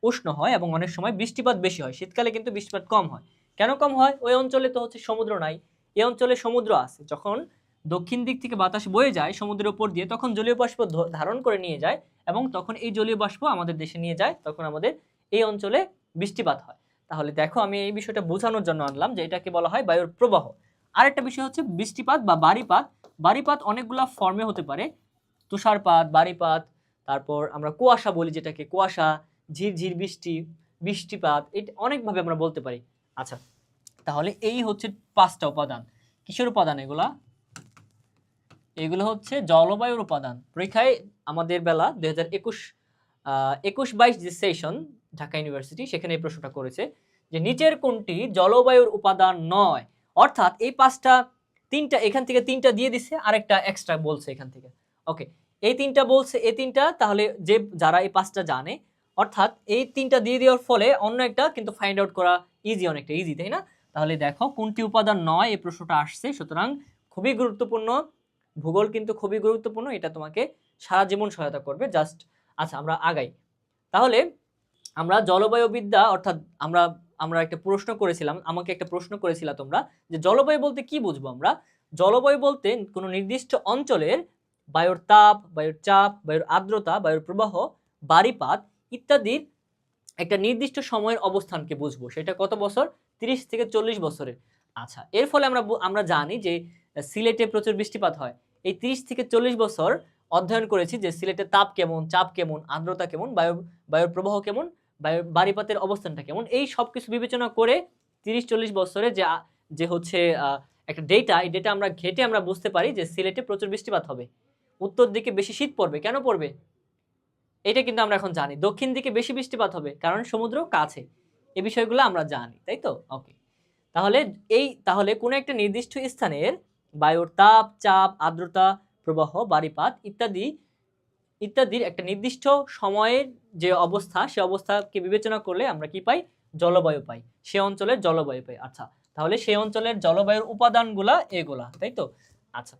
উষ্ণ হয় এবং অনেক সময় বৃষ্টিপাত বেশি হয়। শীতকালে কিন্তু বৃষ্টিপাত কম হয়। কেন কম হয়? ওই অঞ্চলে তো হচ্ছে সমুদ্র নাই, এই অঞ্চলে সমুদ্র আছে। যখন দক্ষিণ দিক থেকে বাতাস বয়ে যায় সমুদ্রের উপর দিয়ে, তখন জলীয় বাষ্প ধারণ করে নিয়ে যায় এবং তখন এই জলীয় বাষ্প আমাদের দেশে নিয়ে যায়, তখন আমাদের এই অঞ্চলে বৃষ্টিপাত হয়। তাহলে দেখো, আমি এই বিষয়টা বোঝানোর জন্য আনলাম যে এটাকে বলা হয় বায়ুর প্রবাহ। আরেকটা বিষয় হচ্ছে বৃষ্টিপাত বা বারিপাত। বারিপাত অনেকগুলা ফর্মে হতে পারে, তুষারপাত, বারিপাত, তারপর আমরা কুয়াশা বলি যেটাকে, কুয়াশা, ঝিরঝির বৃষ্টি, বৃষ্টিপাত, এটা অনেকভাবে আমরা বলতে পারি। আচ্ছা, তাহলে এই হচ্ছে 5টা উপাদান। কিসের উপাদান এগুলা? এগুলো হচ্ছে জলবায়ুর উপাদান। পরীক্ষায় আমাদের বেলা 2021-22 যে সেশন ঢাকা ইউনিভার্সিটি, সেখানে এই প্রশ্নটা করেছে যে নিচের কোনটি জলবায়ুর উপাদান নয়? অর্থাৎ এই 5টা, 3টা এখান থেকে 3টা দিয়ে দিছে, আরেকটা এক্সট্রা বলছে এখান থেকে। ওকে, এই 3টা বলছে, এই 3টা, তাহলে যারা এই 5টা জানে, অর্থাৎ এই 3টা দিয়ে দেওয়ার ফলে অন্য একটা কিন্তু ফাইন্ড আউট করা ইজি, অনেকটা ইজি, তাই না? তাহলে দেখো কোনটি উপাদান নয় এই প্রশ্নটা আসছে, সুতরাং খুবই গুরুত্বপূর্ণ। ভূগোল কিন্তু খুবই গুরুত্বপূর্ণ, এটা তোমাকে সারা জীবন সহায়তা করবে। জাস্ট আচ্ছা, আমরা আগাই। তাহলে আমরা জলবায়ুবিদ্যা, অর্থাৎ আমরা আমরা একটা প্রশ্ন করেছিলাম, আমাকে একটা প্রশ্ন করেছিলা তোমরা, যে জলবায়ু বলতে কি বুঝবো আমরা? জলবায়ু বলতে কোনো নির্দিষ্ট অঞ্চলের বায়ুর তাপ, বায়ুর চাপ, বায়ুর আর্দ্রতা, বায়ুর প্রবাহ, বারিপাত ইত্যাদির একটা নির্দিষ্ট সময়ের অবস্থানকে বুঝবো। সেটা কত বছর? 30 থেকে 40 বছরের। আচ্ছা, এর ফলে আমরা জানি যে সিলেটে প্রচুর বৃষ্টিপাত হয়। এই 30 থেকে 40 বছর অধ্যয়ন করেছি যে সিলেটের তাপ কেমন, চাপ কেমন, আর্দ্রতা কেমন, বায়ুর প্রবাহ কেমন, বারিপাতের অবস্থানটা কেমন, এই সব কিছু বিবেচনা করে 30-40 বছরে যে হচ্ছে একটা ডেটা, এই ডেটা আমরা ঘেটে আমরা বুঝতে পারি যে সিলেটে প্রচুর বৃষ্টিপাত হবে, উত্তর দিকে বেশি শীত পড়বে। কেন পড়বে? এটা কিন্তু আমরা এখন জানি। দক্ষিণ দিকে বেশি বৃষ্টিপাত হবে কারণ সমুদ্র কাছে। এই বিষয়গুলো আমরা জানি, তাই তো? ওকে, তাহলে কোনো একটা নির্দিষ্ট স্থানের বায়ুর তাপ, চাপ, আর্দ্রতা, প্রবাহ, বারিপাত ইত্যাদির একটা নির্দিষ্ট সময়ের যে অবস্থা, সে অবস্থাকে বিবেচনা করলে আমরা কি পাই? জলবায়ু পাই। সে অঞ্চলের জলবায়ু পাই। আচ্ছা, তাহলে সেই অঞ্চলের জলবায়ুর উপাদানগুলা এগুলা, তাই তো? আচ্ছা,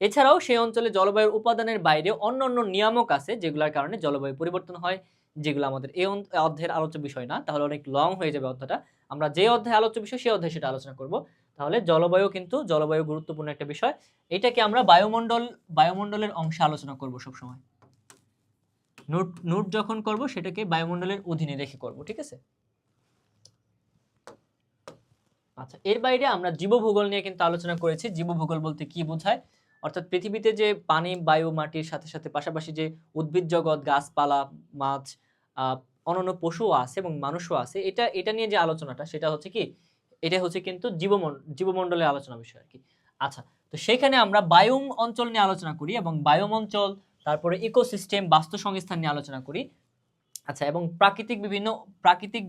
এছাড়াও সেই অঞ্চলে জলবায়ুর উপাদানের বাইরে অন্যান্য নিয়ামক আছে যেগুলোর কারণে জলবায়ু পরিবর্তন হয়, যেগুলো আমাদের এই অধ্যায়ের আলোচ্য বিষয় না, তাহলে অনেক লং হয়ে যাবে অধ্যায়টা। আমরা যে অধ্যায়ে আলোচ্য বিষয় সেই অধ্যায়ে সেটা আলোচনা করব। তাহলে জলবায়ু গুরুত্বপূর্ণ একটা বিষয়। এটাকে আমরা বায়ুমণ্ডলের অংশে আলোচনা করব সবসময়। নোট যখন করব সেটাকে বায়ুমণ্ডলের অধীনে রেখে করব, ঠিক আছে? আচ্ছা, এর বাইরে আমরা জীবভূগোল নিয়ে কিন্তু আলোচনা করেছি। জীবভূগোল বলতে কি বোঝায়? অর্থাৎ পৃথিবীতে যে পানি, বায়ু, মাটির সাথে সাথে পাশাপাশি যে উদ্ভিদ জগৎ, গাছপালা, মাছ, অন্যান্য পশুও আছে এবং মানুষও আছে, এটা নিয়ে যে আলোচনাটা, সেটা হচ্ছে কি, এটা হচ্ছে কিন্তু জীবমণ্ডলের আলোচনা বিষয় আর কি। আচ্ছা, তো সেখানে আমরা বায়ুম অঞ্চল নিয়ে আলোচনা করি এবং বায়ুম অঞ্চল, তারপরে ইকোসিস্টেম, বাস্তু সংস্থান নিয়ে আলোচনা করি। আচ্ছা, এবং প্রাকৃতিক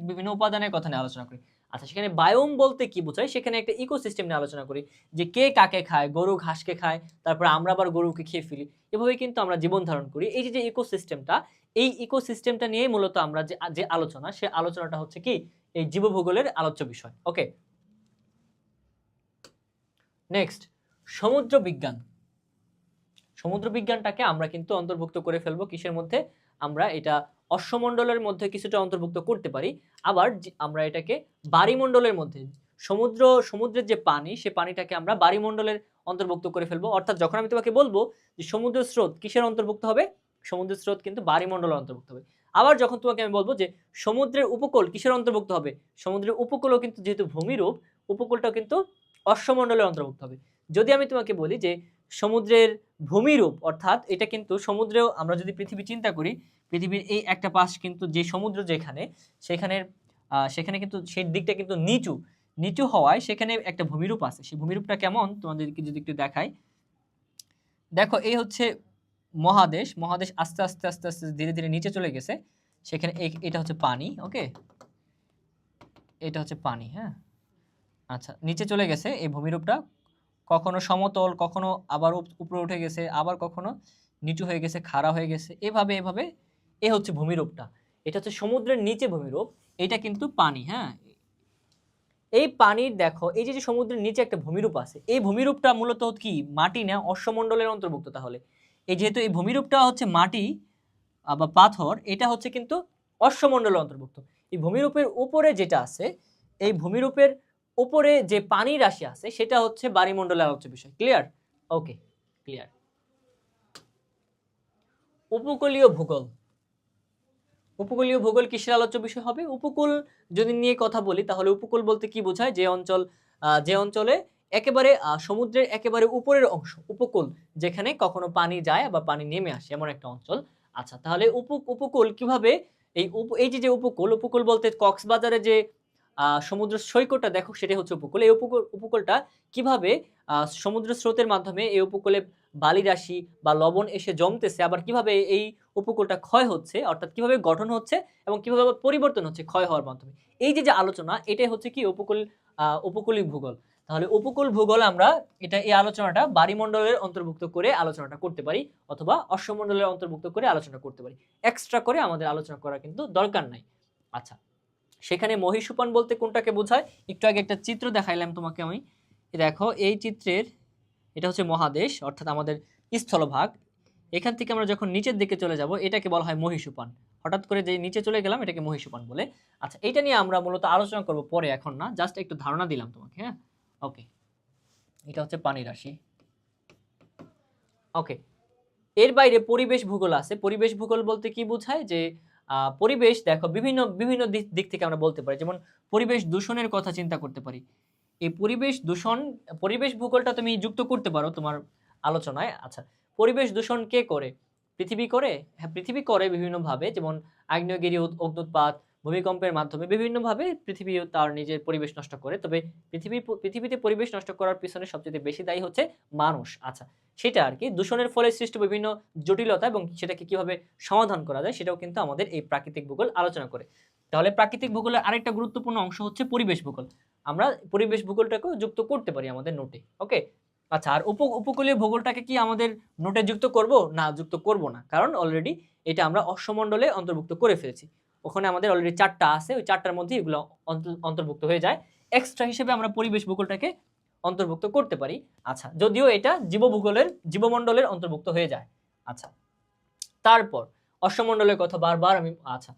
বিভিন্ন উপাদানের কথা নিয়ে আলোচনা করি। আচ্ছা, সেখানে বায়োম বলতে কি বোঝায়, সেখানে একটা ইকোসিস্টেম নিয়ে আলোচনা করি, যে কে কাকে খায়, গরু ঘাসকে খায়, তারপরে আমরা আবার গরুকে খেয়ে ফেলি, এভাবে কিন্তু আমরা জীবন ধারণ করি। এই যে ইকোসিস্টেমটা, এই ইকোসিস্টেমটা নিয়ে মূলত আমরা যে আলোচনা, সে আলোচনাটা হচ্ছে কি এই জীবভূগোলের আলোচ্য বিষয়। ওকে, নেক্সট, সমুদ্র বিজ্ঞান। সমুদ্র বিজ্ঞানটাকে আমরা কিন্তু অন্তর্ভুক্ত করে ফেলবো কিসের মধ্যে? আমরা এটা অশ্বমণ্ডলের মধ্যে কিছুটা অন্তর্ভুক্ত করতে পারি, আবার আমরা এটাকে বায়ুমণ্ডলের মধ্যে, সমুদ্রের যে পানি, সে পানিটাকে আমরা বায়ুমণ্ডলের অন্তর্ভুক্ত করে ফেলবো। অর্থাৎ যখন আমি তোমাকে বলবো যে সমুদ্রের স্রোত কিসের অন্তর্ভুক্ত হবে, সমুদ্রের স্রোত কিন্তু বায়ুমণ্ডলের অন্তর্ভুক্ত হবে। আবার যখন তোমাকে আমি বলবো যে সমুদ্রের উপকূল কিসের অন্তর্ভুক্ত হবে, সমুদ্রের উপকূলও কিন্তু যেহেতু ভূমিরূপ, উপকূলটাও কিন্তু অশ্বমণ্ডলের অন্তর্ভুক্ত হবে। যদি আমি তোমাকে বলি যে সমুদ্রের ভূমিরূপ, অর্থাৎ এটা কিন্তু সমুদ্রেও, আমরা যদি পৃথিবী চিন্তা করি, পৃথিবীর এই একটা পাশ কিন্তু যে সমুদ্র, সেখানে কিন্তু সেই দিকটা কিন্তু নিচু হওয়ায় সেখানে একটা ভূমিরূপ আছে। সেই ভূমিরূপটা কেমন তোমাদেরকে যদি একটু দেখাই, দেখো এই হচ্ছে মহাদেশ আস্তে আস্তে আস্তে আস্তে ধীরে ধীরে নিচে চলে গেছে। সেখানে এটা হচ্ছে পানি। ওকে, এটা হচ্ছে পানি। হ্যাঁ, আচ্ছা, নিচে চলে গেছে এই ভূমিরূপটা, কখনো সমতল, কখনো আবার উপরে উঠে গেছে, আবার কখনো নিচু হয়ে গেছে, খাড়া হয়ে গেছে, এভাবে এ হচ্ছে ভূমিরূপটা। এটা হচ্ছে সমুদ্রের নিচে ভূমিরূপ, এটা কিন্তু পানি। হ্যাঁ, এই পানির দেখো, এই যে সমুদ্রের নিচে একটা ভূমিরূপ আছে, এই ভূমিরূপটা মূলত কি মাটি না অশ্বমণ্ডলের অন্তর্ভুক্ত? তাহলে যেহেতু এই ভূমিরূপটা হচ্ছে মাটি বা পাথর, এটা হচ্ছে কিন্তু অশ্বমণ্ডলের অন্তর্ভুক্ত। এই ভূমিরূপের উপরে যেটা আছে, এই ভূমিরূপের উপরে যে পানি রাশি আছে, সেটা হচ্ছে বায়ুমণ্ডলের আলোচ্য বিষয়। ক্লিয়ার? ওকে, ক্লিয়ার। উপকূলীয় ভূগোল কিসের আলোচ্য বিষয় হবে? উপকূল যদি নিয়ে কথা বলি, তাহলে উপকূল বলতে কি বোঝায়? যে অঞ্চলে একেবারে সমুদ্রের একেবারে উপরের অংশ, উপকূল, যেখানে কখনো পানি যায় বা পানি নেমে আসে, এমন একটা অঞ্চল। আচ্ছা, তাহলে উপকূল কিভাবে এই যে উপকূল, উপকূল বলতে কক্সবাজারে যে সমুদ্র সৈকতটা দেখো সেটাই হচ্ছে উপকূল। এই উপকূলটা কিভাবে সমুদ্র স্রোতের মাধ্যমে এই উপকূলে বালি রাশি বা লবণ এসে জমতেছে, আবার কিভাবে এই উপকূলটা ক্ষয় হচ্ছে, অর্থাৎ কিভাবে গঠন হচ্ছে এবং কিভাবে আবার পরিবর্তন হচ্ছে ক্ষয় হওয়ার মাধ্যমে। এই যে আলোচনা, এটাই হচ্ছে কি উপকূলীয় ভূগোল। তাহলে উপকূল ভূগোল আমরা এই আলোচনাটা বায়ুমণ্ডলের অন্তর্ভুক্ত করে আলোচনাটা করতে পারি, অথবা অশ্বমণ্ডলের অন্তর্ভুক্ত করে আলোচনা করতে পারি। এক্সট্রা করে আমাদের আলোচনা করার কিন্তু দরকার নাই। আচ্ছা, সেখানে মহীসোপান বলতে কোনটাকে বোঝায়? একটু আগে একটা চিত্র দেখাইলাম তোমাকে আমি। দেখো এই চিত্রের, এটা হচ্ছে মহাদেশ অর্থাৎ আমাদের স্থলভাগ। এখান থেকে আমরা যখন নিচের দিকে চলে যাব এটাকে বলা হয় মহীসোপান। হঠাৎ করে যে নিচে চলে গেলাম এটাকে মহীসোপান বলে। আচ্ছা, এটা নিয়ে আমরা মূলত আলোচনা করব পরে, এখন না, জাস্ট একটু ধারণা দিলাম তোমাকে। হ্যাঁ, ওকে, এটা হচ্ছে পানি রাশি। ওকে, এর বাইরে পরিবেশ ভূগোল আছে। পরিবেশ ভূগোল বলতে কি বোঝায়? যে পরিবেশ দেখো বিভিন্ন বিভিন্ন দিক থেকে আমরা বলতে পারি। যেমন পরিবেশ দূষণের কথা চিন্তা করতে পারি। এই পরিবেশ দূষণ, পরিবেশ ভূগোলটা তুমি যুক্ত করতে পারো তোমার আলোচনায়। আচ্ছা, পরিবেশ দূষণ কে করে? পৃথিবী করে? হ্যাঁ, পৃথিবী করে বিভিন্নভাবে। যেমন আগ্নেয়গিরি, অগ্ন্যুৎপাত, ভূমিকম্পের মাধ্যমে বিভিন্নভাবে পৃথিবী তার নিজের পরিবেশ নষ্ট করে। তবে পৃথিবীতে পরিবেশ নষ্ট করার পিছনে সবচেয়ে বেশি দায়ী হচ্ছে মানুষ। আচ্ছা, সেটা আর কি, দূষণের ফলে সৃষ্ট বিভিন্ন জটিলতা এবং সেটাকে কিভাবে সমাধান করা যায় সেটাও কিন্তু আমাদের এই প্রাকৃতিক ভূগোল আলোচনা করে। তাহলে প্রাকৃতিক ভূগোলের আরেকটা গুরুত্বপূর্ণ অংশ হচ্ছে পরিবেশ ভূগোল। আমরা পরিবেশ ভূগোলটাকেও যুক্ত করতে পারি আমাদের নোটে। ওকে, আচ্ছা, আর উপকূলীয় ভূগোলটাকে কি আমাদের নোটে যুক্ত করব? না, যুক্ত করব না, কারণ অলরেডি এটা আমরা অশ্বমণ্ডলে অন্তর্ভুক্ত করে ফেলেছি। ওখানে আমাদের অলরেডি 4টা আছে, ওই 4টার মধ্যে এগুলো অন্তর্ভুক্ত হয়ে যায়। এক্সট্রা হিসেবে আমরা পরিবেশ ভূগোলটাকে অন্তর্ভুক্ত করতে পারি। আচ্ছা, যদিও এটা জীবমণ্ডলের অন্তর্ভুক্ত হয়ে যায়। আচ্ছা, তারপর অশ্বমণ্ডলের কথা বারবার আমি, আচ্ছা,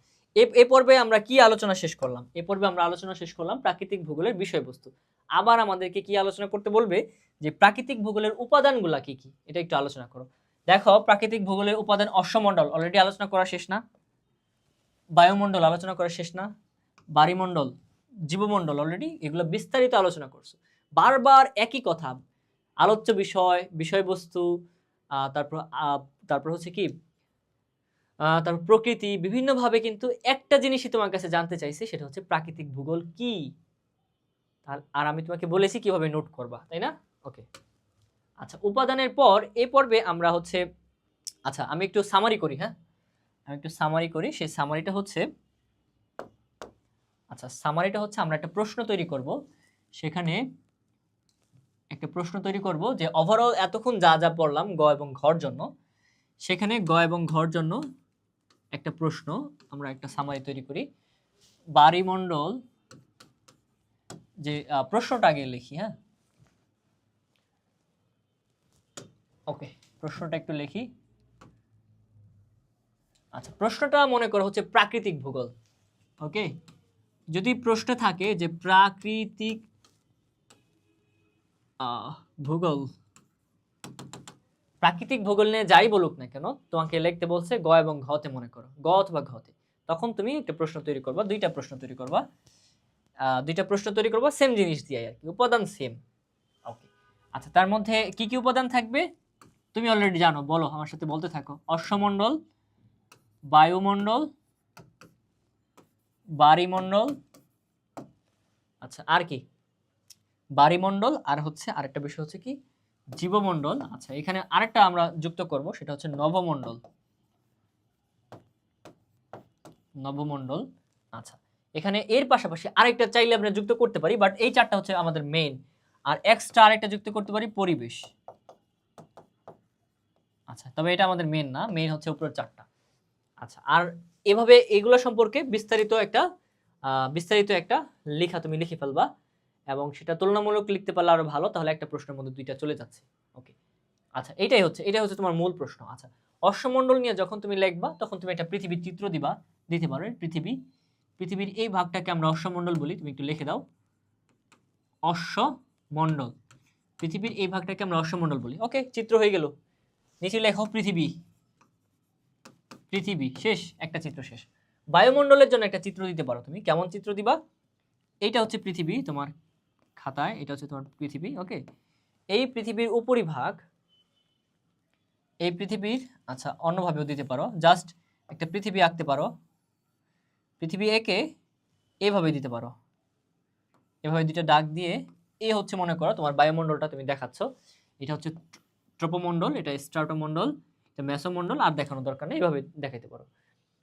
এ পর্বে আমরা কি আলোচনা শেষ করলাম? এ পর্বে আমরা আলোচনা শেষ করলাম প্রাকৃতিক ভূগোলের বিষয়বস্তু। আবার আমাদেরকে কি আলোচনা করতে বলবে? যে প্রাকৃতিক ভূগোলের উপাদানগুলা কি কি, এটা একটু আলোচনা করো। দেখো, প্রাকৃতিক ভূগোলের উপাদান অশ্বমণ্ডল অলরেডি আলোচনা করা শেষ না? বায়ুমণ্ডল আলোচনা করা শেষ না? বায়ুমণ্ডল, জীবমণ্ডল, অলরেডি এগুলো বিস্তারিত আলোচনা করছো। বারবার একই কথা, আলোচ্য বিষয়বস্তু, তারপর তারপর হচ্ছে কি, তারপর প্রকৃতি, বিভিন্নভাবে কিন্তু একটা জিনিসই তোমার কাছে জানতে চাইছে, সেটা হচ্ছে প্রাকৃতিক ভূগোল কি। আর আমি তোমাকে বলেছি কিভাবে নোট করবা, তাই না? ওকে, আচ্ছা, উপাদানের পর এই পর্বে আমরা হচ্ছে, আচ্ছা আমি একটু সামারি করি। হ্যাঁ, আমি একটু সামারি করি। সেই সামারিটা হচ্ছে, আচ্ছা সামারিটা হচ্ছে আমরা একটা প্রশ্ন তৈরি করব। সেখানে একটা প্রশ্ন তৈরি করব যে ওভারঅল এতক্ষণ যা যা পড়লাম গ এবং ঘর জন্য, সেখানে গ এবং ঘর জন্য একটা প্রশ্ন, আমরা একটা সামারি তৈরি করি। বায়ুমণ্ডল, যে প্রশ্নটা আগে লিখি। হ্যাঁ, ওকে, প্রশ্নটা একটু লিখি। আচ্ছা, প্রশ্নটা মনে করো হচ্ছে প্রাকৃতিক ভূগোল। ওকে, যদি প্রশ্ন থাকে যে প্রাকৃতিক ভূগোল, প্রাকৃতিক ভূগোল নিয়ে যাই বলুক না কেন, তোমাকে লিখতে বলছে গ এবং ঘতে, মনে করো গ অথবা ঘতে, তখন তুমি একটা প্রশ্ন তৈরি করবা, দুইটা প্রশ্ন তৈরি করবা সেম জিনিস দিয়ে আর কি, উপাদান সেম। ওকে, আচ্ছা, তার মধ্যে কি কি উপাদান থাকবে তুমি অলরেডি জানো, বলো আমার সাথে, বলতে থাকো। অশ্বমণ্ডল, বায়ুমণ্ডল, বায়ুমণ্ডল, আচ্ছা আর কি, বায়ুমণ্ডল, আর হচ্ছে আরেকটা বিষয় হচ্ছে কি, জীবমণ্ডল। আচ্ছা, এখানে আরেকটা আমরা যুক্ত করব, সেটা হচ্ছে নভমণ্ডল। নভমণ্ডল, আচ্ছা, এখানে এর পাশাপাশি আরেকটা চাইলে আমরা যুক্ত করতে পারি, বাট এই 4টা হচ্ছে আমাদের মেইন। আর এক্সট্রা আরেকটা যুক্ত করতে পারি, পরিবেশ। আচ্ছা, তবে এটা আমাদের মেইন না, মেইন হচ্ছে উপরের 4টা। আচ্ছা, আর এভাবে এগুলো সম্পর্কে বিস্তারিত একটা লেখা তুমি লিখে ফেলবা, এবং সেটা তুলনামূলক লিখতে পারলে আরো ভালো, তাহলে একটা প্রশ্নের মধ্যে দুইটা চলে যাচ্ছে। ওকে, আচ্ছা, এটাই হচ্ছে তোমার মূল প্রশ্ন। আচ্ছা, অশ্বমণ্ডল নিয়ে যখন তুমি লিখবা তখন তুমি একটা পৃথিবীর চিত্র দিতে পারো। পৃথিবীর এই ভাগটাকে আমরা অশ্বমণ্ডল বলি, তুমি একটু লিখে দাও, অশ্বমণ্ডল। পৃথিবীর এই ভাগটাকে আমরা অশ্বমণ্ডল বলি। ওকে, চিত্র হয়ে গেল। নিচে লেখো পৃথিবী, শেষ, একটা চিত্র শেষ। বায়ুমণ্ডলের জন্য একটা চিত্র দিতে পারো তুমি, কেমন চিত্র দিবা? এইটা হচ্ছে পৃথিবী তোমার খাতায়, এটা হচ্ছে তোমার পৃথিবী। ওকে, এই পৃথিবীর উপরিভাগ, এই পৃথিবীর, আচ্ছা অন্যভাবেও দিতে পারো, জাস্ট একটা পৃথিবী আঁকতে পারো। পৃথিবী একে এভাবে দিতে পারো, এভাবে দুটো দাগ দিয়ে, এ হচ্ছে মনে করো তোমার বায়ুমণ্ডলটা তুমি দেখাচ্ছ, এটা হচ্ছে ট্রপোমণ্ডল, এটা স্ট্রাটোমণ্ডল, এটা মেসোমণ্ডল, আর দেখানোর দরকার নেই, এইভাবে দেখাইতে পারো।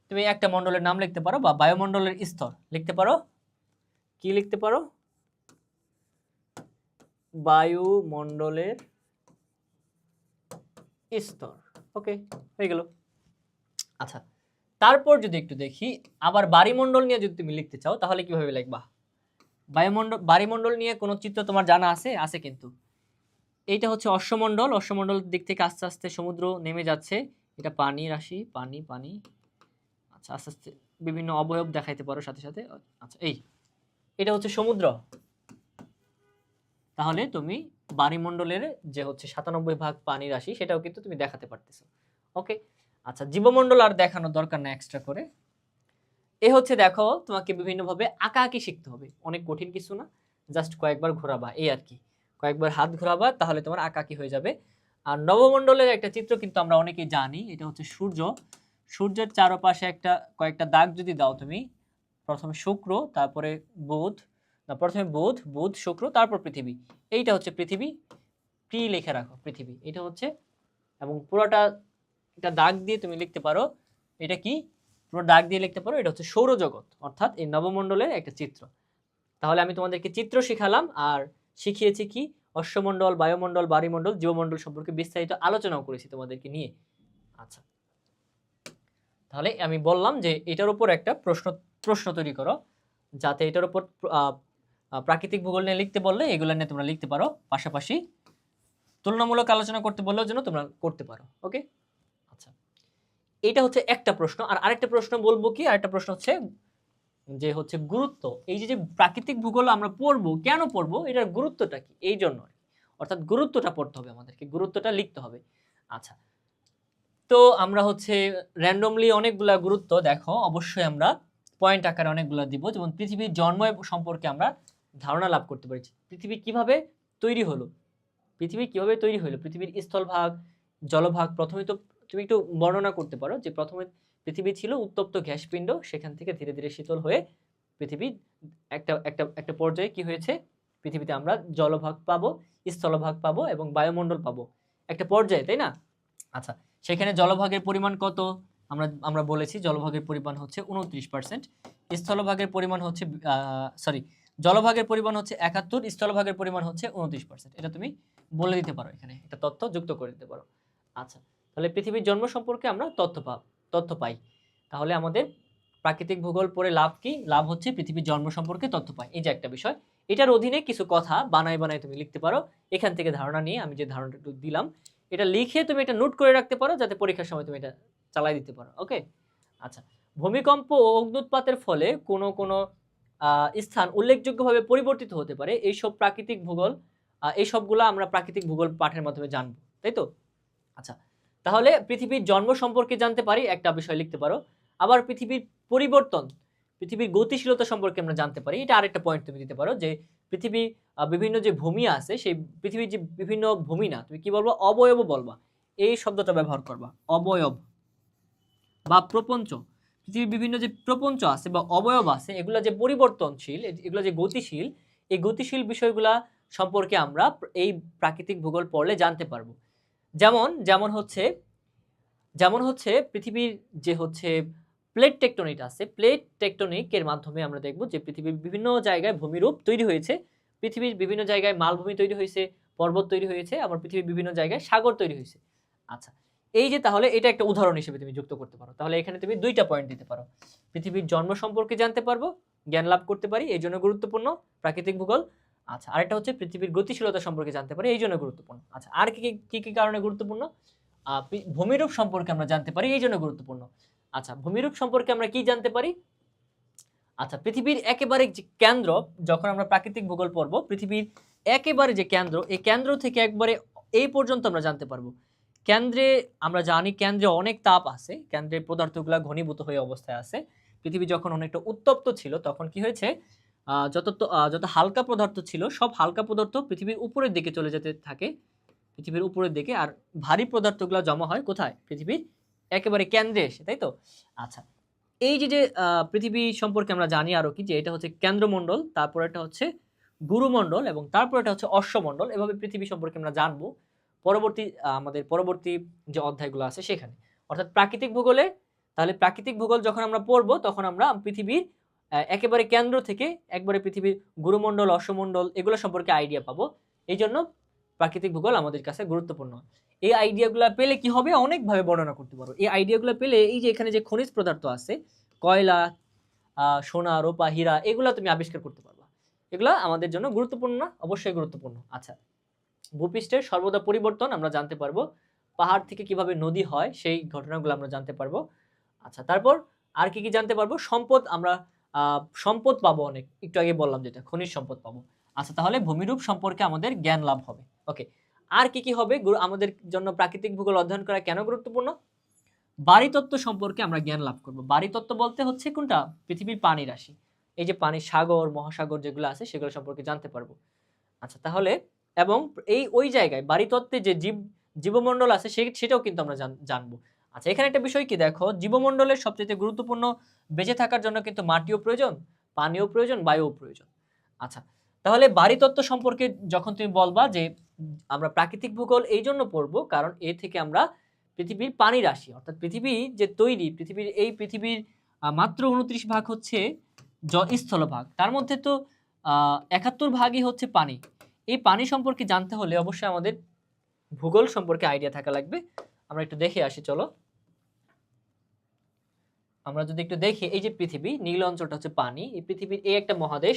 তুমি একটা মণ্ডলের নাম লিখতে পারো বা বায়ুমণ্ডলের স্তর লিখতে পারো। কি লিখতে পারো? বায়ুমণ্ডলের স্তর। ওকে, হয়ে গেল। আচ্ছা, তারপর যদি একটু দেখি আবার বায়ুমণ্ডল নিয়ে যদি তুমি লিখতে চাও তাহলে কিভাবে লিখবা? বায়ুমণ্ডল নিয়ে কোনো চিত্র তোমার জানা আছে? আছে কিন্তু। এইটা হচ্ছে অশ্বমণ্ডল, অশ্বমণ্ডল দিক থেকে আস্তে আস্তে সমুদ্র নেমে যাচ্ছে, এটা পানি রাশি, পানি পানি। আচ্ছা, আস্তে আস্তে বিভিন্ন অবয়ব দেখাইতে পারো সাথে সাথে। আচ্ছা, এটা হচ্ছে সমুদ্র। তাহলে তুমি বায়ুমণ্ডলের যে হচ্ছে 97 ভাগ পানি রাশি সেটাও কিন্তু তুমি দেখাতে পারতেছো। ওকে, আচ্ছা, জীবমণ্ডল আর দেখানোর দরকার না এক্সট্রা করে। এ হচ্ছে দেখো, তোমাকে বিভিন্নভাবে আঁকাআঁকি শিখতে হবে, অনেক কঠিন কিছু না, জাস্ট কয়েকবার ঘোরাবা, এই আর কি, কয়েকবার হাত ঘোরাবা তাহলে তোমার আঁকাআঁকি হয়ে যাবে। আর নবমণ্ডলের একটা চিত্র কিন্তু আমরা অনেকেই জানি, এটা হচ্ছে সূর্য। সূর্যের চারপাশে কয়েকটা দাগ যদি দাও তুমি, প্রথমে শুক্র, তারপরে বুধ, না প্রথমে বুধ, বুধ শুক্র, তারপর পৃথিবী, এইটা হচ্ছে পৃথিবী, প্রি লিখে রাখো পৃথিবী, এটা হচ্ছে, এবং পুরোটা একটা দাগ দিয়ে তুমি লিখতে পারো, এটা কি, পুরো দাগ দিয়ে লিখতে পারো এটা হচ্ছে সৌরজগৎ, অর্থাৎ এই নবমণ্ডলের একটা চিত্র। তাহলে আমি তোমাদেরকে চিত্র শিখালাম আর শিখিয়েছি কি, অশ্বমণ্ডল, বায়ুমণ্ডল, বায়ুমণ্ডল, জীবমণ্ডল সম্পর্কে বিস্তারিত আলোচনাও করেছি তোমাদেরকে নিয়ে। আচ্ছা, তাহলে আমি বললাম যে এটার উপর একটা প্রশ্ন তৈরি করো, যাতে এটার উপর প্রাকৃতিক ভূগোল নিয়ে লিখতে বললে এগুলো নিয়ে তোমরা লিখতে পারো, পাশাপাশি তুলনামূলক আলোচনা করতে বললেও যেন তোমরা করতে পারো। ওকে, আচ্ছা, এটা হচ্ছে একটা প্রশ্ন। আর আরেকটা প্রশ্ন বলবো কি, আরেকটা প্রশ্ন হচ্ছে যে হচ্ছে গুরুত্ব, এই যে প্রাকৃতিক ভূগোল আমরা পড়বো, কেন পড়বো, এটার গুরুত্বটা কি, এই জন্য, অর্থাৎ গুরুত্বটা পড়তে হবে আমাদেরকে, গুরুত্বটা লিখতে হবে। আচ্ছা, তো আমরা হচ্ছে র্যান্ডমলি অনেকগুলা গুরুত্ব দেখো, অবশ্যই আমরা পয়েন্ট আকারে অনেকগুলো দিব, যেমন পৃথিবীর জন্ম সম্পর্কে আমরা ধারণা লাভ করতে পারি, পৃথিবী কিভাবে তৈরি হলো, পৃথিবীর স্থলভাগ, জলভাগ। প্রথমে তো তুমি একটু বর্ণনা করতে পারো যে প্রথমে পৃথিবী ছিল উত্তপ্ত গ্যাসপিণ্ড, সেখান থেকে ধীরে ধীরে শীতল হয়ে পৃথিবী একটা একটা একটা পর্যায়ে কি হয়েছে, পৃথিবীতে আমরা জলভাগ পাবো, স্থলভাগ পাবো এবং বায়ুমণ্ডল পাবো একটা পর্যায়ে, তাই না? আচ্ছা, সেখানে জলভাগের পরিমাণ কত? আমরা বলেছি জলভাগের পরিমাণ হচ্ছে 29%, স্থলভাগের পরিমাণ হচ্ছে জলভাগের পরিমাণ হচ্ছে 71, স্থলভাগের পরিমাণ হচ্ছে 29%। এটা তুমি বলে দিতে পারো, এখানে একটা তথ্য যুক্ত করে দিতে পারো। আচ্ছা, তাহলে পৃথিবীর জন্ম সম্পর্কে আমরা তথ্য পাই। তাহলে আমাদের প্রাকৃতিক ভূগোল পড়ে লাভ কি? লাভ হচ্ছে পৃথিবীর জন্ম সম্পর্কে তথ্য পাই, এই যে একটা বিষয়। এটার অধীনে কিছু কথা বানায় তুমি লিখতে পারো, এখান থেকে ধারণা নিয়ে আমি যে ধারণাটা দিলাম এটা লিখে তুমি এটা নোট করে রাখতে পারো, যাতে পরীক্ষার সময় তুমি এটা চালাই দিতে পারো। ওকে, আচ্ছা, ভূমিকম্প ও অগ্ন্যুৎপাতের ফলে কোনো স্থান উল্লেখযোগ্যভাবে পরিবর্তিত হতে পারে, এইসব প্রাকৃতিক ভূগোল, এই সবগুলো আমরা প্রাকৃতিক ভূগোল পাঠের মাধ্যমে জানবো, তাই তো? আচ্ছা, তাহলে পৃথিবীর জন্ম সম্পর্কে জানতে পারি, একটা বিষয় লিখতে পারো। আবার পৃথিবীর পরিবর্তন, পৃথিবীর গতিশীলতা সম্পর্কে আমরা জানতে পারি, এটা আরেকটা পয়েন্ট তুমি দিতে পারো, যে পৃথিবী বিভিন্ন যে ভূমি আছে, সেই পৃথিবীর যে বিভিন্ন ভূমি না, তুমি কি বলবো, অবয়ব বলবা, এই শব্দটা ব্যবহার করবা, অবয়ব বা প্রপঞ্চ। পৃথিবীর বিভিন্ন যে প্রপঞ্চ আছে বা অবয়ব আছে, এগুলা যে পরিবর্তনশীল, এগুলো যে গতিশীল, এই গতিশীল বিষয়গুলা সম্পর্কে আমরা এই প্রাকৃতিক ভূগোল পড়লে জানতে পারবো। যেমন হচ্ছে পৃথিবীর যে হচ্ছে প্লেট টেকটনিক আছে, প্লেট টেকটনিকের মাধ্যমে আমরা দেখব যে পৃথিবীর বিভিন্ন জায়গায় ভূমিরূপ তৈরি হয়েছে, পৃথিবীর বিভিন্ন জায়গায় মালভূমি তৈরি হয়েছে, পর্বত তৈরি হয়েছে, আবার পৃথিবীর বিভিন্ন জায়গায় সাগর তৈরি হয়েছে। আচ্ছা, এই যে তাহলে এটা একটা উদাহরণ হিসেবে তুমি যুক্ত করতে পারো, তাহলে এখানে তুমি দুইটা পয়েন্ট দিতে পারো, পৃথিবীর জন্ম সম্পর্কে জানতে পারবো, জ্ঞান লাভ করতে পারি, এই জন্য গুরুত্বপূর্ণ প্রাকৃতিক ভূগোল। আচ্ছা, আরেকটা হচ্ছে পৃথিবীর গতিশীলতা সম্পর্কে জানতে পারি, এই জন্য গুরুত্বপূর্ণ। আচ্ছা, আর কি কারণে গুরুত্বপূর্ণ? ভূমিরূপ সম্পর্কে আমরা জানতে পারি, এই জন্য গুরুত্বপূর্ণ। আচ্ছা, ভূমিরূপ সম্পর্কে আমরা কি জানতে পারি? আচ্ছা, পৃথিবীর একেবারে যে কেন্দ্র, যখন আমরা প্রাকৃতিক ভূগোল পড়ব, পৃথিবীর একেবারে যে কেন্দ্র, এই কেন্দ্র থেকে একবারে এই পর্যন্ত আমরা জানতে পারবো। কেন্দ্রে আমরা জানি কেন্দ্রে অনেক তাপ আছে, কেন্দ্রের পদার্থগুলো ঘনীভূত হয়ে অবস্থায় আছে। পৃথিবী যখন অনেকটা উত্তপ্ত ছিল তখন কি হয়েছে, যত হালকা পদার্থ ছিল সব হালকা পদার্থ পৃথিবীর উপরের দিকে চলে যেতে থাকে, পৃথিবীর উপরের দিকে, আর ভারী পদার্থগুলো জমা হয় কোথায়, পৃথিবীর একেবারে কেন্দ্রে এসে, তাই তো? আচ্ছা, এই যে পৃথিবী সম্পর্কে আমরা জানি আরো কি, যে এটা হচ্ছে কেন্দ্রমণ্ডল, তারপর এটা হচ্ছে গুরুমণ্ডল, এবং তারপর এটা হচ্ছে অশ্বমণ্ডল। এভাবে পৃথিবী সম্পর্কে আমরা জানবো পরবর্তী আমাদের পরবর্তী যে অধ্যায়গুলো আছে সেখানে, অর্থাৎ প্রাকৃতিক ভূগোলে। তাহলে প্রাকৃতিক ভূগোল যখন আমরা পড়বো তখন আমরা পৃথিবীর একেবারে কেন্দ্র থেকে একবারে পৃথিবীর গুরুমণ্ডল, অশ্বমণ্ডল এগুলো সম্পর্কে আইডিয়া পাবো। এই জন্য প্রাকৃতিক ভূগোল আমাদের কাছে গুরুত্বপূর্ণ। এই আইডিয়াগুলো পেলে কি হবে, অনেকভাবে বর্ণনা করতে পারবো। এই আইডিয়াগুলো পেলে এই যে এখানে যে খনিজ পদার্থ আছে, কয়লা, সোনা, রূপা, হীরা, এগুলো তুমি আবিষ্কার করতে পারবা। এগুলো আমাদের জন্য গুরুত্বপূর্ণ না? অবশ্যই গুরুত্বপূর্ণ। আচ্ছা, ভূপৃষ্ঠের সর্বদা পরিবর্তন আমরা জানতে পারবো, পাহাড় থেকে কিভাবে নদী হয় সেই ঘটনাগুলো আমরা জানতে পারবো। আচ্ছা, তারপর আর কি কি জানতে পারবো? সম্পদ, আমরা সম্পদ পাবো অনেক, একটু আগে বললাম যেটা খনিজ সম্পদ পাবো। আচ্ছা, তাহলে ভূমিরূপ সম্পর্কে আমাদের জ্ঞান লাভ হবে। ওকে, আর কি কি হবে আমাদের জন্য প্রাকৃতিক ভূগোল অধ্যয়ন করা কেন গুরুত্বপূর্ণ? বাড়িতত্ত্ব সম্পর্কে আমরা জ্ঞান লাভ করব। বাড়িতত্ত্ব বলতে হচ্ছে কোনটা? পৃথিবীর পানি রাশি, এই যে পানি, সাগর, মহাসাগর যেগুলো আছে সেগুলো সম্পর্কে জানতে পারবো। আচ্ছা, তাহলে এবং ওই জায়গায় বাড়িতত্ত্বে যে জীবমণ্ডল আছে সেটাও কিন্তু আমরা জানবো। আচ্ছা, এখানে একটা বিষয় কি দেখো, জীবমণ্ডলের সবচেয়ে গুরুত্বপূর্ণ, বেঁচে থাকার জন্য কিন্তু মাটিও প্রয়োজন, পানিও প্রয়োজন, বায়ুও প্রয়োজন। আচ্ছা, তাহলে বাড়িতত্ত্ব সম্পর্কে যখন তুমি বলবা যে আমরা প্রাকৃতিক ভূগোল এই জন্য পড়বো কারণ এ থেকে আমরা পৃথিবীর পানি রাশি, অর্থাৎ পৃথিবী যে তৈরি, পৃথিবীর মাত্র 29 ভাগ হচ্ছে স্থলভাগ, তার মধ্যে তো 71 ভাগই হচ্ছে পানি। এই পানি সম্পর্কে জানতে হলে অবশ্যই আমাদের ভূগোল সম্পর্কে আইডিয়া থাকা লাগবে। আমরা একটু দেখে আসি, চলো। আমরা যদি একটু দেখি, এই যে পৃথিবী, নীল অঞ্চলটা হচ্ছে পানি, এই পৃথিবীর এই একটা মহাদেশ,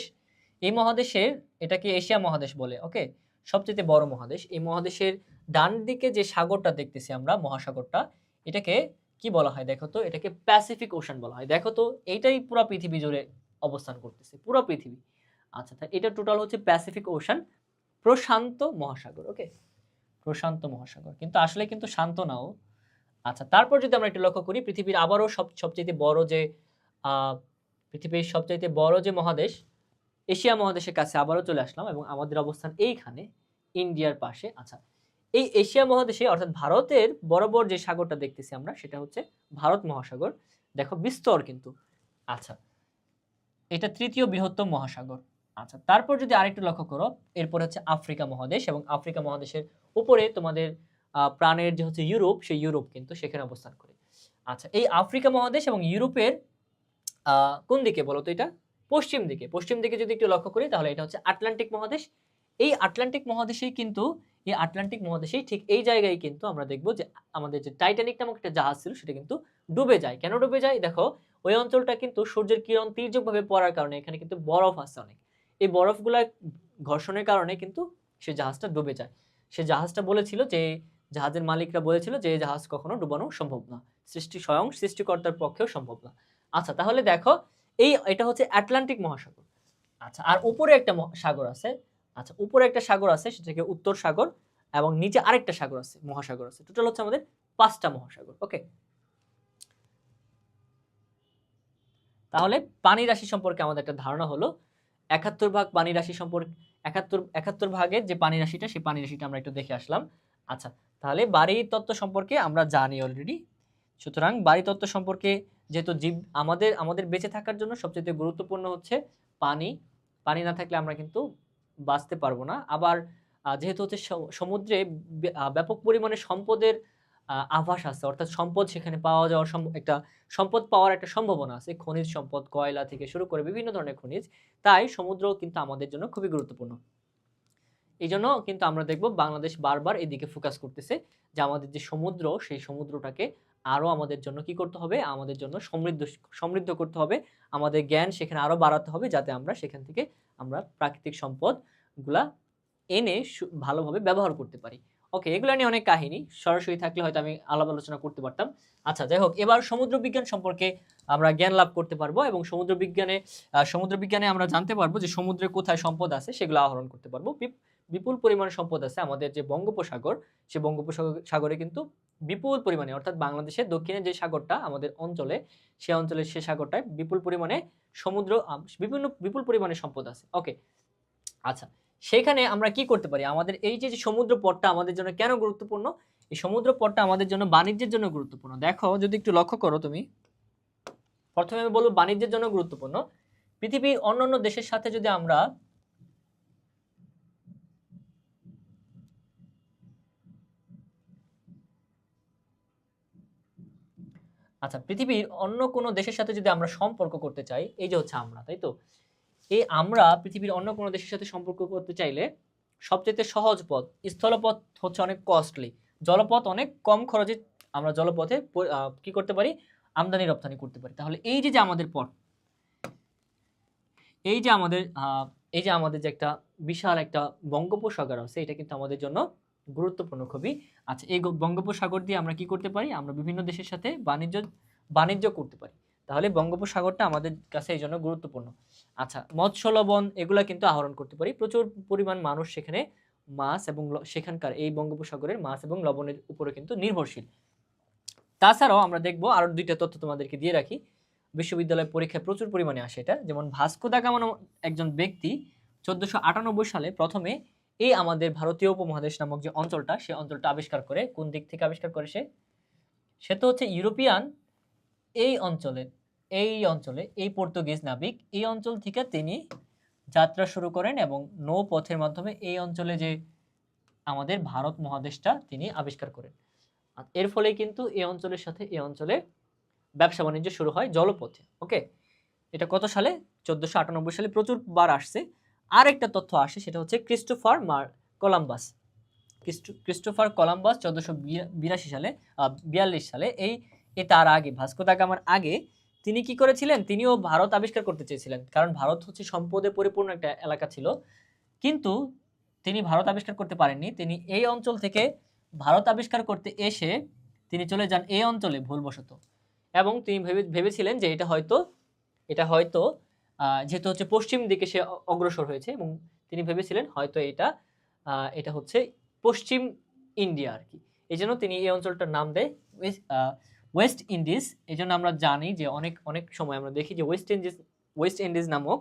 এই মহাদেশের, এটাকে এশিয়া মহাদেশ বলে, ওকে, সবচেয়ে বড় মহাদেশ। এই মহাদেশের ডান দিকে যে সাগরটা দেখতেছি আমরা, মহাসাগরটা, এটাকে কি বলা হয় দেখো তো? এটাকে প্যাসিফিক ওশান বলা হয়। দেখো তো, এইটাই পুরো পৃথিবী জুড়ে অবস্থান করতেছে, পুরো পৃথিবী। আচ্ছা, এটা টোটাল হচ্ছে প্যাসিফিক ওশান, প্রশান্ত মহাসাগর। ওকে, প্রশান্ত মহাসাগর, কিন্তু আসলে কিন্তু শান্ত নাও। আচ্ছা, তারপর যদি আমরা একটু লক্ষ্য করি, পৃথিবীর আবারও সবচেয়ে বড় যে পৃথিবীর সবচাইতে বড় যে মহাদেশ, এশিয়া মহাদেশের কাছে আবারও চলে আসলাম, এবং আমাদের অবস্থান এইখানে, ইন্ডিয়ার পাশে। আচ্ছা, এই এশিয়া মহাদেশে অর্থাৎ ভারতের বরাবর যে সাগরটা দেখতেছি আমরা, সেটা হচ্ছে ভারত মহাসাগর। দেখো বিস্তর কিন্তু। আচ্ছা, এটা তৃতীয় বৃহত্তম মহাসাগর। আচ্ছা, তারপর যদি আরেকটু লক্ষ্য করো, এরপর হচ্ছে আফ্রিকা মহাদেশ, এবং আফ্রিকা মহাদেশের উপরে তোমাদের প্রাণের যে হচ্ছে ইউরোপ, সেই ইউরোপ কিন্তু সেখানে অবস্থান করে। আচ্ছা, এই আফ্রিকা মহাদেশ এবং ইউরোপের কোন দিকে বলো তো? এটা পশ্চিম দিকে। পশ্চিম দিকে যদি একটু লক্ষ্য করি, তাহলে এটা হচ্ছে আটলান্টিক মহাদেশ। এই আটলান্টিক মহাদেশেই কিন্তু, এই আটলান্টিক মহাদেশেই ঠিক এই জায়গায় কিন্তু আমরা দেখব যে আমাদের যে টাইটানিক নামক একটা জাহাজ ছিল, সেটা কিন্তু ডুবে যায়। কেন ডুবে যায়? দেখো, ওই অঞ্চলটা কিন্তু সূর্যের কিরণ তির্যকভাবে পড়ার কারণে এখানে কিন্তু বরফ আছে অনেক। এই বরফগুলা ঘর্ষণের কারণে কিন্তু সেই জাহাজটা ডুবে যায়। সে জাহাজটা বলেছিল যে, জাহাজের মালিকরা বলেছিল যে এই জাহাজ কখনো ডুবানো সম্ভব না, স্বয়ং সৃষ্টিকর্তার পক্ষেও সম্ভব না। আচ্ছা, তাহলে দেখো, এটা হচ্ছে আটলান্টিক মহাসাগর। আচ্ছা, আর উপরে একটা সাগর আছে। আচ্ছা, উপরে একটা সাগর আছে, সেটাকে উত্তর সাগর, এবং নিচে আরেকটা সাগর আছে, মহাসাগর আছে। টোটাল হচ্ছে আমাদের 5টা মহাসাগর। ওকে, তাহলে পানি রাশি সম্পর্কে আমাদের একটা ধারণা হলো। 71 ভাগ পানি রাশি সম্পর্কে, 71 ভাগের যে পানি রাশিটা, সেই পানি রাশিটা আমরা একটু দেখে আসলাম। আচ্ছা, তাহলে বাড়ি তত্ত্ব সম্পর্কে আমরা জানি অলরেডি। সুতরাং বাড়ি তত্ত্ব সম্পর্কে, যেহেতু আমাদের বেঁচে থাকার জন্য সবচেয়ে গুরুত্বপূর্ণ হচ্ছে পানি। পানি না থাকলে আমরা কিন্তু বাঁচতে পারবো না। আবার যেহেতু হচ্ছে সমুদ্রে ব্যাপক পরিমাণে সম্পদের আভাস আছে, অর্থাৎ সম্পদ সেখানে পাওয়া যাওয়ার একটা সম্পদ পাওয়ার একটা সম্ভাবনা আছে, খনিজ সম্পদ, কয়লা থেকে শুরু করে বিভিন্ন ধরনের খনিজ। তাই সমুদ্র কিন্তু আমাদের জন্য খুবই গুরুত্বপূর্ণ। এই জন্য কিন্তু আমরা দেখব বাংলাদেশ বারবার এদিকে ফোকাস করতেছে যে আমাদের যে সমুদ্র, সেই সমুদ্রটাকে আরো আমাদের জন্য কি করতে হবে? আমাদের জন্য সমৃদ্ধ করতে হবে। আমাদের জ্ঞান সেখানে আরো বাড়াতে হবে, যাতে আমরা সেখান থেকে আমরা প্রাকৃতিক সম্পদগুলা এনে ভালোভাবে ব্যবহার করতে পারি। ওকে, এগুলো নিয়ে অনেক কাহিনী, সরাসরি থাকলে হয়তো আমি আলাপ আলোচনা করতে পারতাম। আচ্ছা, যাই হোক, এবার সমুদ্র বিজ্ঞান সম্পর্কে আমরা জ্ঞান লাভ করতে পারবো, এবং সমুদ্র বিজ্ঞানে আমরা জানতে পারবো যে সমুদ্রে কোথায় সম্পদ আছে সেগুলো আহরণ করতে পারবো। বিপুল পরিমাণে সম্পদ আছে আমাদের যে বঙ্গোপসাগর, সে বঙ্গোপসাগরে কিন্তু বিপুল পরিমাণে, অর্থাৎ বাংলাদেশের দক্ষিণে যে সাগরটা আমাদের অঞ্চলে, সে অঞ্চলের সে সাগরটায় বিপুল পরিমাণে বিপুল পরিমাণে সম্পদ আছে। ওকে, আচ্ছা, সেখানে আমরা কি করতে পারি? আমাদের এই যে সমুদ্র পথটা আমাদের জন্য কেন গুরুত্বপূর্ণ? এই সমুদ্র পথটা আমাদের জন্য বাণিজ্যের জন্য গুরুত্বপূর্ণ। দেখো, যদি একটু লক্ষ্য করো তুমি, প্রথমে আমি বলবো বাণিজ্যের জন্য গুরুত্বপূর্ণ। পৃথিবীর অন্যান্য দেশের সাথে যদি আমরা আচ্ছা পৃথিবীর অন্য কোনো দেশের সাথে যদি আমরা সম্পর্ক করতে চাই, এই যে হচ্ছে আমরা, তাই তো, এই আমরা পৃথিবীর অন্য কোনো দেশের সাথে সম্পর্ক করতে চাইলে সবচেয়ে সহজ পথ স্থলপথ হচ্ছে অনেক কস্টলি, জলপথ অনেক কম খরচে আমরা জলপথে কি করতে পারি, আমদানি রপ্তানি করতে পারি। তাহলে এই যে আমাদের পথ, এই যে আমাদের যে একটা বিশাল একটা বঙ্গোপসাগর আছে, এটা কিন্তু আমাদের জন্য গুরুত্বপূর্ণ খুবই। আচ্ছা এই বঙ্গোপসাগর দিয়ে আমরা কি করতে পারি, আমরা বিভিন্ন দেশের সাথে বাণিজ্য করতে পারি। তাহলে বঙ্গোপসাগরটা আমাদের কাছে এই জন্য গুরুত্বপূর্ণ। আচ্ছা মৎস্য লবণ এগুলা কিন্তু আহরণ করতে পারি, প্রচুর পরিমাণ মানুষ সেখানে মাছ এবং সেখানকার এই বঙ্গোপসাগরের মাছ এবং লবণের উপরে কিন্তু নির্ভরশীল। তাছাড়াও আমরা দেখবো আরো দুইটা তথ্য তোমাদেরকে দিয়ে রাখি, বিশ্ববিদ্যালয় পরীক্ষায় প্রচুর পরিমাণে আসে এটা। যেমন ভাস্কো দা গামা একজন ব্যক্তি 1498 সালে প্রথমে এই আমাদের ভারতীয় উপমহাদেশ নামক যে অঞ্চলটা, সে অঞ্চলটা আবিষ্কার করে। কোন দিক থেকে আবিষ্কার করে সে তো হচ্ছে ইউরোপিয়ান এই অঞ্চলে এই পর্তুগিজ নাবিক এই অঞ্চল থেকে তিনি যাত্রা শুরু করেন এবং নৌপথের মাধ্যমে এই অঞ্চলে যে আমাদের ভারত মহাদেশটা তিনি আবিষ্কার করেন। এর ফলে কিন্তু এই অঞ্চলের সাথে এই অঞ্চলে ব্যবসা বাণিজ্য শুরু হয় জলপথে। ওকে, এটা কত সালে, 1498 সালে প্রচুর বার আসছে। আর একটা তথ্য আসে, সেটা হচ্ছে ক্রিস্টোফার কলাম্বাস। ক্রিস্টোফার কলাম্বাস 1482 সালে 42 সালে এই তার আগে ভাস্কো দা গামার আগে তিনি কি করেছিলেন, তিনিও ভারত আবিষ্কার করতে চেয়েছিলেন, কারণ ভারত হচ্ছে সম্পদে পরিপূর্ণ একটা এলাকা ছিল। কিন্তু তিনি ভারত আবিষ্কার করতে পারেননি। তিনি এই অঞ্চল থেকে ভারত আবিষ্কার করতে এসে তিনি চলে যান এই অঞ্চলে ভুলবশত, এবং তিনি ভেবেছিলেন যে এটা হয়তো যেহেতু হচ্ছে পশ্চিম দিকে সে অগ্রসর হয়েছে, এবং তিনি ভেবেছিলেন হয়তো এটা হচ্ছে পশ্চিম ইন্ডিয়া আর কি। এই জন্য তিনি এই অঞ্চলটার নাম দেয় ওয়েস্ট ইন্ডিজ। এই জন্য আমরা জানি যে অনেক সময় আমরা দেখি যে ওয়েস্ট ইন্ডিজ নামক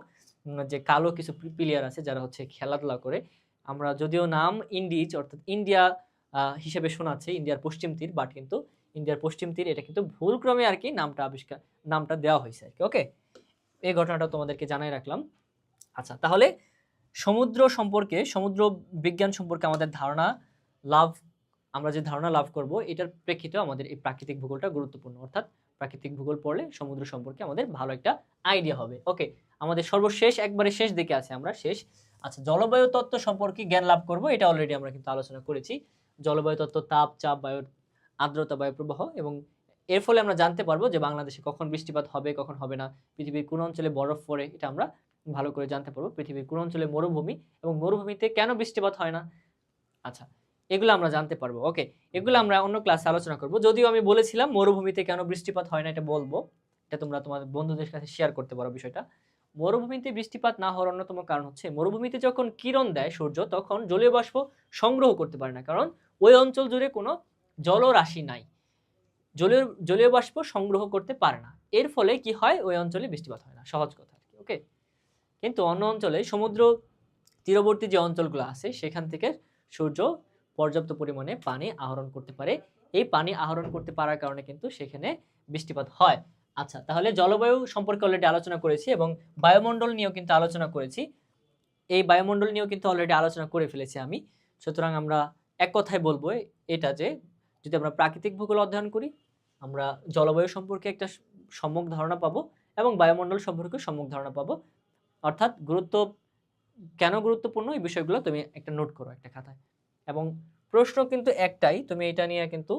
যে কালো কিছু প্লেয়ার আছে যারা হচ্ছে খেলাধুলা করে, আমরা যদিও নাম ইন্ডিজ অর্থাৎ ইন্ডিয়া হিসেবে শোনাচ্ছে, ইন্ডিয়ার পশ্চিম তীর, বাট কিন্তু ইন্ডিয়ার পশ্চিম তীর এটা কিন্তু ভুলক্রমে আর কি নামটা দেওয়া হয়েছে আর কি। ওকে, এই ঘটনাটা তোমাদেরকে জানাই রাখলাম। আচ্ছা তাহলে সমুদ্র বিজ্ঞান সম্পর্কে আমাদের আমরা যে ধারণা লাভ করব, এটার প্রেক্ষিতে আমাদের এই প্রাকৃতিক ভূগোলটা গুরুত্বপূর্ণ। অর্থাৎ প্রাকৃতিক ভূগোল পড়লে সমুদ্র সম্পর্কে আমাদের ভালো একটা আইডিয়া হবে। ওকে, আমাদের সর্বশেষ একবারে শেষ দিকে আছে আমরা আচ্ছা জলবায়ু তত্ত্ব সম্পর্কে জ্ঞান লাভ করব, এটা অলরেডি আমরা কিন্তু আলোচনা করেছি। জলবায়ু তত্ত্ব তাপ, চাপ, বায়ুর আর্দ্রতা, বায়ু প্রবাহ, এবং এর ফলে আমরা জানতে পারবো যে বাংলাদেশে কখন বৃষ্টিপাত হবে কখন হবে না, পৃথিবীর কোন অঞ্চলে বরফ পড়ে এটা আমরা ভালো করে জানতে পারবো, পৃথিবীর কোন অঞ্চলে মরুভূমি এবং মরুভূমিতে কেন বৃষ্টিপাত হয় না। আচ্ছা এগুলো আমরা জানতে পারবো। ওকে, এগুলো আমরা অন্য ক্লাসে আলোচনা করব। যদিও আমি বলেছিলাম মরুভূমিতে কেন বৃষ্টিপাত হয় না এটা বলবো, এটা তোমরা তোমাদের বন্ধুদের কাছে শেয়ার করতে পারো বিষয়টা। মরুভূমিতে বৃষ্টিপাত না হওয়ার অন্যতম কারণ হচ্ছে মরুভূমিতে যখন কিরণ দেয় সূর্য, তখন জলীয় বাষ্প সংগ্রহ করতে পারে না, কারণ ওই অঞ্চল জুড়ে কোনো জলরাশি নাই, জলীয় বাষ্প সংগ্রহ করতে পারে না। এর ফলে কি হয়, ওই অঞ্চলে বৃষ্টিপাত হয় না, সহজ কথা। ওকে, কিন্তু অন্য অঞ্চলে সমুদ্র তীরবর্তী যে অঞ্চলগুলো আছে সেখান থেকে সূর্য পর্যাপ্ত পরিমাণে পানি আহরণ করতে পারে। এই পানি আহরণ করতে পারার কারণে কিন্তু সেখানে বৃষ্টিপাত হয়। আচ্ছা তাহলে জলবায়ু সম্পর্কে অলরেডি আলোচনা করেছি এবং বায়ুমণ্ডল নিয়েও কিন্তু আলোচনা করেছি। এই বায়ুমণ্ডল নিয়েও কিন্তু অলরেডি আলোচনা করে ফেলেছি আমি। সুতরাং আমরা এক কথায় বলবো এটা যে যদি আমরা প্রাকৃতিক ভূগোল অধ্যয়ন করি, আমরা জলবায়ু সম্পর্কে একটা সম্যক ধারণা পাবো এবং বায়ুমণ্ডল সম্পর্কে সম্যক ধারণা পাবো। অর্থাৎ কেন গুরুত্বপূর্ণ এই বিষয়গুলো তুমি একটা নোট করো একটা খাতায়, এবং প্রশ্ন কিন্তু একটাই, তুমি এটা নিয়ে কিন্তু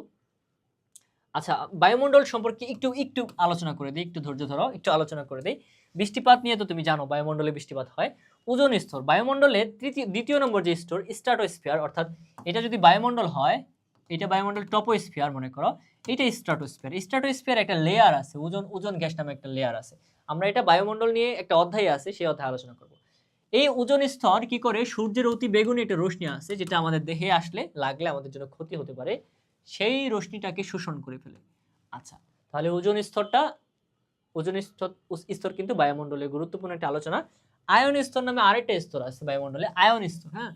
আচ্ছা বায়ুমণ্ডল সম্পর্কে একটু আলোচনা করে দিই, একটু ধৈর্য ধরো, একটু আলোচনা করে দিই। বৃষ্টিপাত নিয়ে তো তুমি জানো বায়ুমণ্ডলে বৃষ্টিপাত হয়। ওজোন স্তর বায়ুমণ্ডলের দ্বিতীয় নম্বর যে স্তর স্ট্র্যাটোস্ফিয়ার, অর্থাৎ এটা যদি বায়ুমণ্ডল হয়, এটা বায়ুমণ্ডল টপোস্ফিয়ার মনে করো, এটা স্ট্র্যাটোস্ফিয়ার একটা লেয়ার আছে, ওজোন গ্যাস নামে একটা লেয়ার আছে। আমরা এটা বায়ুমণ্ডল নিয়ে একটা অধ্যায় আছে, সেই অধ্যায়ে আলোচনা করব। এই ওজোন স্তর কি করে সূর্যের অতি বেগুনি একটা রশ্মি আছে যেটা আমাদের দেহে লাগলে আমাদের জন্য ক্ষতি হতে পারে, সেই রশ্মিটাকে শোষণ করে ফেলে। আচ্ছা তাহলে ওজোন স্তর কিন্তু বায়ুমণ্ডলের গুরুত্বপূর্ণ একটা আলোচনা। আয়ন স্তর নামে আরেকটা স্তর আছে বায়ুমণ্ডলে, আয়ন স্তর। হ্যাঁ,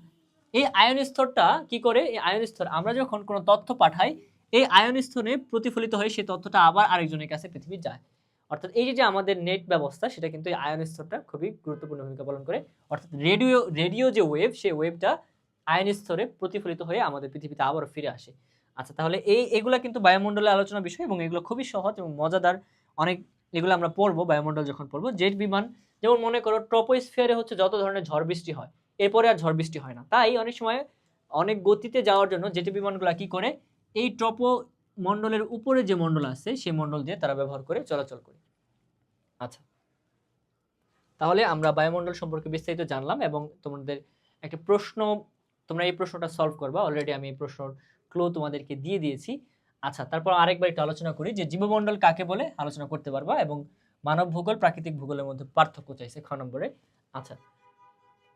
এই আয়ন স্তরটা কি করে, এই আয়ন স্তর আমরা যখন কোনো তথ্য পাঠাই, এই আয়ন স্তরে প্রতিফলিত হয়ে সেই তথ্যটা আবার আরেকজনের কাছে পৃথিবী যায়। অর্থাৎ এই যে আমাদের নেট ব্যবস্থা সেটা কিন্তু এই আয়ন স্তরটা খুবই গুরুত্বপূর্ণ ভূমিকা পালন করে। অর্থাৎ রেডিও যে ওয়েভ সেই ওয়েভটা আয়ন স্তরে প্রতিফলিত হয়ে আমাদের পৃথিবীতে আবারও ফিরে আসে। আচ্ছা, তাহলে এগুলা কিন্তু বায়ুমণ্ডলের আলোচনার বিষয় এবং এগুলো খুবই সহজ এবং মজাদার। অনেক এগুলো আমরা পড়বো বায়ুমণ্ডল যখন পড়বো। জেট বিমান যেমন মনে করো ট্রপোস্ফিয়ারে হচ্ছে যত ধরনের ঝড় বৃষ্টি হয়, এরপরে আর ঝড় বৃষ্টি হয় না। তাই অনেক সময় অনেক গতিতে যাওয়ার জন্য জেট বিমানগুলো কি করে, এই মণ্ডলের উপরে যে মণ্ডল আছে সেই মণ্ডল দিয়ে তারা ব্যবহার করে চলাচল করে। আচ্ছা, তাহলে আমরা বায়ুমণ্ডল সম্পর্কে বিস্তারিত জানলাম এবং তোমাদের একটা প্রশ্ন, তোমরা এই প্রশ্নটা সলভ করবা। অলরেডি আমি এই প্রশ্নের ক্লু তোমাদেরকে দিয়ে দিয়েছি। আচ্ছা, তারপর আরেকবার একটু আলোচনা করি যে জীবমণ্ডল কাকে বলে আলোচনা করতে পারবা এবং মানব ভূগোল প্রাকৃতিক ভূগোলের মধ্যে পার্থক্য চাইছে খ নম্বরে। আচ্ছা,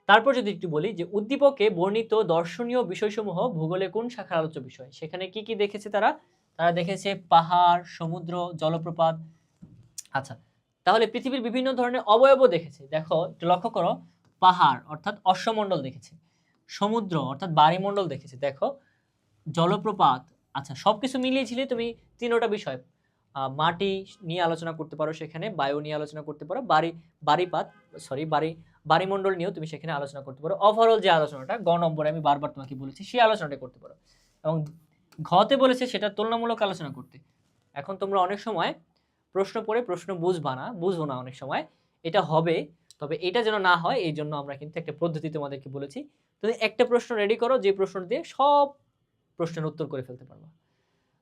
তারপর যদি একটু বলি যে উদ্দীপকে বর্ণিত দর্শনীয় বিষয়সমূহ ভূগোলে কোন শাখার আলোচ্য বিষয়, সেখানে কি কি দেখেছে তারা? তারা দেখেছে পাহাড়, সমুদ্র, জলপ্রপাত। আচ্ছা, তাহলে পৃথিবীর বিভিন্ন ধরনের অবয়ব দেখেছে। দেখো একটু লক্ষ্য করো, পাহাড় অর্থাৎ অশ্বমণ্ডল দেখেছে, সমুদ্র অর্থাৎ বায়ুমণ্ডল দেখেছে, দেখো জলপ্রপাত। আচ্ছা, সবকিছু মিলিয়ে ঝিলিয়ে তুমি তিনোটা বিষয় মাটি নিয়ে আলোচনা করতে পারো, সেখানে বায়ু নিয়ে আলোচনা করতে পারো, বাড়িমণ্ডল নিয়েও তুমি সেখানে আলোচনা করতে পারো। ওভারঅল যে আলোচনাটা গ নম্বরে আমি বারবার তোমাকে বলেছি সেই আলোচনাটা করতে পারো। এবং ঘতে বলেছে সেটা তুলনামূলক আলোচনা করতে। এখন তোমরা অনেক সময় প্রশ্ন পড়ে প্রশ্ন বুঝবো না অনেক সময়, এটা হবে, তবে এটা যেন না হয় এই জন্য আমরা কিন্তু একটা পদ্ধতি তোমাদেরকে বলেছি। তুমি একটা প্রশ্ন রেডি করো, যে প্রশ্ন দিয়ে সব প্রশ্নের উত্তর করে ফেলতে পারবা।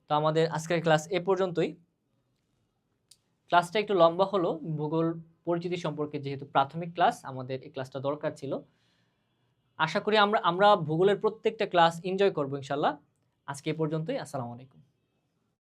তো আমাদের আজকের ক্লাস এ পর্যন্তই। ক্লাসটা একটু লম্বা হলো, ভূগোল পরিচিতি সম্পর্কে যেহেতু প্রাথমিক ক্লাস, আমাদের এই ক্লাসটা দরকার ছিল। আশা করি আমরা ভূগোলের প্রত্যেকটা ক্লাস এনজয় করবো ইনশাল্লাহ। আজকে এ পর্যন্তই। আসসালামু আলাইকুম।